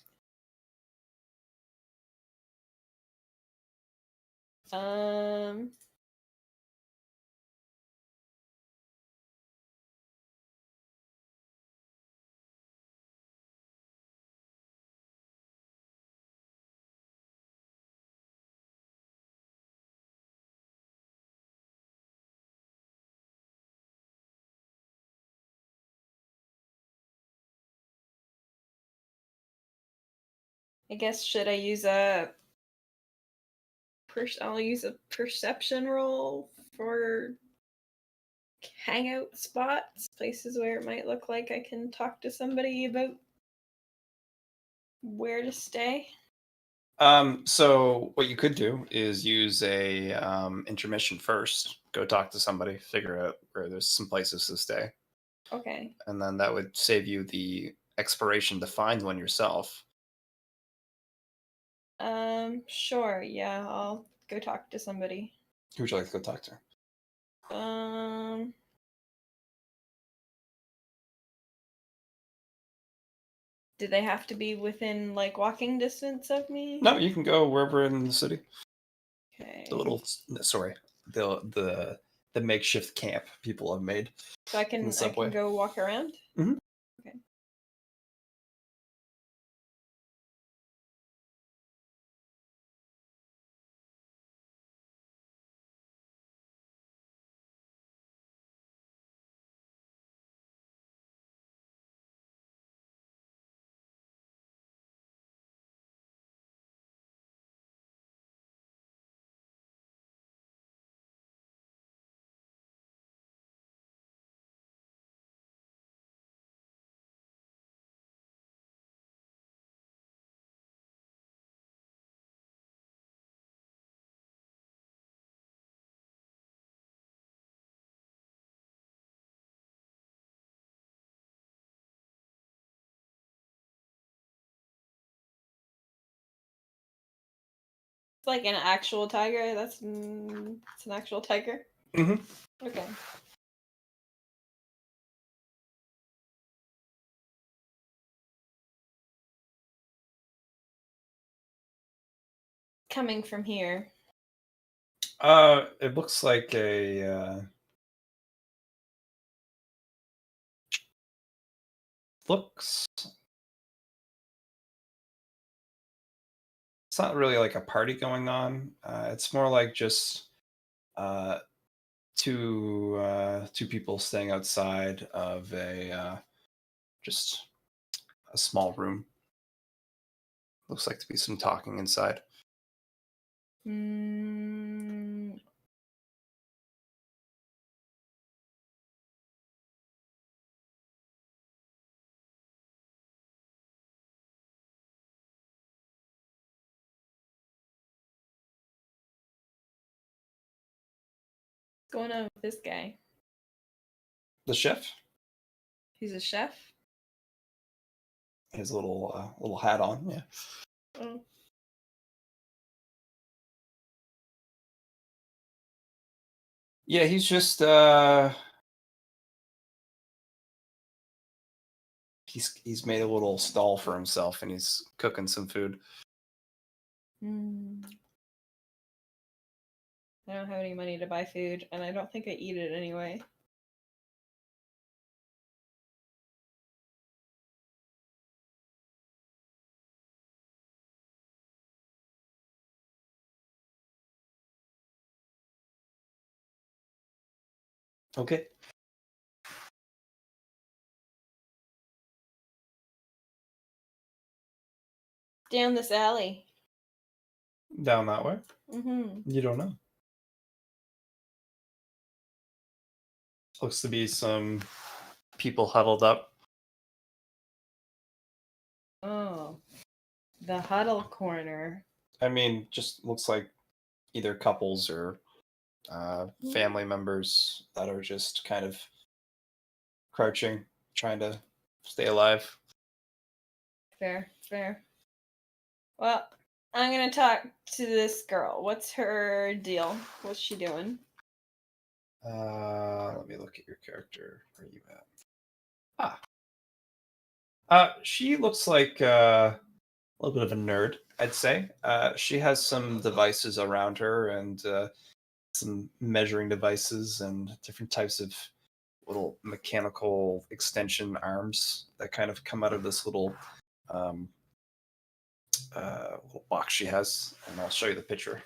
I guess should I use I'll use a perception roll for hangout spots, places where it might look like I can talk to somebody about where to stay. So what you could do is use a intermission first. Go talk to somebody, figure out where there's some places to stay, Okay. and then that would save you the exploration to find one yourself. Sure. Yeah, I'll go talk to somebody. Who would you like to go talk to? Do they have to be within like walking distance of me? No, you can go wherever in the city. Okay. The makeshift camp people have made. So I in the can subway. go walk around? Mhm. Okay. It's like an actual tiger. It's an actual tiger. Mhm. Okay. Coming from here. It looks like looks. It's not really like a party going on. It's more like just uh, two people staying outside of a just a small room. Looks like to be some talking inside. Mm, what's going on with this guy? The chef He's a chef? has a little hat on. Yeah. Oh. Yeah, he's just he's made a little stall for himself and he's cooking some food. Mm. I don't have any money to buy food, and I don't think I eat it anyway. Okay. Down this alley. Down that way? Mm-hmm. You don't know. Looks to be some people huddled up. Oh. The huddle corner. I mean, just looks like either couples or family members that are just kind of crouching, trying to stay alive. Fair, fair. Well, I'm gonna talk to this girl. What's her deal? What's she doing? Let me look at your character. Where are you at? She looks like a little bit of a nerd, I'd say. She has some devices around her and some measuring devices and different types of little mechanical extension arms that kind of come out of this um, little box she has, and I'll show you the picture.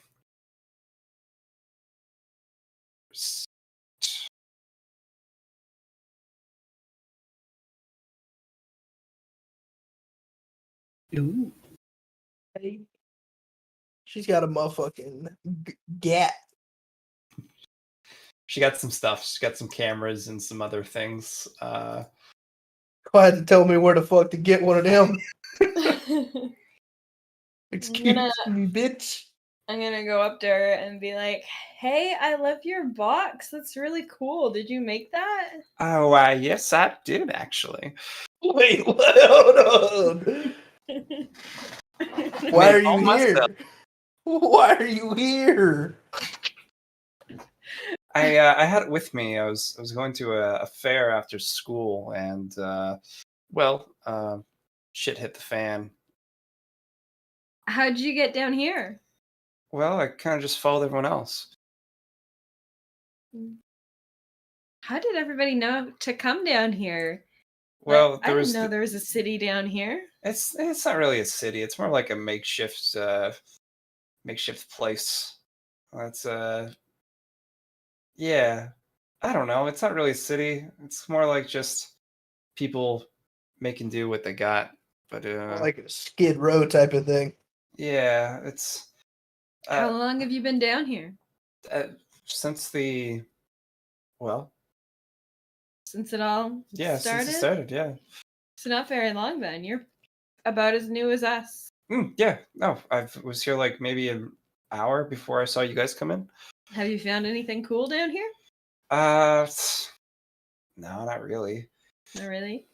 Ooh. Hey, she's got a motherfucking gap. She got some stuff. She's got some cameras and some other things. Go ahead and tell me where the fuck to get one of them. Excuse gonna- me, bitch. I'm gonna go up there and be like, "Hey, I love your box. That's really cool. Did you make that?" Oh, yes, I did actually. Wait, hold on. Why Made are it all you here? myself. Why are you here? I had it with me. I was going to a fair after school, and shit hit the fan. How'd you get down here? Well, I kind of just followed everyone else. How did everybody know to come down here? Well, I didn't know there was a city down here. It's not really a city. It's more like a makeshift place. That's yeah. I don't know. It's not really a city. It's more like just people making do what they got. But Like a Skid Row type of thing. yeah, it's How long have you been down here? since the well, Since it all started? since it started, yeah. So not very long then. You're about as new as us. Yeah. No, I was here like maybe an hour before I saw you guys come in. Have you found anything cool down here? No, not really. Not really.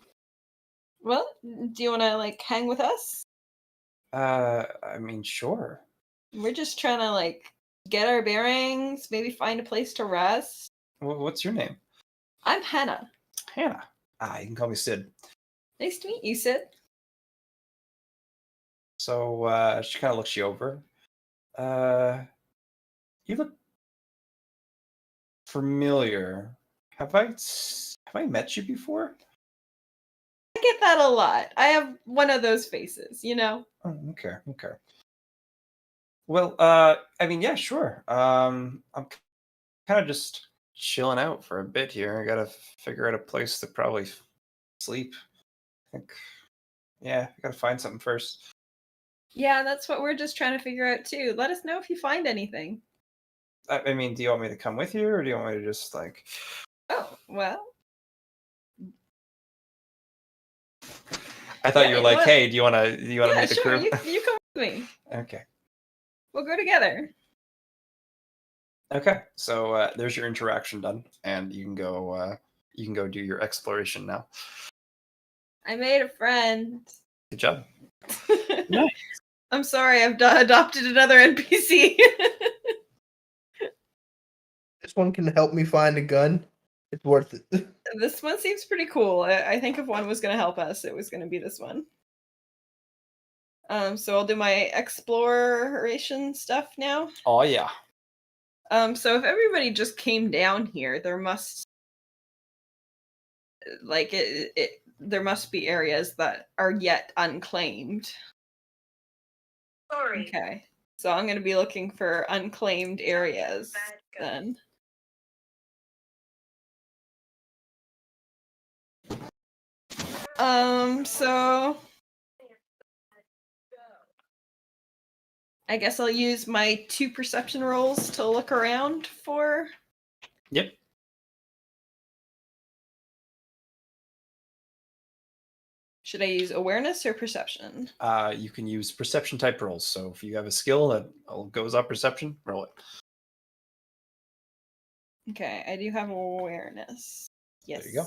Well, do you want to like hang with us? I mean, sure. We're just trying to like get our bearings, maybe find a place to rest. What's your name? I'm Hannah. Hannah. You can call me Sid. Nice to meet you, Sid. So she kind of looks you over. You look familiar. Have I met you before? I get that a lot. I have one of those faces, you know? Oh, okay. Well, I mean, yeah, sure. I'm kind of just chilling out for a bit here. I gotta figure out a place to probably sleep. I think, yeah, I gotta find something first. Yeah, that's what we're just trying to figure out too. Let us know if you find anything. I mean, do you want me to come with you, or do you want me to just like? Oh, well. I thought Yeah, you were like, what? hey, do you want to Yeah, meet the sure. crew? You come with me. Okay. We'll go together. Okay. So there's your interaction done, and you can go. You can go do your exploration now. I made a friend. Good job. Nice. I'm sorry, I've adopted another NPC. This one can help me find a gun. It's worth it. This one seems pretty cool. I think if one was going to help us, it was going to be this one. So I'll do my exploration stuff now. Oh yeah. So if everybody just came down here, there must there must be areas that are yet unclaimed. Sorry. Okay. So I'm going to be looking for unclaimed areas then. So I guess I'll use my 2 perception rolls to look around for. Yep. Should I use awareness or perception? You can use perception type rolls. So if you have a skill that goes up perception, roll it. Okay, I do have awareness. Yes. There you go.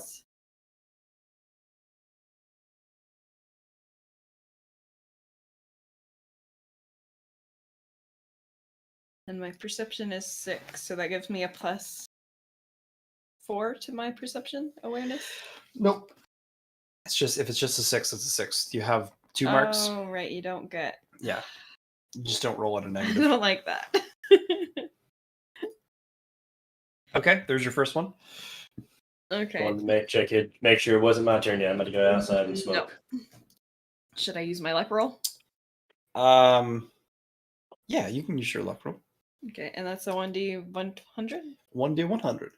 And my perception is 6, so that gives me a +4 to my perception awareness. Nope. It's just if it's just a 6, it's a 6. You have 2 marks. Oh, right, you don't get. Yeah. You just don't roll at a I negative. don't like that. Okay, there's your first one. Okay. Wanted to make sure it wasn't my turn yet. I'm about to go outside and smoke. Should I use my luck roll? Yeah, you can use your luck roll. Okay, and that's a 1d100? 1d100.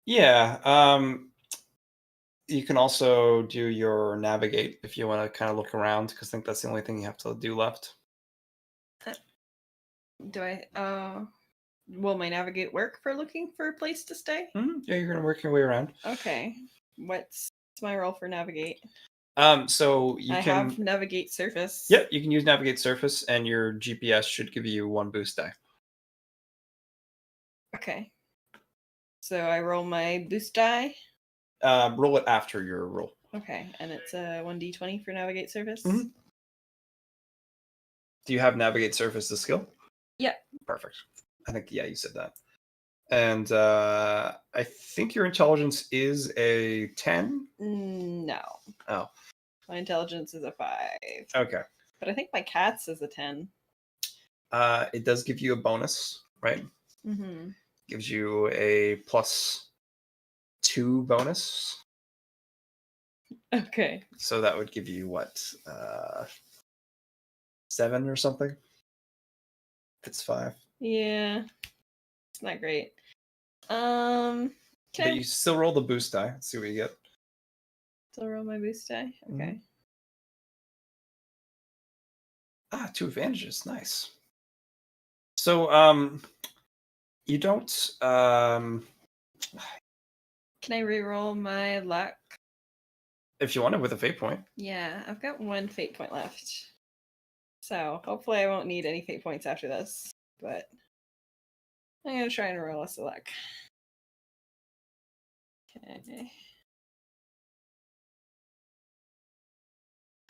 Yeah, you can also do your navigate if you want to kind of look around, because I think that's the only thing you have to do left. Do I? will my navigate work for looking for a place to stay? Yeah, you're gonna work your way around. Okay. What's my roll for navigate? So you I can. have navigate surface. Yep, you can use navigate surface, and your GPS should give you 1 boost die. Okay. So I roll my boost die. Roll it after your roll. Okay, and it's a 1d20 for navigate surface. Mhm. Do you have navigate surface the skill? Yep. Perfect. I think you said that. And I think your intelligence is a 10. No. Oh. My intelligence is a 5. Okay. But I think my cat's is a 10. It does give you a bonus, right? Mm-hmm. Gives you a +2 bonus. Okay. So that would give you what? 7 or something? If it's 5. Yeah. It's not great. But Can I you still roll the boost die. Let's see what you get. still roll my boost die? Okay. 2 advantages. Nice. So, you don't. Can I re-roll my luck? If you wanted with a fate point. Yeah, I've got 1 fate point left. So hopefully I won't need any fate points after this. But I'm gonna try and roll us a luck. Okay.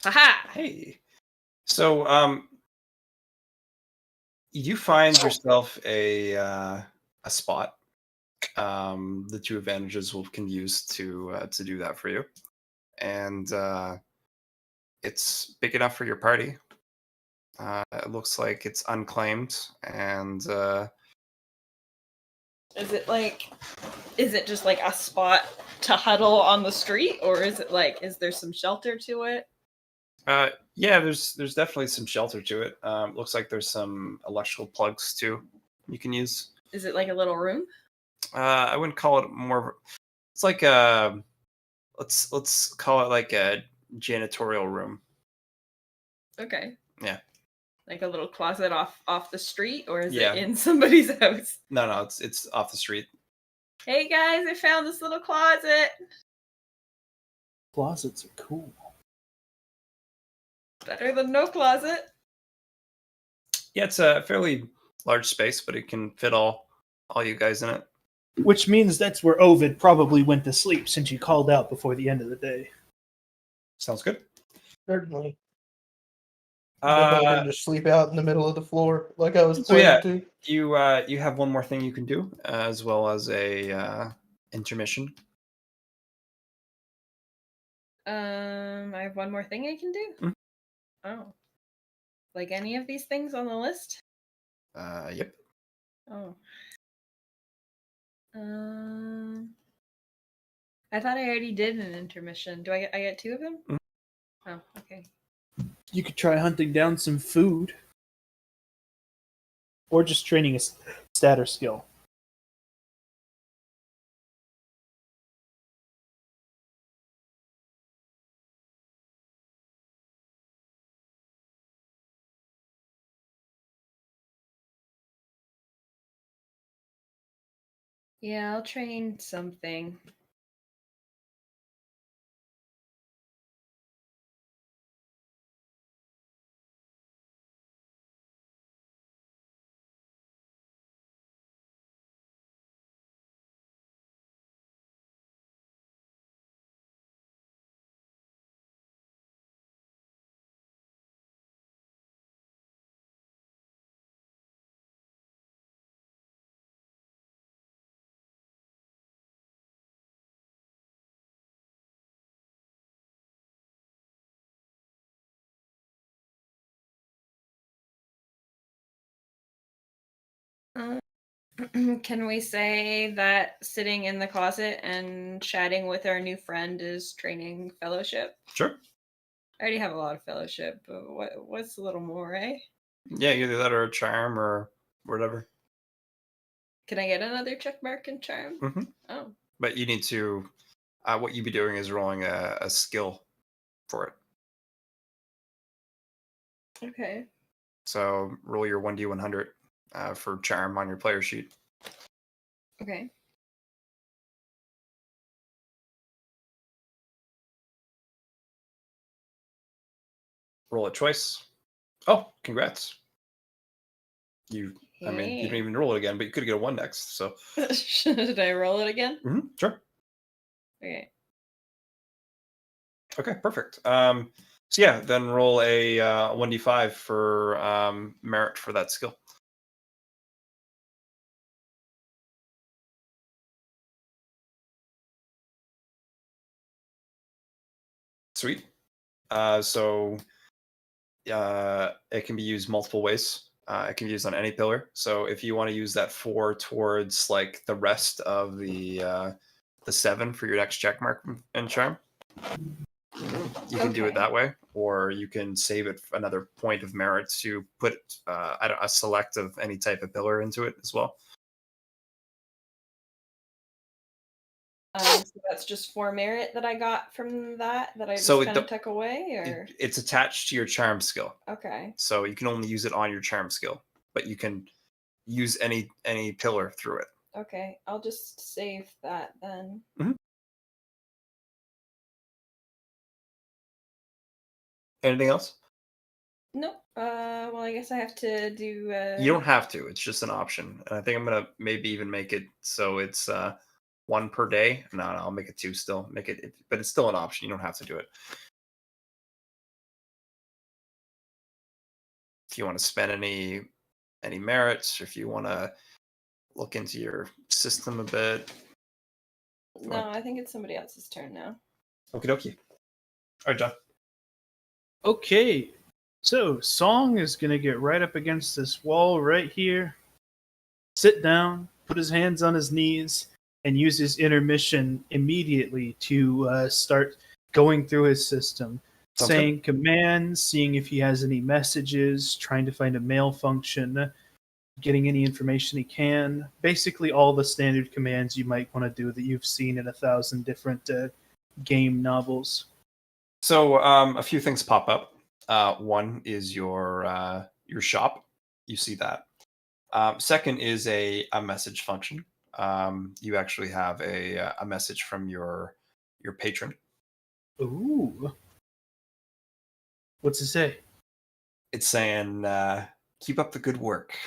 Haha! Hey. So, you find yourself a spot. The 2 advantages can use to do that for you, and it's big enough for your party. It looks like it's unclaimed, and Is it just like a spot to huddle on the street, or is it like, is there some shelter to it? yeah, there's definitely some shelter to it. Looks like there's some electrical plugs too you can use. Is it like a little room? I wouldn't call it more. It's like a let's call it like a janitorial room. Okay. Yeah. Like a little closet off the street, or is Yeah. it in somebody's house? No, it's off the street. Hey guys, I found this little closet. Closets are cool. Better than no closet. Yeah, it's a fairly large space, but it can fit all you guys in it. Which means that's where Ovid probably went to sleep since you called out before the end of the day. Sounds good. Certainly. Go over and just sleep out in the middle of the floor like I was planning to. You have one more thing you can do, as well as a intermission. I have one more thing I can do. Mhm. Oh, like any of these things on the list? Yep. Oh. I thought I already did an intermission. Do I get 2 of them? Mhm. Oh, okay. You could try hunting down some food. Or just training a stat or skill. Yeah, I'll train something. Can we say that sitting in the closet and chatting with our new friend is training fellowship? Sure. I already have a lot of fellowship, but what's a little more, eh? Yeah, either that or a charm or whatever. Can I get another check mark in charm? Mm-hmm. Oh. But you need to. What you'd be doing is rolling a skill for it. Okay. So roll your 1d100 for charm on your player sheet. Okay. Roll a choice. Oh, congrats. I mean, you didn't even roll it again, but you could get a 1 next. So Should I roll it again? sure. Okay. Okay, perfect. So yeah, then roll a 1d5 for merit for that skill. Sweet. So it can be used multiple ways. It can be used on any pillar. So if you want to use that 4 towards like the rest of the 7 for your next check mark and charm, you can do it that way, or you can save it another point of merit to put a select of any type of pillar into it as well. So that's just 4 merit that I got from that I just So kind of took away, or it's attached to your charm skill. okay. So you can only use it on your charm skill, but you can use any pillar through it. Okay, I'll just save that then. Anything else? Nope. Well, I guess I have to do. You don't have to. It's just an option. And I think I'm gonna maybe even make it so it's 1 per day. No, I'll make it 2 still. But it's still an option. You don't have to do it. If you want to spend any merits, or if you want to look into your system a bit. No, I think it's somebody else's turn now. Okie dokie. All right, John. Okay, so Song is going to get right up against this wall right here, sit down, put his hands on his knees, and use his intermission immediately to start going through his system, saying commands, seeing if he has any messages, trying to find a mail function, getting any information he can. Basically all the standard commands you might want to do that you've seen in 1,000 different game novels. So a few things pop up. One is your shop. You see that. Second is a message function. You actually have a message from your patron. Ooh. What's it say? It's saying, keep up the good work.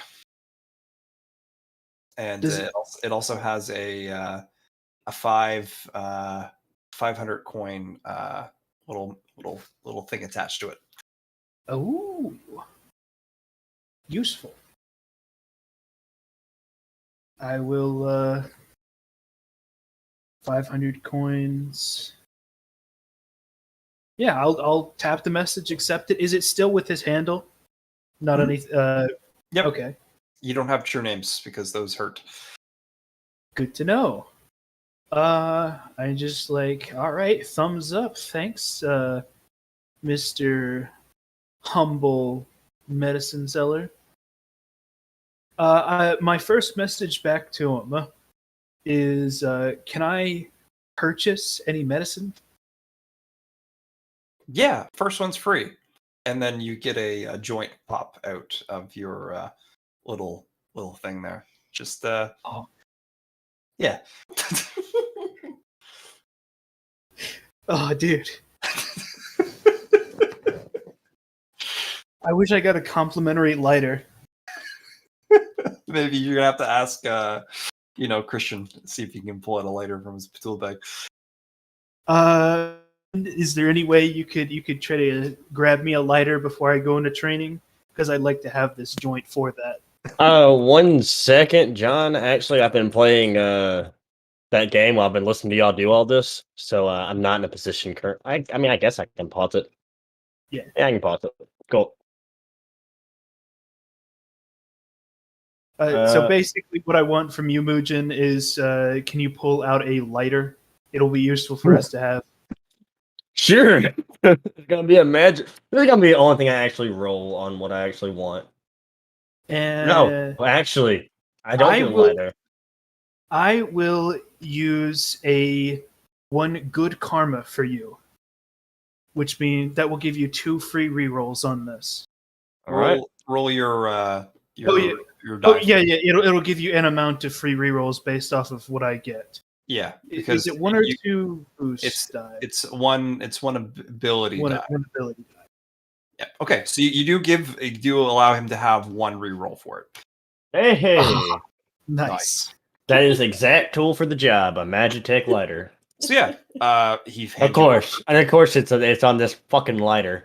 And it also has a 500 coin little thing attached to it. Oh, useful. I will 500 coins. Yeah, I'll tap the message, accept it. Is it still with his handle? Not any. Yep. Okay. You don't have true names because those hurt. Good to know. I just like, all right, thumbs up. Thanks, Mr. Humble Medicine Seller. My first message back to him is, can I purchase any medicine? Yeah, first one's free. And then you get a joint pop out of your little thing there. Just yeah. Oh, dude. I wish I got a complimentary lighter. Maybe you're gonna have to ask Christian, see if he can pull out a lighter from his tool bag. Is there any way you could try to grab me a lighter before I go into training? Because I'd like to have this joint for that. 1 second, John. Actually, I've been playing that game while I've been listening to y'all do all this, so I'm not in a position I mean, I guess I can pause it. Yeah, I can pause it. Cool. So basically, what I want from you, Mugen, is can you pull out a lighter? It'll be useful for us to have. Sure. It's gonna be a magic. This is gonna be the only thing I actually roll on what I actually want. No, actually, I don't get a lighter. I will use a 1 good karma for you, which means that will give you 2 free rerolls on this. Roll your your Oh die. yeah. It'll give you an amount of free rerolls based off of what I get. Yeah, Is because it one or two boost die? it's one ability One die. ability die. Yeah. Okay, so you do allow him to have one reroll for it. Hey, Nice. that is exact tool for the job. A Magitech lighter. So yeah, he Of hands you course, and of course, it's on this fucking lighter.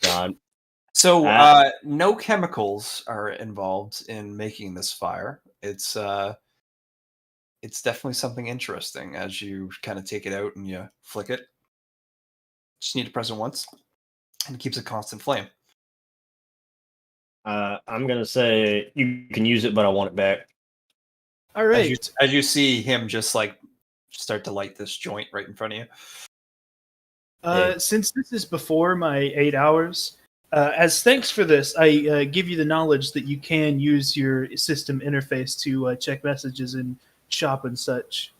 God. So Ah. no chemicals are involved in making this fire. It's definitely something interesting as you kind of take it out and you flick it. Just need to press it once, and it keeps a constant flame. I'm gonna say you can use it, but I want it back. All right. As you see him just like start to light this joint right in front of you. Since this is before my 8 hours, as thanks for this, I give you the knowledge that you can use your system interface to check messages and shop and such.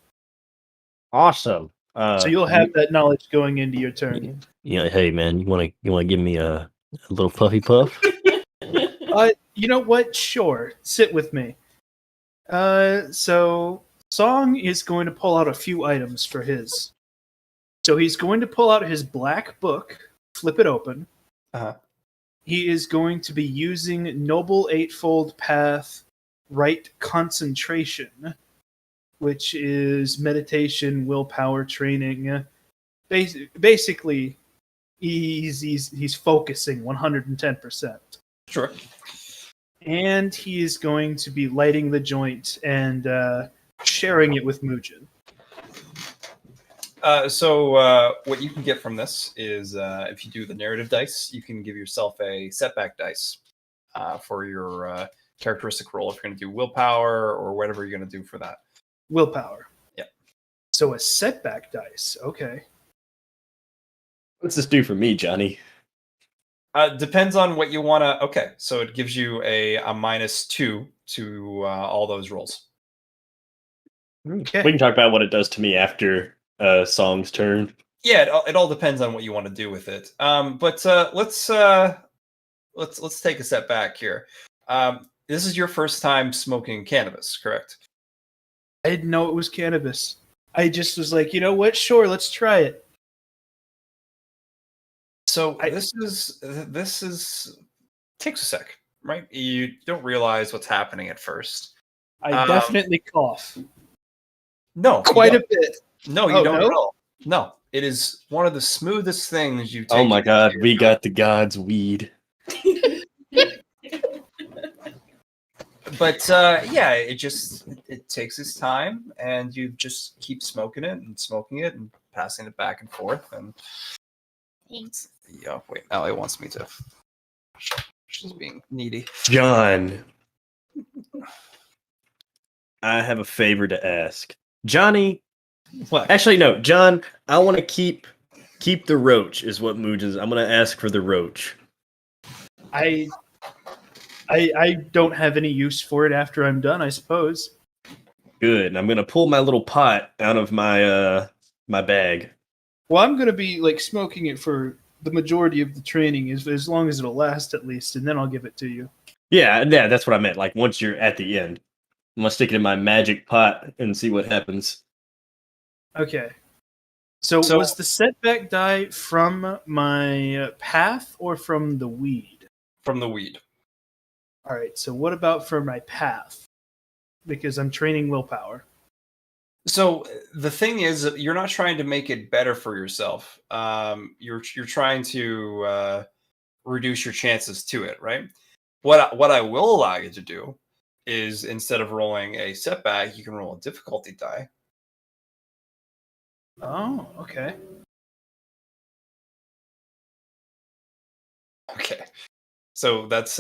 Awesome. So you'll have that knowledge going into your turn. Yeah. Hey, man, you wanna give me a little puffy puff? You know what? Sure. Sit with me. So Song is going to pull out a few items for his. So he's going to pull out his black book, flip it open. Uh-huh. He is going to be using Noble Eightfold Path Right Concentration, which is meditation, willpower training. Basically, he's focusing 110%. Sure. And he is going to be lighting the joint and sharing it with Mugen. So what you can get from this is if you do the narrative dice, you can give yourself a setback dice for your characteristic roll if you're going to do willpower or whatever you're going to do for that. Willpower. Yeah. So a setback dice. Okay. What's this do for me, Johnny? Depends on what you want to. Okay, so it gives you a -2 to all those rolls. Okay. We can talk about what it does to me after Song's turn. Yeah, it all depends on what you want to do with it. But let's take a step back here. This is your first time smoking cannabis, correct? I didn't know it was cannabis. I just was like, you know what? Sure, let's try it. So this is takes a sec, right? You don't realize what's happening at first. I definitely cough. No, Quite a bit. No, you Oh, don't no? at all. No, it is one of the smoothest things you take. Oh my God, we got the God's weed. But yeah, it takes its time, and you just keep smoking it and passing it back and forth. And Thanks. yeah, wait, Allie wants me to. She's being needy. John, I have a favor to ask. Johnny, What? actually, no, John, I want to keep the roach. Is what Mugen's. I'm gonna ask for the roach. I don't have any use for it after I'm done, I suppose. Good. I'm gonna pull my little pot out of my my bag. Well, I'm gonna be like smoking it for the majority of the training, as long as it'll last at least, and then I'll give it to you. Yeah, that's what I meant. Like once you're at the end, I'm gonna stick it in my magic pot and see what happens. Okay. So was the setback die from my path or from the weed? From the weed. All right. So what about for my path? Because I'm training willpower. So the thing is, you're not trying to make it better for yourself. You're trying to reduce your chances to it, right? What I will allow you to do is instead of rolling a setback, you can roll a difficulty die. Oh, okay. Okay. So that's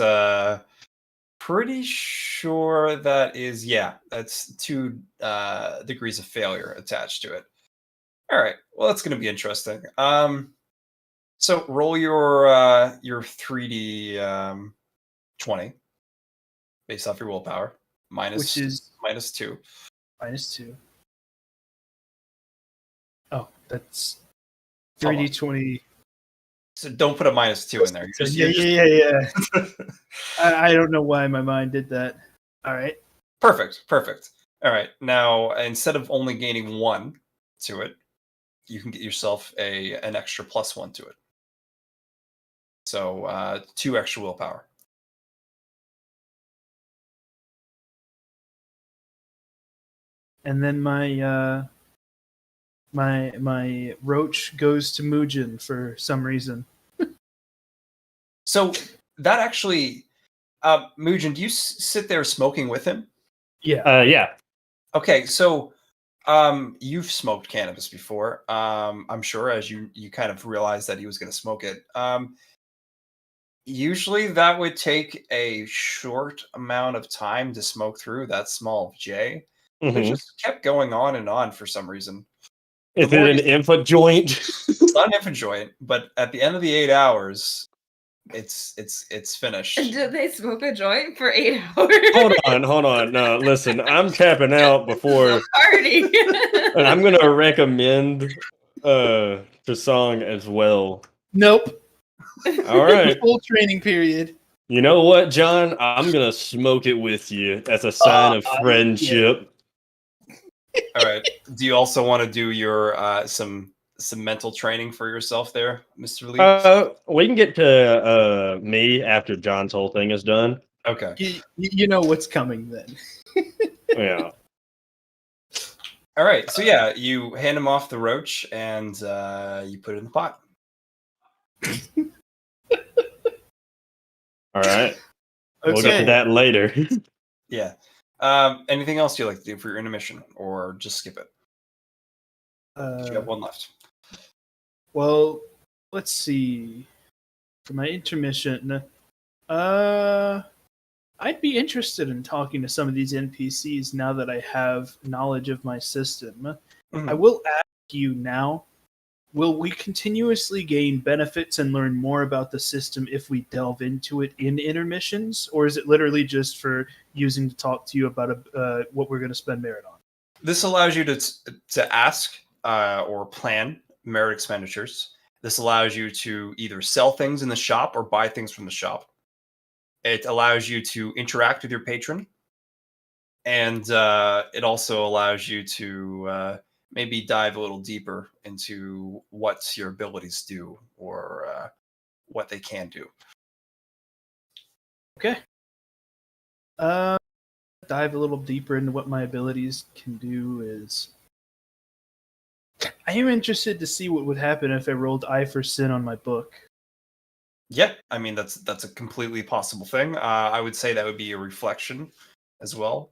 pretty sure that is, yeah, that's 2 degrees of failure attached to it. All right. Well, that's going to be interesting. So roll your 3d 20 based off your willpower Which is -2. -2. Oh, that's 3d20. So don't put a -2 in there. Yeah. I don't know why my mind did that. All right. Perfect. All right. Now, instead of only gaining 1 to it, you can get yourself an extra +1 to it. So 2 extra willpower. And then my my roach goes to Mugen for some reason. So that actually, Mugen, do you sit there smoking with him? Yeah. Yeah. Okay, so you've smoked cannabis before. I'm sure, as you kind of realized that he was going to smoke it. Usually that would take a short amount of time to smoke through that small J. But it Hmm. just kept going on and on for some reason. Is more it an you- input joint? It's not an infant joint, but at the end of the 8 hours, it's finished. Did they smoke a joint for 8 hours? Hold on. No, listen, I'm tapping out This is before, a party. and I'm gonna recommend the song as well. Nope. All right. Full training period. You know what, John? I'm gonna smoke it with you as a sign of friendship. All right. Do you also want to do your some mental training for yourself there, Mr. Lee? We can get to me after John's whole thing is done. Okay. You know what's coming then. Yeah. All right. So yeah, you hand him off the roach and you put it in the pot. All right. We'll get to Okay. that later. Yeah. Anything else you'd like to do for your intermission, or just skip it? You have one left. Well, let's see. For my intermission, I'd be interested in talking to some of these NPCs now that I have knowledge of my system. Mhm. I will ask you now, will we continuously gain benefits and learn more about the system if we delve into it in intermissions? Or is it literally just for using to talk to you about what we're going to spend merit on? This allows you to ask or plan merit expenditures. This allows you to either sell things in the shop or buy things from the shop. It allows you to interact with your patron, and it also allows you to maybe dive a little deeper into what your abilities do or what they can do. Okay. Dive a little deeper into what my abilities can do is. I am interested to see what would happen if I rolled I for Sin on my book. Yeah, I mean that's a completely possible thing. I would say that would be a reflection as well.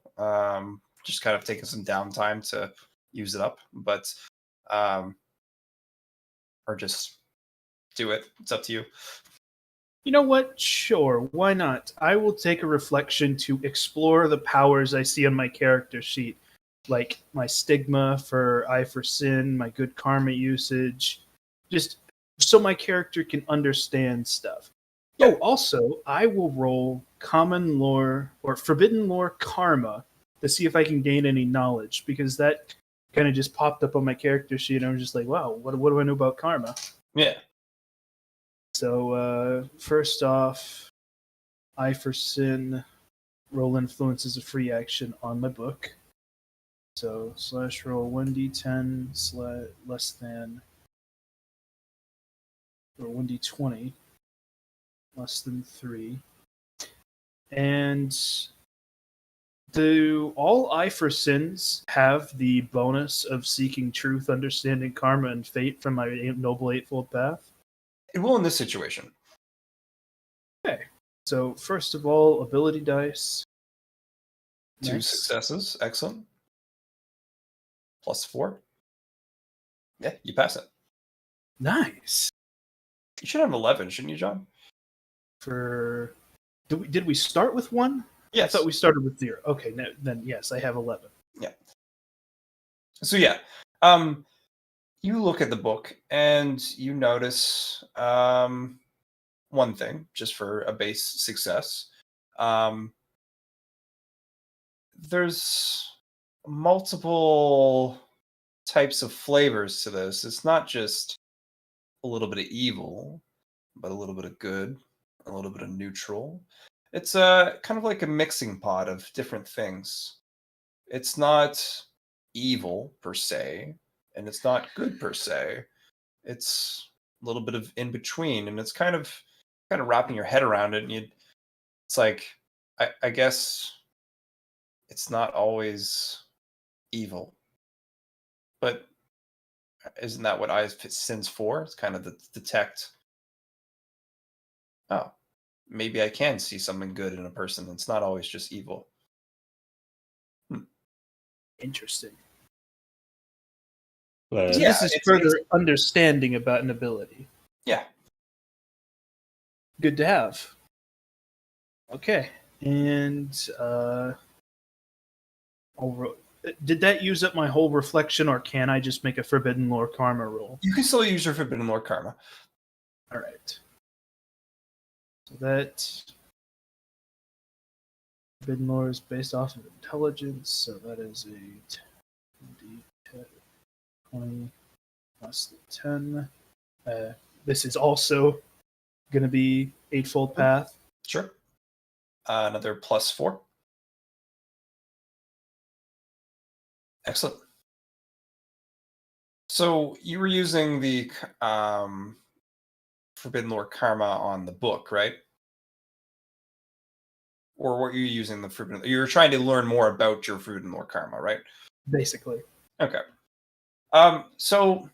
Just kind of taking some downtime to use it up, but or just do it. It's up to you. You know what? Sure, why not? I will take a reflection to explore the powers I see on my character sheet, like my stigma for I for Sin, my good karma usage, just so my character can understand stuff. Yeah. Oh, also, I will roll common lore or forbidden lore karma to see if I can gain any knowledge, because that kind of just popped up on my character sheet and I was just like, wow, what do I know about karma? Yeah. So first off, I for Sin, roll influence is a free action on my book. So slash roll 1d10 less than, or 1d20 less than 3. And do all I for Sins have the bonus of seeking truth, understanding karma, and fate from my Noble Eightfold Path? It will in this situation. Okay. So first of all, ability dice. 2 Next. successes. Excellent. +4. Yeah, you pass it. Nice. You should have 11, shouldn't you, John? For did we start with 1? Yes. I thought we started with 0. Okay, then yes, I have 11. Yeah. So yeah, you look at the book and you notice one thing, just for a base success. There's multiple types of flavors to this. It's not just a little bit of evil. but a little bit of good, a little bit of neutral. It's kind of like a mixing pot of different things. It's not evil per se, and it's not good per se. It's a little bit of in between, and it's kind of wrapping your head around it, and it's like I guess it's not always evil, but isn't that what eyes sin's for? It's kind of to detect. Oh, maybe I can see something good in a person. It's not always just evil. Interesting. But So Yeah, this is further understanding about an ability. Yeah. Good to have. Okay. And did that use up my whole reflection, or can I just make a Forbidden Lore Karma roll? You can still use your Forbidden Lore Karma. All right. So that Forbidden Lore is based off of intelligence, so that is a 20 plus the 10. This is also going to be Eightfold Path. Sure. Another +4. Excellent. So you were using the Forbidden Lore Karma on the book, right? Or were you using the Forbidden? You were trying to learn more about your Forbidden Lore Karma, right? Basically. Okay. So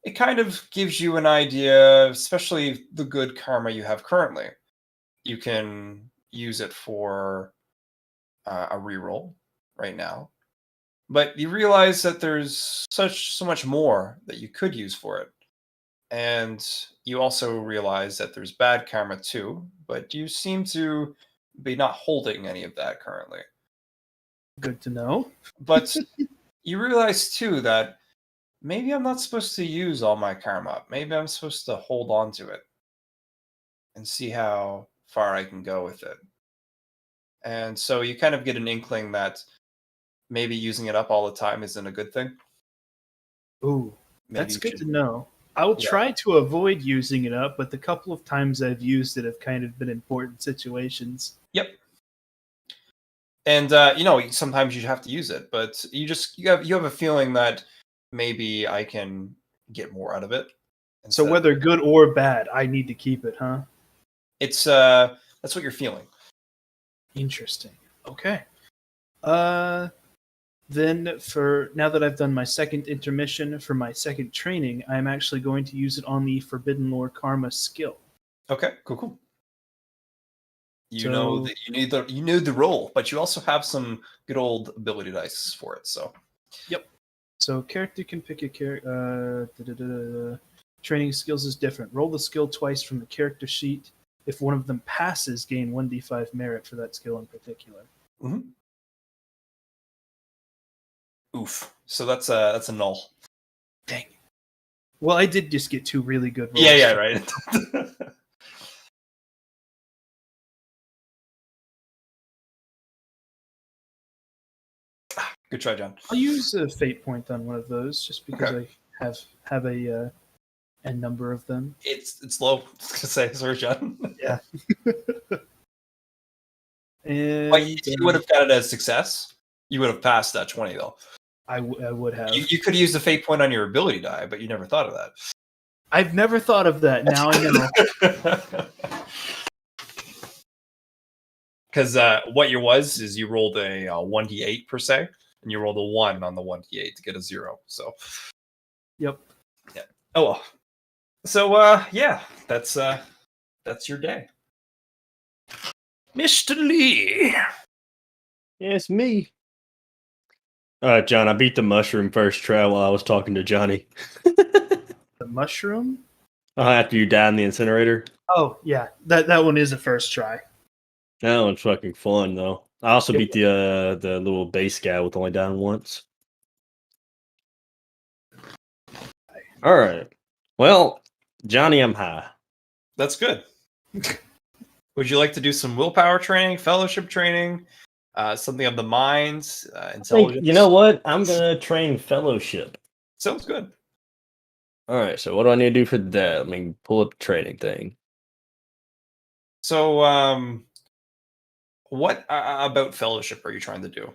it kind of gives you an idea, especially the good karma you have currently. You can use it for a reroll right now, but you realize that there's so much more that you could use for it, and you also realize that there's bad karma too, but you seem to be not holding any of that currently. Good to know. But you realize too that maybe I'm not supposed to use all my karma. Maybe I'm supposed to hold on to it and see how far I can go with it. And so you kind of get an inkling that maybe using it up all the time isn't a good thing. Ooh, Maybe that's you good should- to know. I will Yeah. try to avoid using it up, but the couple of times I've used it have kind of been important situations. Yep. And sometimes you have to use it, but you have a feeling that maybe I can get more out of it. So instead of- whether good or bad, I need to keep it, huh? it's that's what you're feeling. Interesting. Okay. Then for now that I've done my second intermission for my second training, I'm actually going to use it on the Forbidden Lore Karma skill. Okay, cool. You So- know that you need the roll, but you also have some good old ability dice for it. So So character can pick a character. Training skills is different. Roll the skill twice from the character sheet. If one of them passes, gain 1d5 merit for that skill in particular. oof. So that's a null. Dang. Well, I did just get two really good rolls. Yeah, right. Good try, John. I'll use a fate point on one of those just because Okay. I have a number of them. It's low to say, sorry, John. Yeah. And But if you would have got it as success, you would have passed that 20 though. I would have. You could use the fate point on your ability die, but you never thought of that. I've never thought of that. Now I know. Because what your was is you rolled a 1d8 per se, and you rolled a 1 on the 1d8 to get a 0. So, Yep. oh well. So yeah, that's your day. Mr. Lee. yeah, it's me. All right, John. I beat the mushroom first try while I was talking to Johnny. The mushroom? After you die in the incinerator. Oh, yeah. That one is a first try. That one's fucking fun though. I also beat the little base guy with only dying once. All right. Well, Johnny, I'm high. That's good. Would you like to do some willpower training, fellowship training, something of the mind, I think, intelligence? you know what? I'm gonna train fellowship. Sounds good. All right. So what do I need to do for that? Let me pull up the training thing. So, what about fellowship are you trying to do?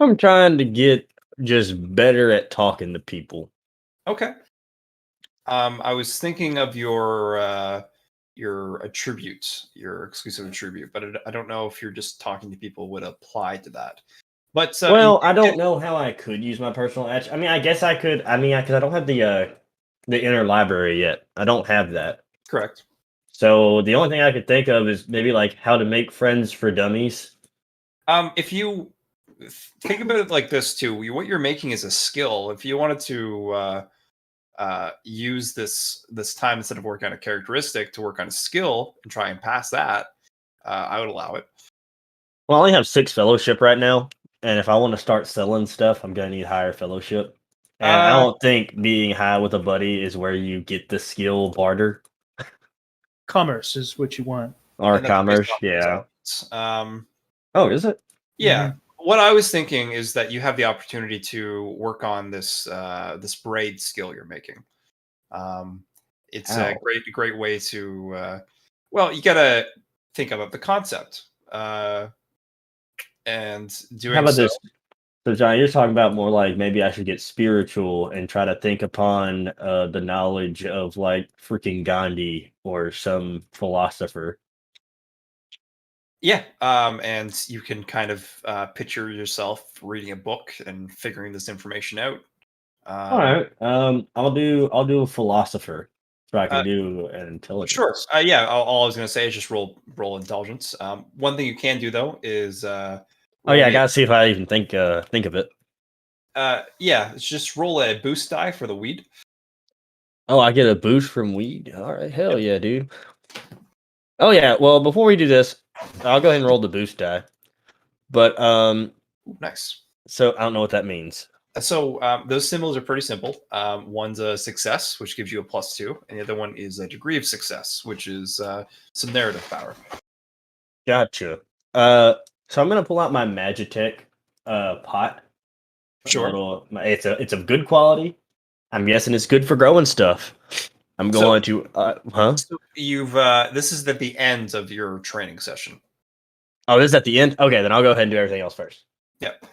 I'm trying to get just better at talking to people. Okay. I was thinking of your attributes, your exclusive attribute, but I don't know if you're just talking to people would apply to that. But Well, I don't know how I could use my personal attribute. I mean, I guess I could. I mean, because I don't have the inner library yet. I don't have that. correct. So the only thing I could think of is maybe like how to make friends for dummies. If you think about it like this too, what you're making is a skill. If you wanted to use this time instead of working on a characteristic to work on a skill and try and pass that, I would allow it. Well, I only have 6 fellowship right now, and if I want to start selling stuff, I'm gonna need higher fellowship. And I don't think being high with a buddy is where you get the skill barter Commerce is what you want. or And that's based commerce. off Yeah. results. Oh, is it? Yeah. What I was thinking is that you have the opportunity to work on this this braid skill you're making. It's a Ow. great way to well, you gotta think about the concept. And How doing about so. this? So, John, you're talking about more like maybe I should get spiritual and try to think upon the knowledge of like freaking Gandhi or some philosopher. Yeah, and you can kind of picture yourself reading a book and figuring this information out. All right. I'll do a philosopher so I Uh, can do an sure. intelligence. Yeah. All I was going to say is just roll intelligence. One thing you can do though is Oh roll yeah, I me. gotta see if I even think of it. Yeah, it's just roll a boost die for the weed. Oh, I get a boost from weed. All right, hell Yep. yeah, dude. Oh yeah. Well, before we do this, I'll go ahead and roll the boost die. But Ooh, nice. so I don't know what that means. So those symbols are pretty simple. One's a success, which gives you a +2, and the other one is a degree of success, which is some narrative power. Gotcha. So I'm gonna pull out my Magitech pot. Sure. It's of good quality. I'm guessing it's good for growing stuff. I'm going to huh? So you've this is at the end of your training session. Oh, this is at the end. Okay, then I'll go ahead and do everything else first. Yep.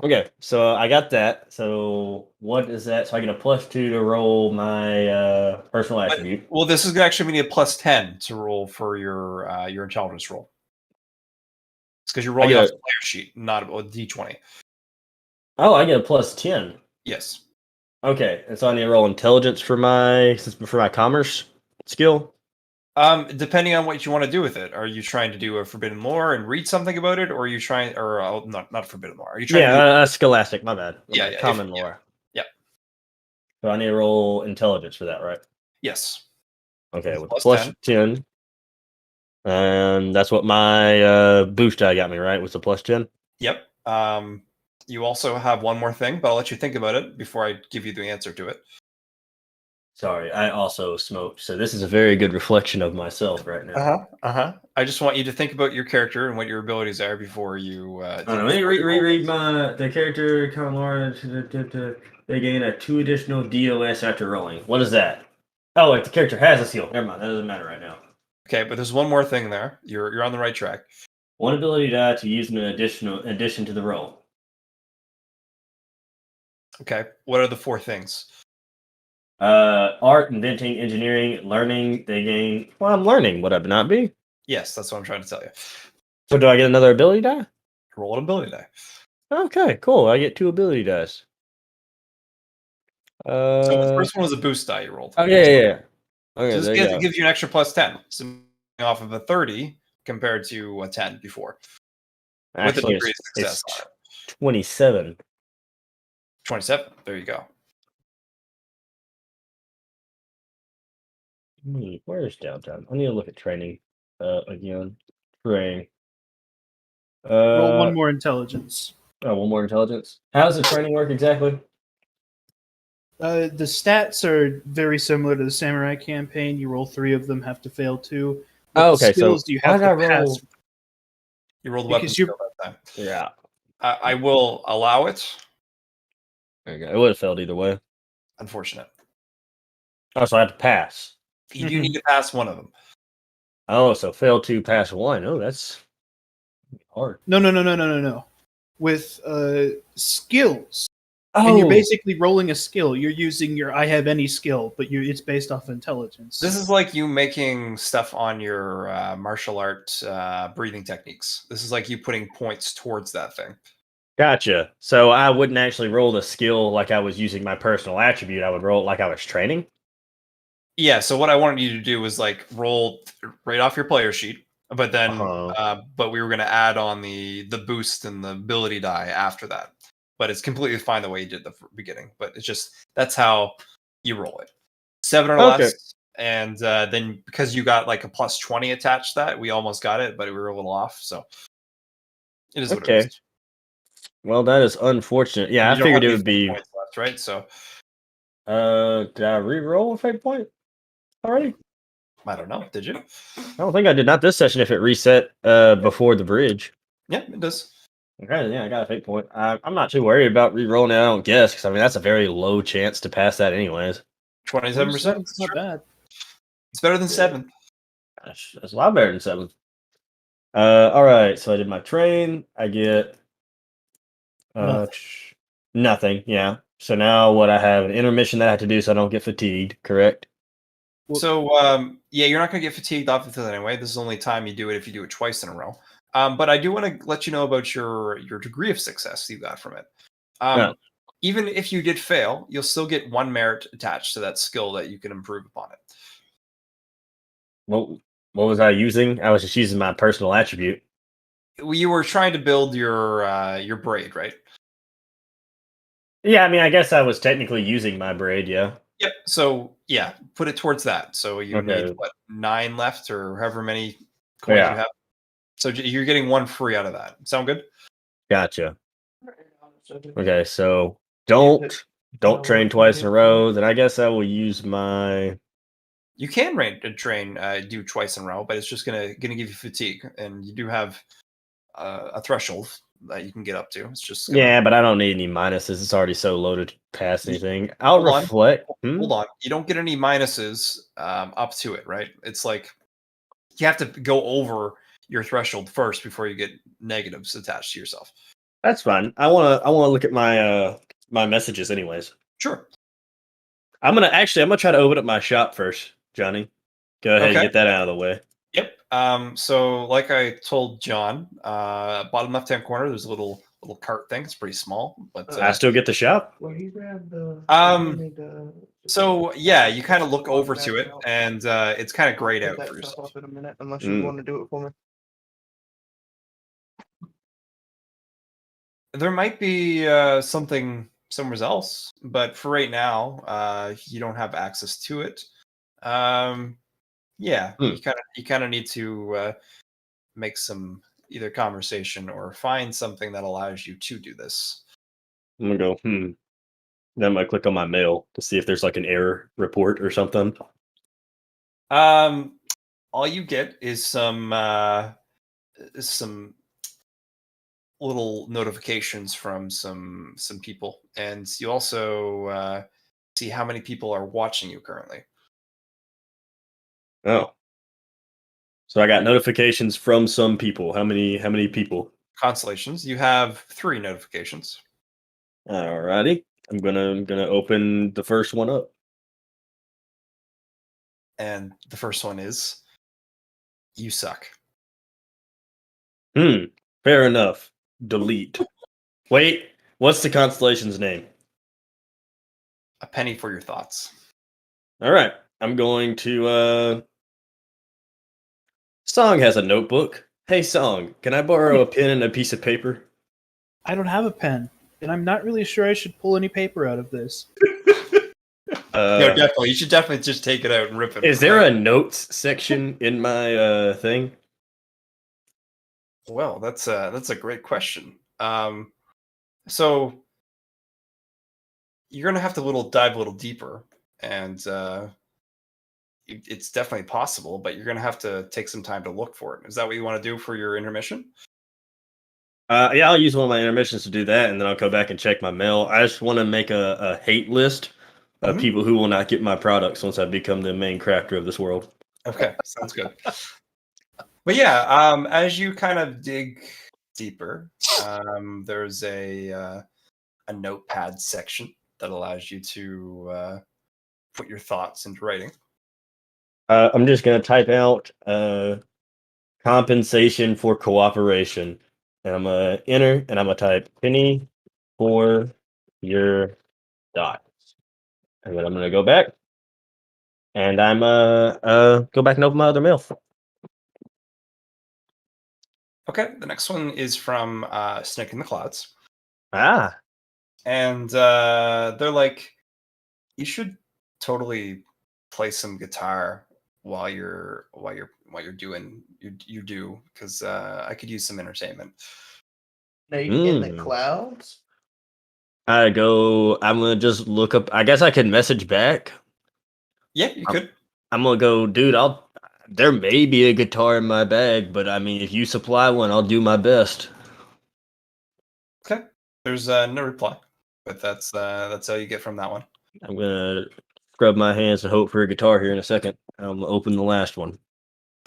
Okay, so I got that. So what is that? So I get a +2 to roll my personal attribute. Well, this is actually going to be a +10 to roll for your intelligence roll. It's because you're rolling get off a- the player sheet, not a d20. Oh, I get a +10. Yes. Okay, and so I need to roll intelligence for my commerce skill. Depending on what you want to do with it, are you trying to do a forbidden lore and read something about it, or are you trying, or not forbidden lore? Are you trying to do? Scholastic. My bad. Yeah, yeah, Common lore. yeah. So I need to roll intelligence for that, right? Yes. Okay, with +10. +10. And that's what my boost die got me, right? Was a +10? Yep. You also have one more thing, but I'll let you think about it before I give you the answer to it. Sorry, I also smoked, so this is a very good reflection of myself right now. I just want you to think about your character and what your abilities are before you. Let me reread the character common lore. They gain a 2 additional DOS after rolling. What is that? Oh, if the character has a skill. Never mind, that doesn't matter right now. Okay, but there's one more thing there. You're on the right track. 1 ability die to use in addition to the roll. Okay, what are the 4 things? Art, inventing, engineering, learning. They gain. Well, I'm learning. Would I not be? Yes, that's what I'm trying to tell you. So do I get another ability die? Roll an ability die. Okay, cool. I get 2 ability dice. So the first one was a boost die you rolled. Oh yeah. Okay, So there this you go. gives you an extra +10, so off of a 30 compared to a 10 before. With a Actually, degree of success it's on it. 27. 27. There you go. Where's downtown? I need to look at training again. Training. Roll one more intelligence. Oh, one more intelligence. How does the training work exactly? The stats are very similar to the samurai campaign. You roll 3 of them, have to fail 2. With Oh, the okay. skills, So you why have did I to pass. roll? You rolled the weapon Because you- skill that time. Yeah. I will allow it. Okay. It would have failed either way. Unfortunate. Oh, so I have to pass. You do need to pass one of them. Oh, so fail 2, pass 1. Oh, that's hard. No. With skills. Oh, And you're basically rolling a skill. You're using your I have any skill, but it's based off intelligence. This is like you making stuff on your martial art breathing techniques. This is like you putting points towards that thing. gotcha. So I wouldn't actually roll the skill like I was using my personal attribute. I would roll it like I was training. Yeah, so what I wanted you to do was like roll right off your player sheet, but then but we were going to add on the boost and the ability die after that. But it's completely fine the way you did the beginning. But it's just that's how you roll it. 7 or Okay. less, and then because you got like a plus 20 attached, to that we almost got it, but we were a little off. So it is what it Okay. is. Well, that is unfortunate. Yeah, And I you don't figured have it any would be. points left, right? So Did I re-roll a fate point already? I don't know. Did you? I don't think I did. Not this session. If it reset before the bridge. Yeah, it does. Okay, yeah, I got a fate point. I'm not too worried about re-rolling it. I don't guess because I mean that's a very low chance to pass that, anyways. 27%. It's not bad. It's better than 7. That's a lot better than 7. All right. So I did my train. I get Nothing. nothing. Yeah. So now what I have an intermission that I have to do so I don't get fatigued. Correct. Well- So yeah, you're not going to get fatigued off of that anyway. This is the only time you do it if you do it twice in a row. But I do want to let you know about your degree of success you got from it. Yeah. Even if you did fail, you'll still get 1 merit attached to that skill that you can improve upon it. What was I using? I was just using my personal attribute. You were trying to build your braid, right? Yeah, I mean, I guess I was technically using my braid. Yeah. Yep. So yeah, put it towards that. So you Okay. need what 9 left, or however many coins Yeah. you have. So you're getting 1 free out of that. Sound good? Gotcha. Okay, so don't train twice in a row. Then I guess I will use my. You can train do twice in a row, but it's just gonna give you fatigue, and you do have a threshold that you can get up to. It's just Yeah, but I don't need any minuses. It's already so loaded past anything. I'll Hold on. reflect. Hold on, you don't get any minuses up to it, right? It's like you have to go over your threshold first before you get negatives attached to yourself. That's fine. I wanna look at my my messages anyways. Sure. I'm gonna try to open up my shop first, Johnny. Go ahead and Okay. get that out of the way. Yep. So like I told John, bottom left hand corner, there's a little cart thing. It's pretty small, but I still get the shop. Well, he grabbed the. so yeah, you kind of look over to it, and it's kind of grayed out Put for that stuff yourself. up in a minute, unless you want to do it for me. There might be something somewhere else, but for right now, you don't have access to it. Yeah, you kind of need to make some either conversation or find something that allows you to do this. I'm gonna go. Then I'm gonna click on my mail to see if there's like an error report or something. All you get is some little notifications from some people, and you also see how many people are watching you currently. Oh, so I got notifications from some people. How many people? Constellations. You have 3 notifications. Alrighty, I'm gonna open the first one up. And the first one is you suck. Fair enough. Delete. Wait, what's the constellation's name? A penny for your thoughts. All right, I'm going to. Song has a notebook. Hey, Song, can I borrow a pen and a piece of paper? I don't have a pen, and I'm not really sure I should pull any paper out of this. No, definitely. You should definitely just take it out and rip it. Is there a notes section in my thing? Well, that's a great question. So you're gonna have to dive a little deeper, and it's definitely possible, but you're gonna have to take some time to look for it. Is that what you want to do for your intermission? Yeah, I'll use one of my intermissions to do that, and then I'll go back and check my mail. I just want to make a hate list Mhm. people who will not get my products once I become the main crafter of this world. Okay, sounds good. But yeah, as you kind of dig deeper, there's a notepad section that allows you to put your thoughts into writing. I'm just gonna type out compensation for cooperation, and I'm gonna enter, and I'm gonna type penny for your dots, and then I'm gonna go back, and I'm go back and open my other mail. Okay, the next one is from Snake in the Clouds. Ah, And they're like, you should totally play some guitar while you're doing you do, because I could use some entertainment. Snake in the Hmm. clouds. I'm gonna just look up. I guess I can message back. Yeah, you could. I'm gonna go, dude. There may be a guitar in my bag, but I mean, if you supply one, I'll do my best. Okay. There's no reply, but that's all you get from that one. I'm gonna scrub my hands and hope for a guitar here in a second. I'm gonna open the last one.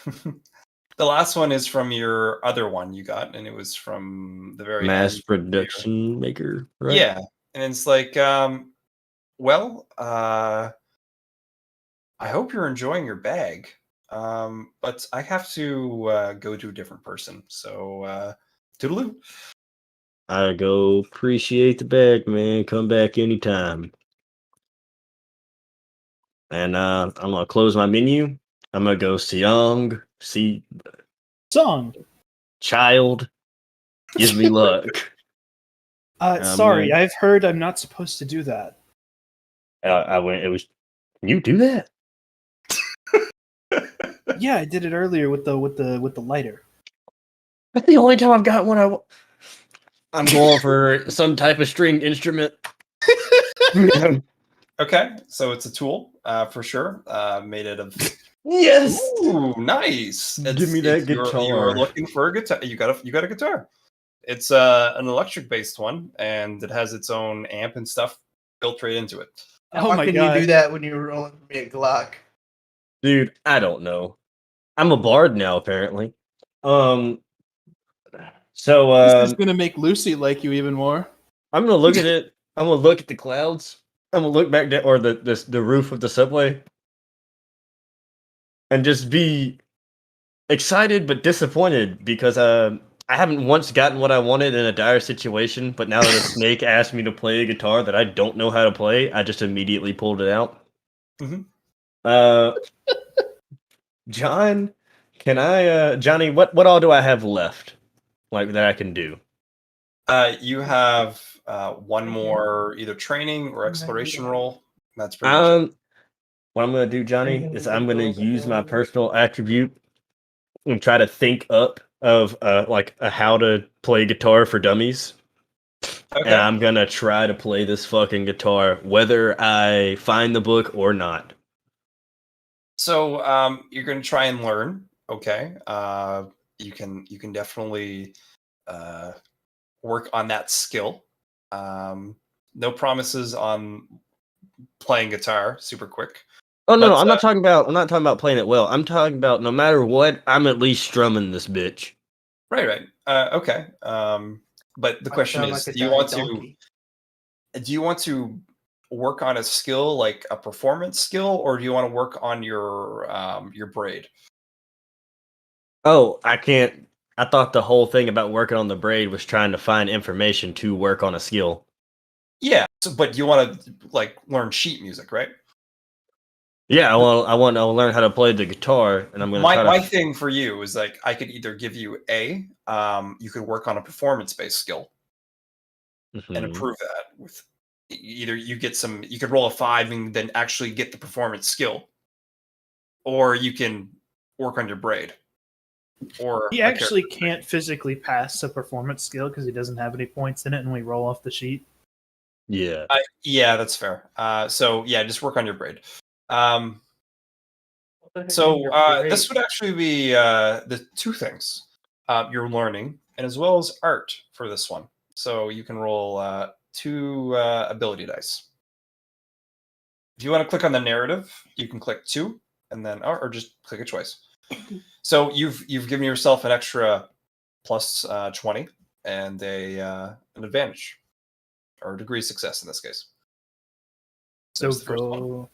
The last one is from your other one you got, and it was from the very Mass end. production maker, right? Yeah, and it's like, well, I hope you're enjoying your bag, but I have to go to a different person. So, toodaloo. I go appreciate the bag, man. Come back anytime. And I'm gonna close my menu. I'm gonna go Siong, see Song. child, gives me luck. Sorry, Man, I've heard I'm not supposed to do that. I went. It was. Can you do that? Yeah, I did it earlier with the lighter. That's the only time I've got one. I'm going for some type of stringed instrument. Okay, so it's a tool, for sure, made out of. Yes. Ooh, nice! Give me that You're guitar. looking for a guitar. You got a guitar. It's an electric based one, and it has its own amp and stuff built right into it. Now, Oh why my can god. you do that when you were rolling for me a Glock? Dude, I don't know. I'm a bard now, apparently. So This is gonna make Lucy like you even more. I'm gonna look at it. I'm gonna look at the clouds. I'm gonna look back down, or the roof of the subway, and just be excited but disappointed because I haven't once gotten what I wanted in a dire situation. But now that a snake asked me to play a guitar that I don't know how to play, I just immediately pulled it out. Mhm. Uh, John, Johnny? What all do I have left, like that I can do? You have one more either training or exploration roll. That's pretty much it. What I'm gonna do, Johnny, is I'm gonna use my personal attribute and try to think up of like a how to play guitar for dummies. And Okay. I'm gonna try to play this fucking guitar, whether I find the book or not. So you're going to try and learn. Okay. You can definitely uh, work on that skill. No promises on playing guitar super quick. Oh no, But I'm not talking about. I'm not talking about playing it well. I'm talking about no matter what, I'm at least strumming this bitch. right. Okay. But the Might question sound is, like a do you giant want to donkey. do you want to work on a skill like a performance skill, or do you want to work on your braid? Oh, I can't. I thought the whole thing about working on the braid was trying to find information to work on a skill. Yeah. So, but you want to like learn sheet music, right? Yeah, I want to learn how to play the guitar, and I'm gonna My try my to. thing for you is like I could either give you you could work on a performance based skill and Mhm. improve that with either you could roll a 5 and then actually get the performance skill, or you can work on your braid or He a character. actually can't physically pass a performance skill because he doesn't have any points in it, and we roll off the sheet. Yeah. Yeah, that's fair. So yeah, just work on your braid. Um, So this would actually be the two things you're learning, and as well as art for this one. So you can roll two ability dice. If you want to click on the narrative, you can click 2, and then or just click a choice. So you've given yourself an extra plus 20 and an advantage or degree of success in this case. So There's the first one. go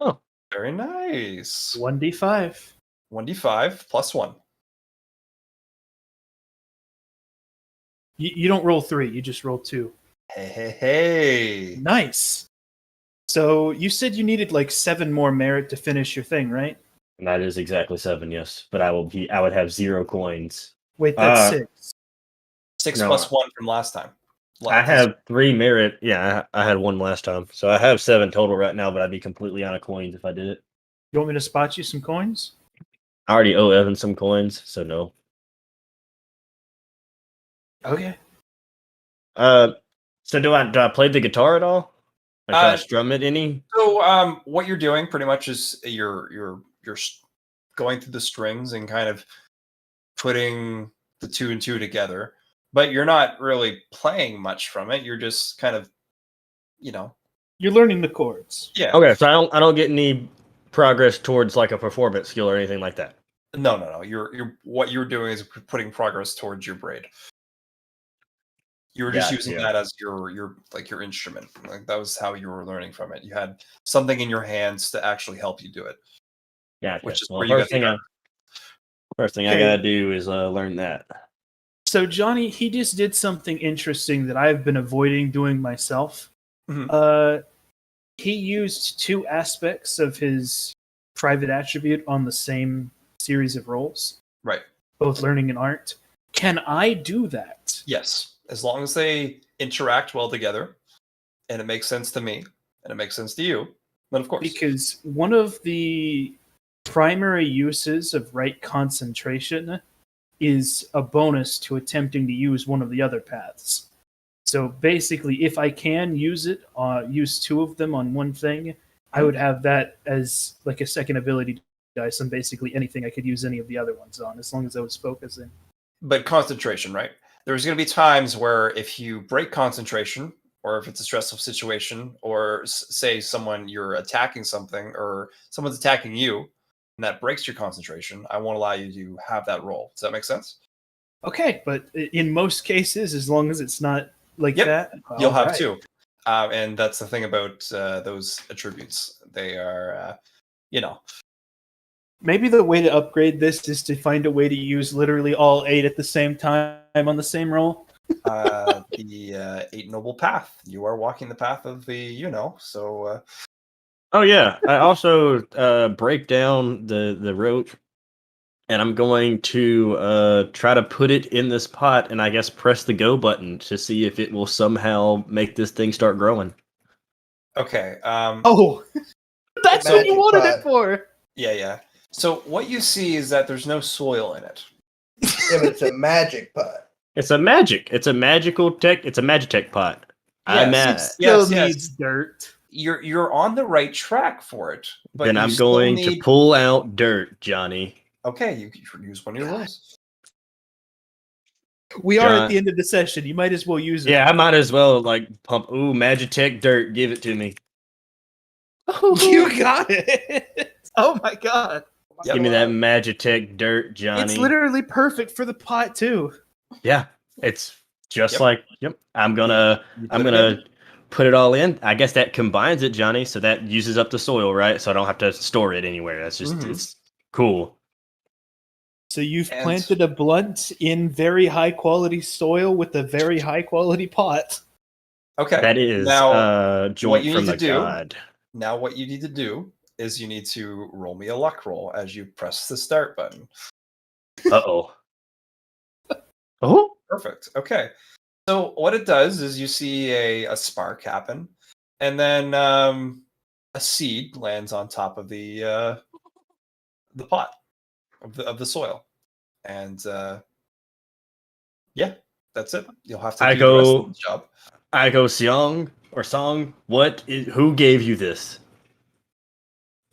Oh, Very nice. 1d5. 1d5 plus 1. You don't roll 3, you just roll 2. Hey. Nice. So you said you needed like 7 more merit to finish your thing, right? and that is exactly 7, yes. But I would have 0 coins. Wait, that's 6. 6 No, plus 1 from last time. I have 3 merit. Yeah, I had 1 last time. So I have 7 total right now, but I'd be completely out of coins if I did it. You want me to spot you some coins? I already owe Evan some coins, so no. Okay. So do I play the guitar at all? Like, try to strum it any? So what you're doing pretty much is you're going through the strings and kind of putting the 2 and 2 together, but you're not really playing much from it. You're just kind of, You're learning the chords. yeah. Okay, so I don't get any progress towards like a performance skill or anything like that. No. You're what you're doing is putting progress towards your braid. You were just using that as your instrument. Like that was how you were learning from it. You had something in your hands to actually help you do it. Yeah, Which is well, where you first thing I gotta do is learn that. So Johnny, he just did something interesting that I've been avoiding doing myself. Mhm. He used 2 aspects of his private attribute on the same series of rolls, Right. both learning and art. Can I do that? Yes. As long as they interact well together and it makes sense to me and it makes sense to you, then of course. Because one of the primary uses of right concentration is a bonus to attempting to use one of the other paths. So basically, if I can use it, use 2 of them on one thing, I would have that as like a second ability dice on basically anything I could use any of the other ones on, as long as I was focusing. But concentration, right? There's going to be times where if you break concentration, or if it's a stressful situation, or say someone you're attacking something, or someone's attacking you, and that breaks your concentration, I won't allow you to have that roll. Does that make sense? Okay, but in most cases, as long as it's not like Yep. that, You'll have right. 2. And that's the thing about those attributes. They are, Maybe the way to upgrade this is to find a way to use literally all 8 at the same time on the same roll. the 8 noble path. You are walking the path of the, so. Oh yeah, I also break down the rope, and I'm going to try to put it in this pot, and I guess press the go button to see if it will somehow make this thing start growing. Okay. Oh, that's what you Magic wanted pot. it for. Yeah. So what you see is that there's no soil in it. Yeah, but it's a magic pot. It's a magic. It's a magical tech. It's a magitech pot. Yes. Still Yes. needs dirt. You're on the right track for it, but then you I'm still going need... to pull out dirt, Johnny. Okay, you can use one of your rolls. We are John- at the end of the session. You might as well use it. Yeah, I might as well like pump. Ooh, magitech dirt. Give it to me. You got it. Oh my god. Yep. Give me that magitech dirt, Johnny. It's literally perfect for the pot too. Yeah, it's just Yep. like. Yep. I'm gonna put it all in. I guess that combines it, Johnny. So that uses up the soil, right? So I don't have to store it anywhere. That's just it's cool. So you've And- planted a blunt in very high quality soil with a very high quality pot. Okay. That is Now, joint you from need the to do- god. Now what you need to do is you need to roll me a luck roll as you press the start button. Uh-oh. Oh. Perfect. Okay. So what it does is you see a spark happen, and then a seed lands on top of the pot of the soil, and yeah, that's it. You'll have to I do the rest go- of the job. I go Song. Who gave you this?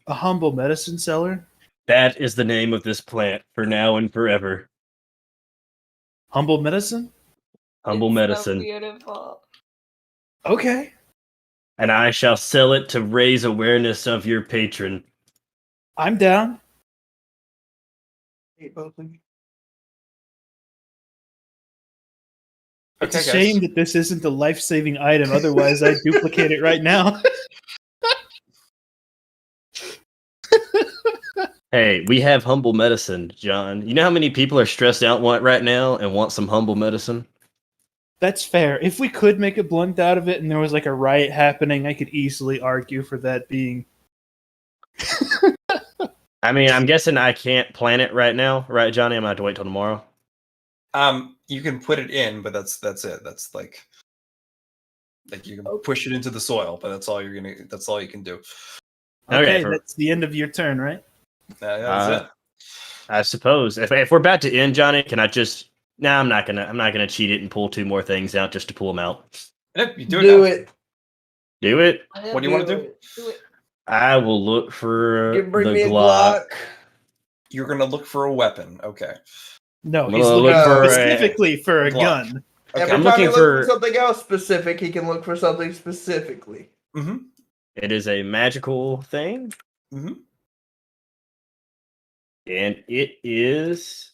A humble medicine seller. That is the name of this plant for now and forever. Humble medicine? Humble It's medicine. So beautiful. Okay. and I shall sell it to raise awareness of your patron. I'm down. Hate both of you. It's Okay, a shame that this isn't a life-saving item. Otherwise, I'd duplicate it right now. Hey, we have humble medicine, John. You know how many people are stressed out right now and want some humble medicine? That's fair. If we could make a blunt out of it and there was like a riot happening, I could easily argue for that being. I mean, I'm guessing I can't plant it right now, right, Johnny? I'm gonna have to wait till tomorrow. You can put it in, but that's it. That's like you can push it into the soil, but that's all you can do. Okay, Okay, that's the end of your turn, right? That's it. I suppose if we're about to end, Johnny, can I just? No, I'm not gonna cheat it and pull 2 more things out just to pull them out. Yep, you do Do it. it. Do it. What do you want to do? Do it. I will look for You can bring the me a Glock. Glock. You're gonna look for a weapon. Okay. No, I'm he's gonna looking look for a specifically for a Glock. gun. Okay. Every I'm time he looking looks for- for something else specific, he can look for something specifically. Mm-hmm. It is a magical thing, Mm-hmm. and it is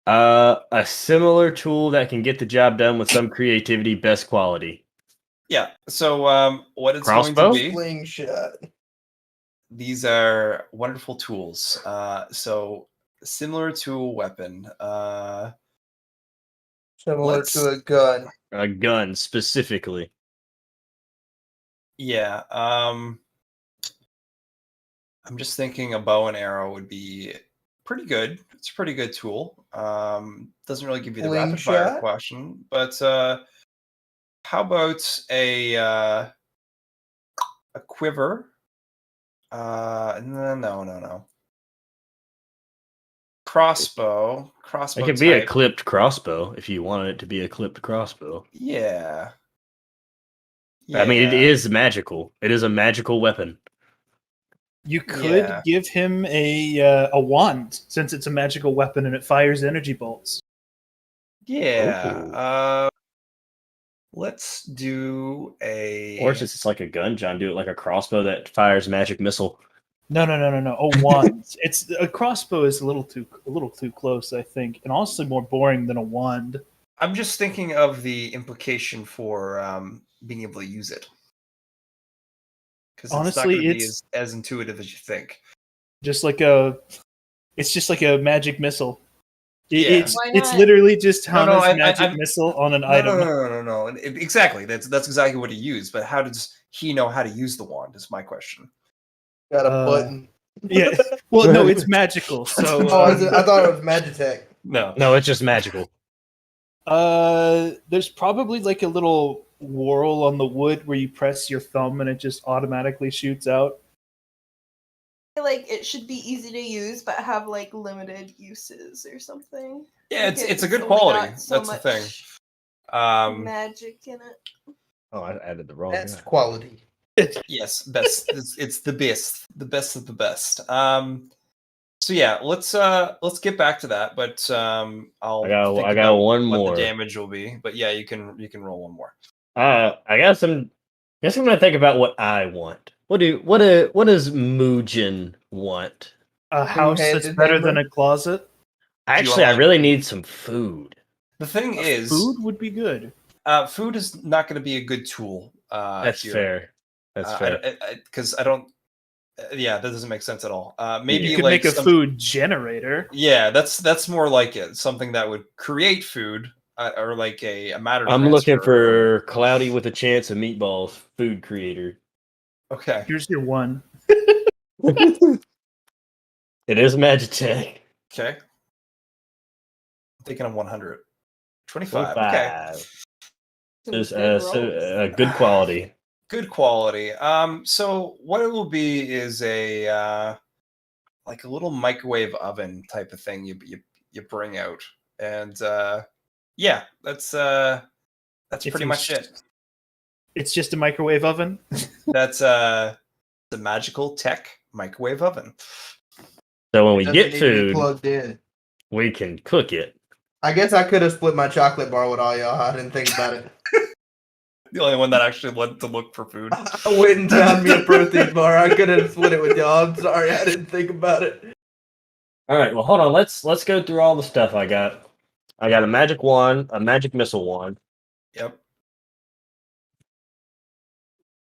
a similar tool that can get the job done with some creativity, best quality. Yeah. So what it's Crossbow? going to be? Slingshot. These are wonderful tools. So similar to a weapon. Similar Let's- to a gun. A gun specifically. Yeah. I'm just thinking a bow and arrow would be pretty good. It's a pretty good tool. Doesn't really give you the rapid fire Slingshot? question, but how about a quiver? No. Crossbow. It could be a clipped crossbow if you wanted it to be a clipped crossbow. Yeah. I mean, it Yeah. is magical. It is a magical weapon. You could Yeah. give him a wand, since it's a magical weapon and it fires energy bolts. Yeah. Let's do a. Or since it's like a gun, John, do it like a crossbow that fires magic missile. No. A wand. It's a crossbow is a little too close, I think, and also more boring than a wand. I'm just thinking of the implication for being able to use it. Because it's not Honestly, going to be it's- as intuitive as you think. It's just like a magic missile. Yeah. It's Why it's not? literally just No, Hana's I- magic I'm- missile on an No, item. no. Exactly. That's exactly what he used. But how does he know how to use the wand? Is my question. Got a Uh, button. Yeah. Well, no, it's magical. So Oh, I thought it was Magitech. No. No, it's just magical. there's probably like a little whorl on the wood where you press your thumb and it just automatically shoots out. I feel like it should be easy to use, but have like limited uses or something. Yeah, Like, it's a good only got quality. so That's the much thing. magic in it. Oh, I added the wrong That's guy. quality. Yes, best. it's the best of the best. So yeah, let's get back to that. But I'll I got think about one what more. the damage will be. But yeah, you can roll one more. I guess I'm gonna think about what I want. What does Muujin want? A house that's Two-handed better hammer? than a closet. Actually, I really need some food. The thing is, Food would be good. food is not going to be a good tool. That's here. fair. That's fair. Because I don't. Yeah, that doesn't make sense at all. Maybe You could like make a food generator. Yeah, that's more like it. Something that would create food, or like a matter. I'm looking transfer. for cloudy with a chance of meatballs food creator. Okay. Here's your one. It is Magitech. Okay. I'm thinking of 100. 25. Okay. 25. Some Is good so rolls. good quality. Good quality. So what it will be is a like a little microwave oven type of thing you bring out. And yeah, that's If pretty you much it. It's just a microwave oven. That's the magical tech microwave oven. So when we Doesn't get need to be food, plugged in. we can cook it. I guess I could have split my chocolate bar with all y'all. I didn't think about it. The only one that actually went to look for food. I went and found me a protein bar. I could have split it with y'all. I'm sorry, I didn't think about it. All right, well, hold on. Let's go through all the stuff I got. I got a magic wand, a magic missile wand, Yep.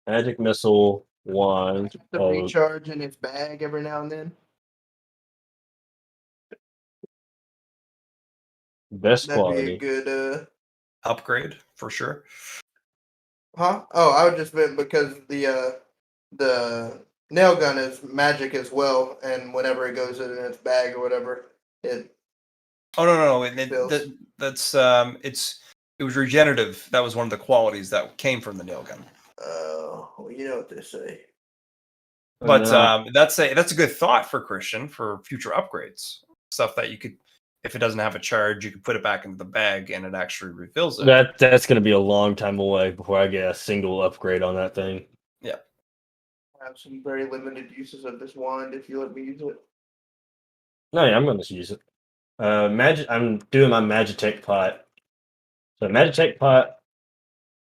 magic missile wand. The recharge in its bag every now and then. Best That'd be quality. a good. Upgrade for sure. Huh? Oh, I would just meant because the nail gun is magic as well, and whenever it goes in its bag or whatever, it. Oh no! Bills. That's it was regenerative. That was one of the qualities that came from the nail gun. Well, you know what they say. But No. that's a good thought for Christian for future upgrades. Stuff that you could, if it doesn't have a charge, you could put it back into the bag and it actually refills it. That's going to be a long time away before I get a single upgrade on that thing. Yeah. I have some very limited uses of this wand if you let me use it. No, yeah, I'm going to use it. I'm doing my Magitech pot. So Magitech pot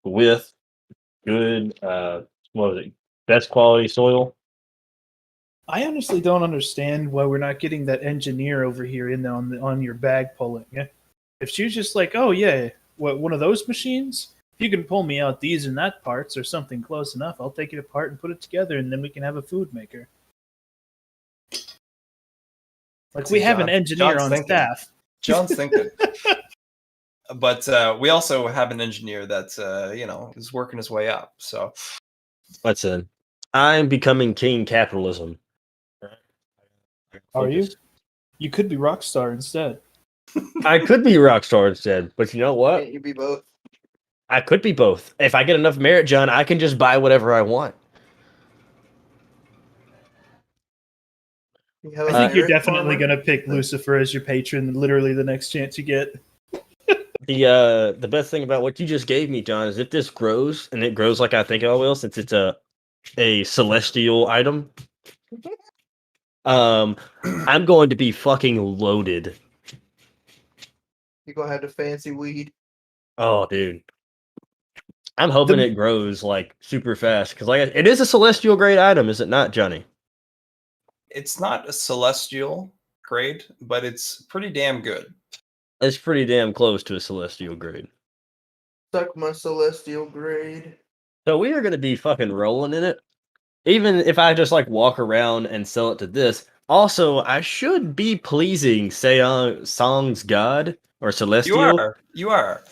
with good, what was it? Best quality soil. I honestly don't understand why we're not getting that engineer over here in on your bag pulling. If she's just like, oh yeah, what, one of those machines? If you can pull me out these and that parts or something close enough, I'll take it apart and put it together, and then we can have a food maker. Like we have an engineer John's on thinking. staff. John's thinking. But we also have an engineer that is working his way up. So Listen, I'm becoming king capitalism. Are you? Focus. You could be Rockstar instead. I could be Rockstar instead, but you know what? Can't you be both? I could be both. If I get enough merit, John, I can just buy whatever I want. You have I a think you're merit definitely farmer? going to pick Lucifer as your patron literally the next chance you get. The best thing about what you just gave me, John, is if this grows and it grows like I think it will, since it's a celestial item, I'm going to be fucking loaded. You're gonna have the fancy weed. Oh, dude. I'm hoping it grows like super fast because like it is a celestial grade item, is it not, Johnny? it's not a celestial grade, but it's pretty damn good. It's pretty damn close to a celestial grade. Suck my celestial grade. So we are going to be fucking rolling in it. Even if I just like walk around and sell it to this. Also, I should be pleasing Song's god or celestial. You are.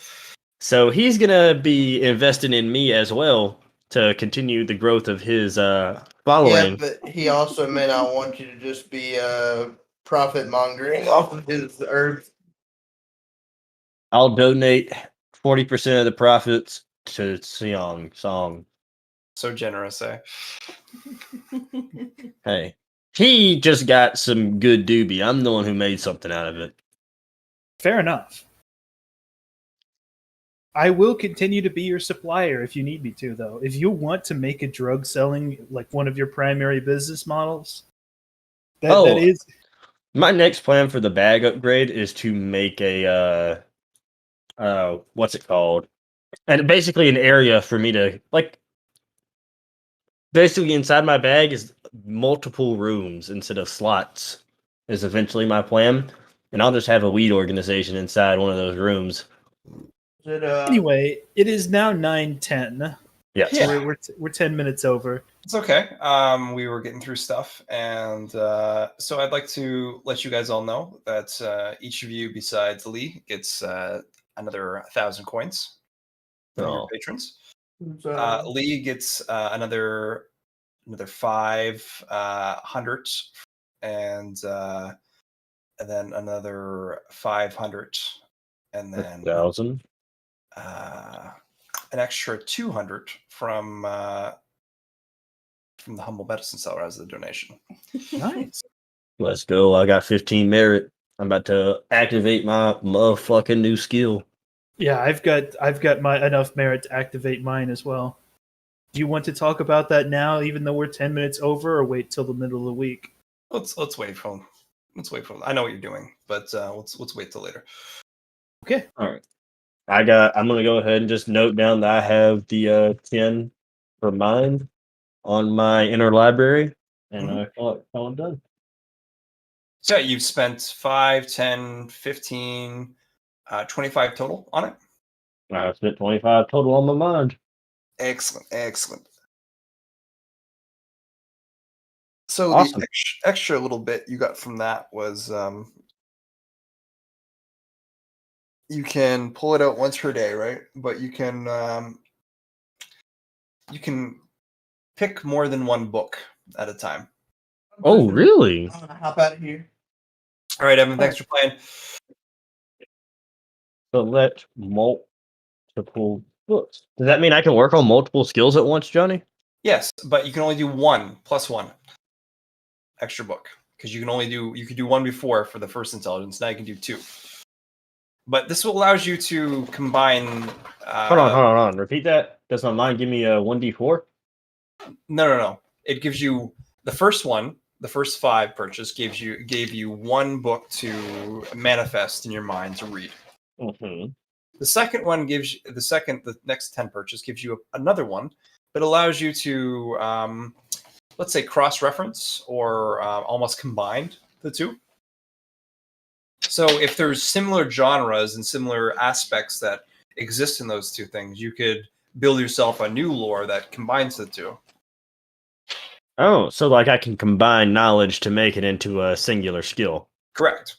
So he's going to be investing in me as well to continue the growth of his following. Yeah, but he also may not want you to just be profit mongering off of his herbs. I'll donate 40% of the profits to Song. So generous, eh? Hey, he just got some good doobie. I'm the one who made something out of it. Fair enough. I will continue to be your supplier if you need me to, though. If you want to make a drug selling like one of your primary business models, that is my next plan for the bag upgrade is to make a what's it called? And basically an area for me to like. Basically, inside my bag is multiple rooms instead of slots. Is eventually my plan, and I'll just have a weed organization inside one of those rooms. Anyway, it is now 9:10. Yes. Yeah. We're 10 minutes over. It's okay. We were getting through stuff, and so I'd like to let you guys all know that each of you, besides Lee, gets another 1,000 coins from your patrons. Lee gets another 500, and then another 500, and then 1,000. An extra 200 from the humble medicine seller as the donation. Nice. Let's go. I got 15 merit. I'm about to activate my motherfucking new skill. Yeah, I've got my enough merit to activate mine as well. Do you want to talk about that now, even though we're 10 minutes over, or wait till the middle of the week? Let's wait for him. I know what you're doing, but let's wait till later. Okay. All right. I'm gonna go ahead and just note down that I have the 10 for mine on my inner library, and Mhm. I call it done. So you've spent 5, 10, 15, 25 total on it. I spent 25 total on my mind. Excellent, excellent. So the Awesome. extra little bit you got from that was you can pull it out once per day, right? But you can pick more than one book at a time. Oh, really? I'm gonna hop out of here. All right, Evan, thanks for playing. Select multiple books. Does that mean I can work on multiple skills at once, Johnny? Yes, but you can only do one plus one extra book because you could do one before for the first intelligence. Now you can do two. But this allows you to combine. Hold on. Repeat that. Does my mind give me a 1d4? No. It gives you the first one. The first 5 purchase gave you one book to manifest in your mind to read. Mm-hmm. The second one gives you the next 10 purchase gives you another one, but allows you to let's say cross-reference or almost combine the two. So if there's similar genres and similar aspects that exist in those two things, you could build yourself a new lore that combines the two. Oh, so like I can combine knowledge to make it into a singular skill. Correct.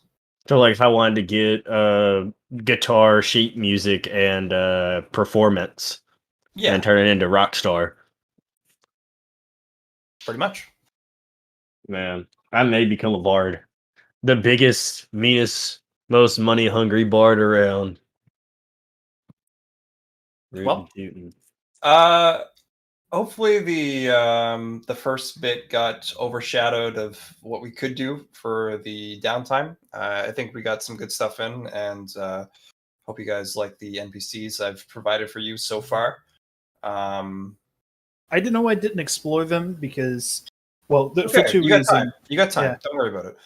So like if I wanted to get guitar, sheet music, and performance, Yeah, and turn it into rock star, pretty much. man, I may become a bard. The biggest, meanest, most money hungry bard around. Well, Rootin' tootin'. hopefully the first bit got overshadowed of what we could do for the downtime. I think we got some good stuff in, and hope you guys like the NPCs I've provided for you so far. I didn't know I didn't explore them because, well, for Okay, two you got reasons. time. You got time. Yeah. Don't worry about it.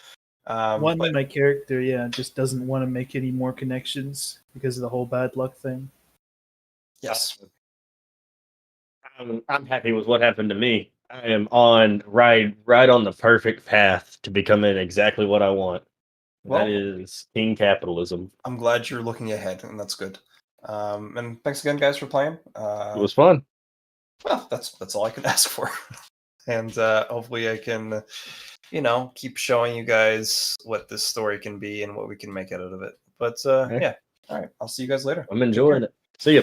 One, But my character, just doesn't want to make any more connections because of the whole bad luck thing. yes, I'm happy with what happened to me. I am on right on the perfect path to becoming exactly what I want. Well- That is king capitalism. I'm glad you're looking ahead, and that's good. And thanks again, guys, for playing. It was fun. Well, that's all I can ask for. And hopefully I can, keep showing you guys what this story can be and what we can make out of it. But Okay. yeah, all right. I'll see you guys later. I'm enjoying it. See ya.